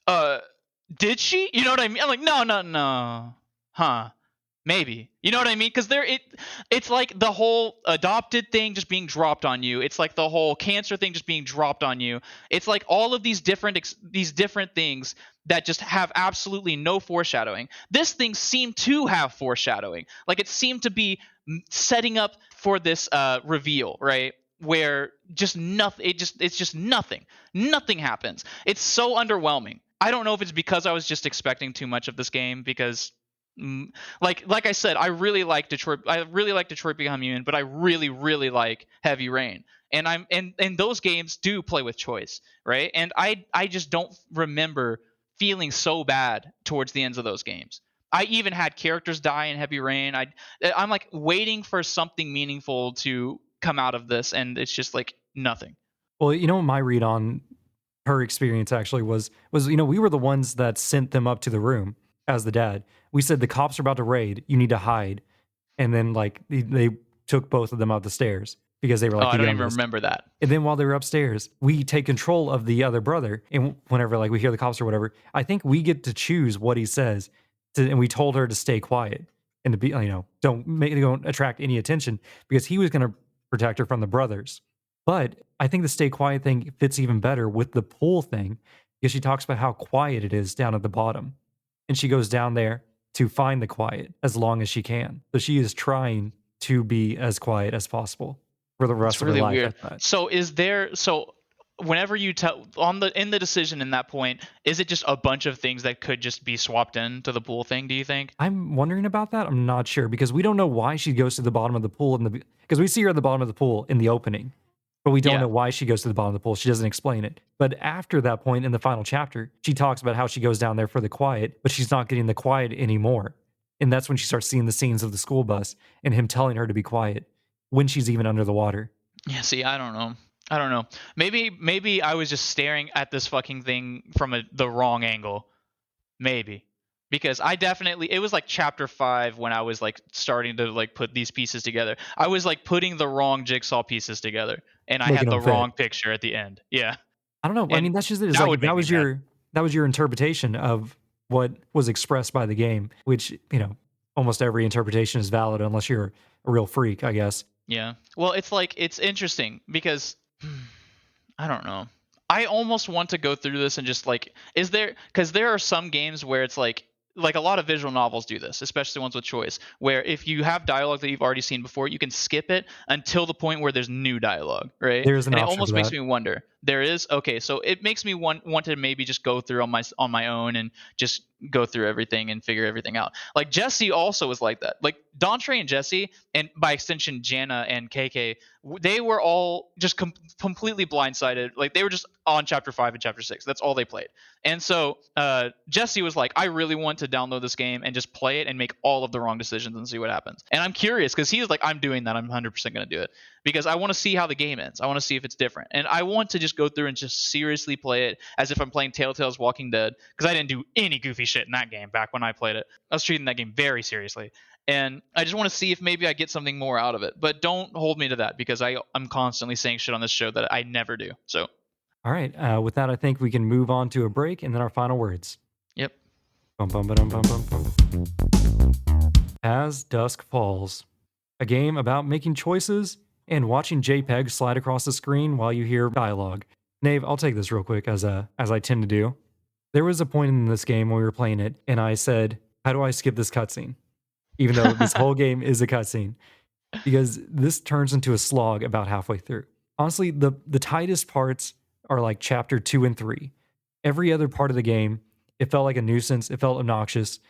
uh did she? You know what I mean? I'm like, no. Huh. Maybe. You know what I mean? Because it's like the whole adopted thing just being dropped on you. It's like the whole cancer thing just being dropped on you. It's like all of these different things that just have absolutely no foreshadowing. This thing seemed to have foreshadowing. Like, it seemed to be setting up for this reveal, right? Where just nothing. It's just nothing. Nothing happens. It's so underwhelming. I don't know if it's because I was just expecting too much of this game because like I said, I really like Detroit. I really like Detroit Become Human, but I really like Heavy Rain. And those games do play with choice, right? And I just don't remember feeling so bad towards the ends of those games. I even had characters die in Heavy Rain. I'm like waiting for something meaningful to come out of this, and it's just like nothing. Well, my read on her experience actually was we were the ones that sent them up to the room as the dad. We said the cops are about to raid, you need to hide, and then like they took both of them up the stairs because they were Oh, like I the don't even youngest. remember that. And then while they were upstairs, we take control of the other brother. And whenever like we hear the cops or whatever, I think we get to choose what he says. And we told her to stay quiet and to be, don't attract any attention because he was going to protect her from the brothers. But I think the stay quiet thing fits even better with the pool thing because she talks about how quiet it is down at the bottom. And she goes down there to find the quiet as long as she can. So she is trying to be as quiet as possible for the It's rest of her really life weird. at that. So whenever you tell on the in the decision in that point, is it just a bunch of things that could just be swapped into the pool thing, do you think? I'm wondering about that. I'm not sure because we don't know why she goes to the bottom of the pool because we see her at the bottom of the pool in the opening, but we don't Yeah. know why she goes to the bottom of the pool. She doesn't explain it. But after that point in the final chapter, she talks about how she goes down there for the quiet, but she's not getting the quiet anymore. And that's when she starts seeing the scenes of the school bus and him telling her to be quiet when she's even under the water. Yeah, see, I don't know. I don't know. Maybe I was just staring at this fucking thing from the wrong angle. Maybe. Because I definitely it was like chapter 5 when I was like starting to like put these pieces together. I was like putting the wrong jigsaw pieces together and I Making had the them fit. wrong picture at the end. Yeah. I don't know. I And mean, that's just it. It's that like would make me mad. that was your interpretation of what was expressed by the game, which, almost every interpretation is valid unless you're a real freak, I guess. Yeah. Well, it's like it's interesting because I don't know. I almost want to go through this and just like is there cuz there are some games where it's like a lot of visual novels do this, especially ones with choice, where if you have dialogue that you've already seen before, you can skip it until the point where there's new dialogue, right? There's an And it option for almost makes that. me wonder. There is okay, so it makes me want to maybe just go through on my own and just go through everything and figure everything out. Like Jesse also was like that. Like Dontre and Jesse, and by extension Jana and KK, they were all just completely blindsided. Like they were just on chapter 5 and chapter 6. That's all they played. And so Jesse was like, I really want to download this game and just play it and make all of the wrong decisions and see what happens. And I'm curious because he was like, I'm doing that. I'm 100% going to do it because I want to see how the game ends. I want to see if it's different. And I want to just go through and just seriously play it as if I'm playing Telltale's Walking Dead because I didn't do any goofy shit in that game back when I played it. I was treating that game very seriously. And I just want to see if maybe I get something more out of it. But don't hold me to that because I'm constantly saying shit on this show that I never do. So, All right. With that, I think we can move on to a break and then our final words. yep. Bum, bum, ba-dum, bum, bum, bum. As Dusk Falls, a game about making choices and watching JPEG slide across the screen while you hear dialogue. Nave, I'll take this real quick as I tend to do. There was a point in this game when we were playing it, and I said, "How do I skip this cutscene?" Even though this whole game is a cutscene, because this turns into a slog about halfway through. Honestly, the tightest parts are like chapter 2 and 3. Every other part of the game, it felt like a nuisance, it felt obnoxious,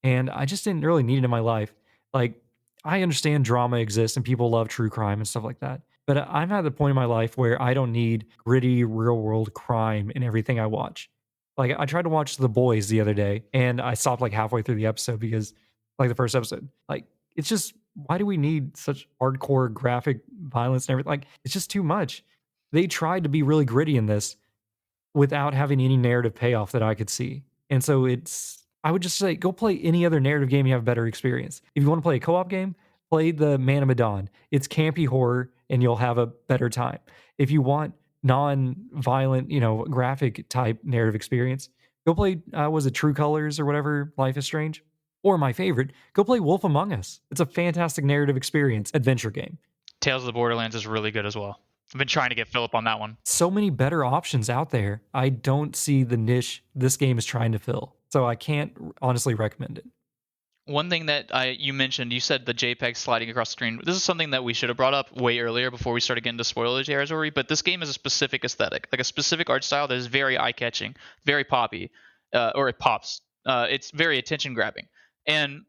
and I just didn't really need it in my life. Like, I understand drama exists and people love true crime and stuff like that, but I'm at the point in my life where I don't need gritty real world crime in everything I watch. Like, I tried to watch The Boys the other day and I stopped like halfway through the episode because, like, the first episode, like, it's just, why do we need such hardcore graphic violence and everything? Like, it's just too much. They tried to be really gritty in this without having any narrative payoff that I could see. And so I would just say, go play any other narrative game you have a better experience. If you want to play a co op game, play the Man of Medan. It's campy horror and you'll have a better time. If you want non violent, graphic type narrative experience, go play, was it True Colors or whatever, Life is Strange? Or my favorite, go play Wolf Among Us. It's a fantastic narrative experience adventure game. Tales of the Borderlands is really good as well. I've been trying to get Philip on that one. So many better options out there. I don't see the niche this game is trying to fill. So I can't honestly recommend it. One thing that you mentioned, you said the JPEG sliding across the screen. This is something that we should have brought up way earlier before we started getting to spoiler territory. But this game is a specific aesthetic, like a specific art style that is very eye-catching, very poppy. or it pops. It's very attention grabbing, and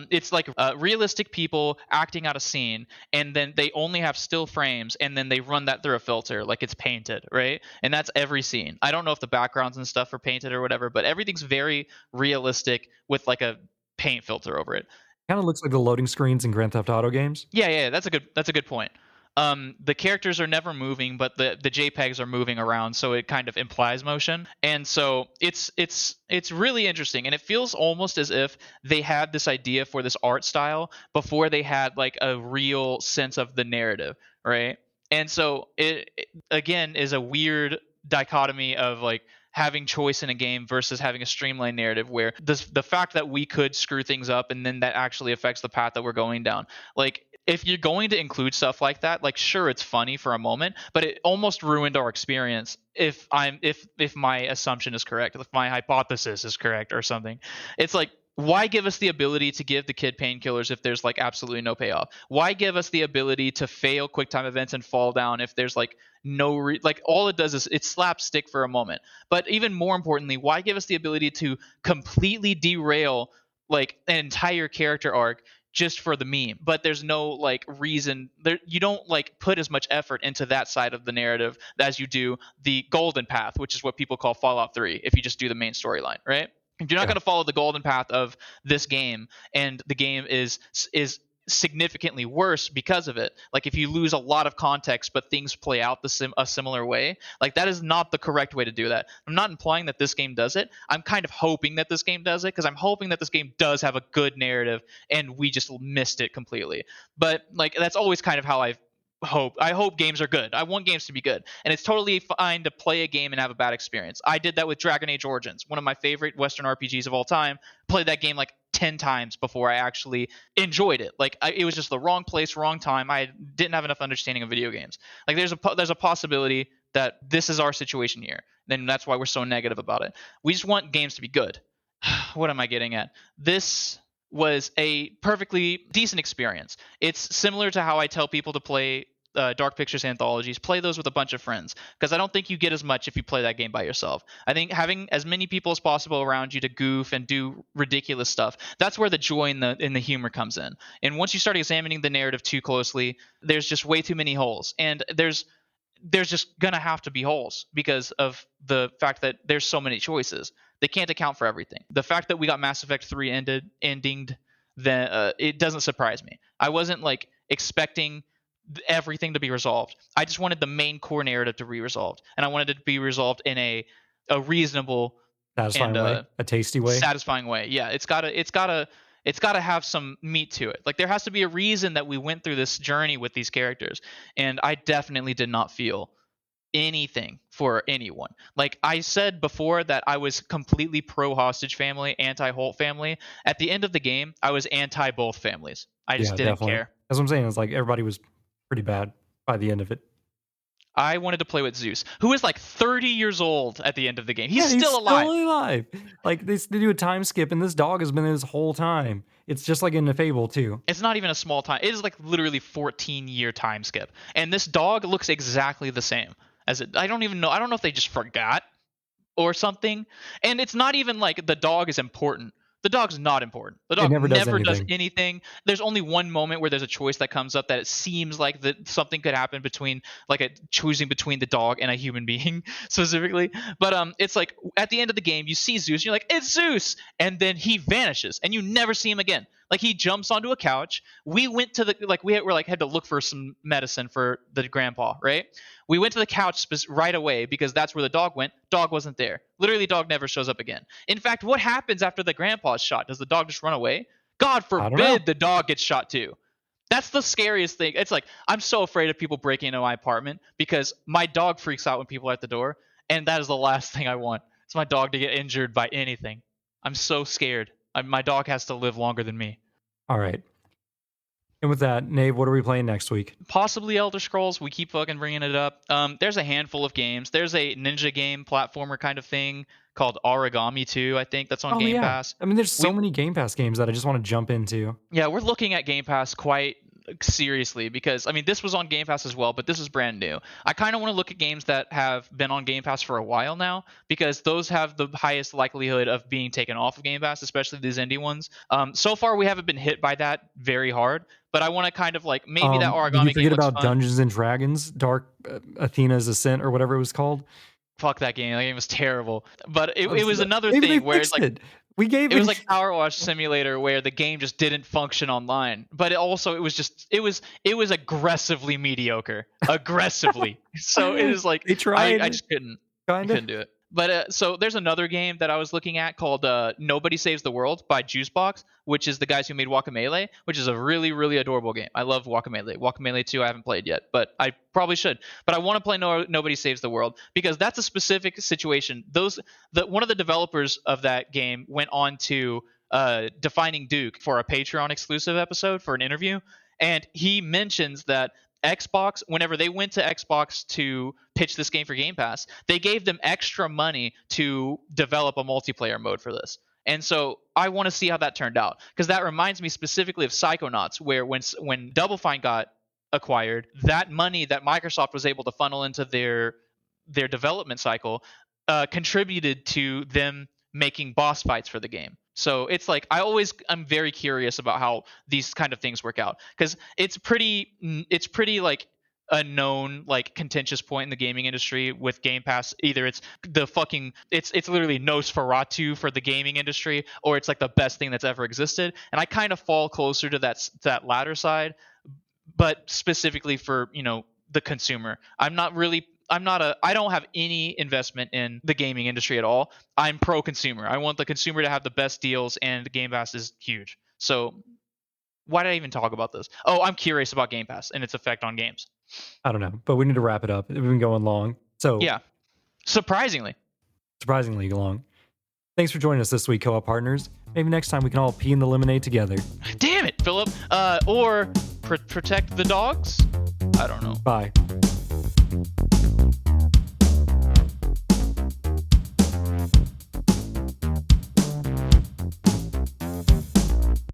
it's like realistic people acting out a scene, and then they only have still frames, and then they run that through a filter like it's painted, right? And that's every scene. I don't know if the backgrounds and stuff are painted or whatever, but everything's very realistic with like a paint filter over it. Kind of looks like the loading screens in Grand Theft Auto games. Yeah, that's a good point. The characters are never moving, but the JPEGs are moving around, so it kind of implies motion, and so it's really interesting, and it feels almost as if they had this idea for this art style before they had like a real sense of the narrative, right? And so it again is a weird dichotomy of like having choice in a game versus having a streamlined narrative where the fact that we could screw things up and then that actually affects the path that we're going down. Like if you're going to include stuff like that, like sure it's funny for a moment, but it almost ruined our experience if my assumption is correct, if my hypothesis is correct or something. It's like why give us the ability to give the kid painkillers if there's like absolutely no payoff? Why give us the ability to fail quick time events and fall down if there's like like all it does is it slapstick for a moment. But even more importantly, why give us the ability to completely derail like an entire character arc just for the meme? But there's no like reason there. You don't like put as much effort into that side of the narrative as you do the golden path, which is what people call Fallout 3. If you just do the main storyline, right? If you're not Yeah. going to follow the golden path of this game, and the game is significantly worse because of it. Like if you lose a lot of context, but things play out a similar way, like that is not the correct way to do that. I'm not implying that this game does it. I'm kind of hoping that this game does it because I'm hoping that this game does have a good narrative and we just missed it completely. But like that's always kind of how I hope games are good. I want games to be good. And it's totally fine to play a game and have a bad experience. I did that with Dragon Age Origins, one of my favorite Western RPGs of all time. Played that game like 10 times before I actually enjoyed it. Like it was just the wrong place, wrong time. I didn't have enough understanding of video games. Like there's a possibility that this is our situation here. Then that's why we're so negative about it. We just want games to be good. What am I getting at? This was a perfectly decent experience. It's similar to how I tell people to play Dark Pictures anthologies. Play those with a bunch of friends because I don't think you get as much if you play that game by yourself. I think having as many people as possible around you to goof and do ridiculous stuff, that's where the joy and the humor comes in. And once you start examining the narrative too closely, there's just way too many holes. And there's just gonna have to be holes because of the fact that there's so many choices. They can't account for everything. The fact that we got Mass Effect 3 endinged, then it doesn't surprise me. I wasn't like expecting everything to be resolved. I just wanted the main core narrative to be resolved, and I wanted it to be resolved in a reasonable and Satisfying way, a tasty way. satisfying way. Yeah, it's gotta have some meat to it. Like there has to be a reason that we went through this journey with these characters, and I definitely did not feel anything for anyone. Like I said before that I was completely pro hostage family, anti Holt family. At the end of the game, I was anti both families. I just Yeah, didn't definitely. care. That's what I'm saying. It's like everybody was pretty bad by the end of it. I wanted to play with Zeus, who is like 30 years old at the end of the game. He's Yeah, still alive. Still alive. Like they do a time skip, and this dog has been there this whole time. It's just like in the Fable too. It's not even a small time. It is like literally 14-year time skip. And this dog looks exactly the same as it. I don't even know. I don't know if they just forgot or something. And it's not even like the dog is important. The dog's not important. The dog never does does anything. anything. There's only one moment where there's a choice that comes up that it seems like that something could happen between like a choosing between the dog and a human being specifically. But it's like at the end of the game you see Zeus and you're like, it's Zeus, and then he vanishes and you never see him again. Like he jumps onto a couch. We went to the like were like had to look for some medicine for the grandpa, right? We went to the couch right away because that's where the dog went. Dog wasn't there. Literally, dog never shows up again. In fact, what happens after the grandpa's shot? Does the dog just run away? God I don't know. forbid the dog gets shot too. That's the scariest thing. It's like I'm so afraid of people breaking into my apartment because my dog freaks out when people are at the door, and that is the last thing I want. It's my dog to get injured by anything. I'm so scared. My dog has to live longer than me. All right. And with that, Nave, what are we playing next week? Possibly Elder Scrolls. We keep fucking bringing it up. There's a handful of games. There's a ninja game platformer kind of thing called Origami 2, I think that's on Game yeah. Pass. I mean, there's so many Game Pass games that I just want to jump into. Yeah, we're looking at Game Pass quite seriously, because I mean this was on Game Pass as well, but this is brand new. I kind of want to look at games that have been on Game Pass for a while now, because those have the highest likelihood of being taken off of Game Pass, especially these indie ones. So far we haven't been hit by that very hard, but I want to kind of like, maybe that Did you origami game forget looks about fun. Dungeons and Dragons Dark Athena's Ascent or whatever it was called? Fuck that game. That game was terrible. But it Let's- was another Maybe they thing where it's fixed like, it. We gave it was it. like Power Wash Simulator, where the game just didn't function online. But it was aggressively mediocre, aggressively. So it is like, They tried. I just couldn't Kind of. couldn't do it. But so there's another game that I was looking at called Nobody Saves the World by Juicebox, which is the guys who made Guacamelee, which is a really, really adorable game. I love Guacamelee. Guacamelee 2 I haven't played yet, but I probably should. But I want to play Nobody Saves the World, because that's a specific situation. One of the developers of that game went on to Defining Duke for a Patreon exclusive episode for an interview, and he mentions that Xbox, whenever they went to Xbox to pitch this game for Game Pass, they gave them extra money to develop a multiplayer mode for this. And so I want to see how that turned out, because that reminds me specifically of Psychonauts, where when Double Fine got acquired, that money that Microsoft was able to funnel into their development cycle contributed to them making boss fights for the game. So it's like, I'm very curious about how these kind of things work out, because it's pretty like a known like contentious point in the gaming industry with Game Pass. Either it's it's literally Nosferatu for the gaming industry, or it's like the best thing that's ever existed. And I kind of fall closer to that latter side, but specifically for the consumer. I don't have any investment in the gaming industry at all. I'm pro consumer. I want the consumer to have the best deals, and the Game Pass is huge. So why did I even talk about this? Oh, I'm curious about Game Pass and its effect on games. I don't know, but we need to wrap it up. We've been going long. So Yeah. Surprisingly long. Thanks for joining us this week, co-op partners. Maybe next time we can all pee in the lemonade together. Damn it, Philip. Or protect the dogs? I don't know. Bye.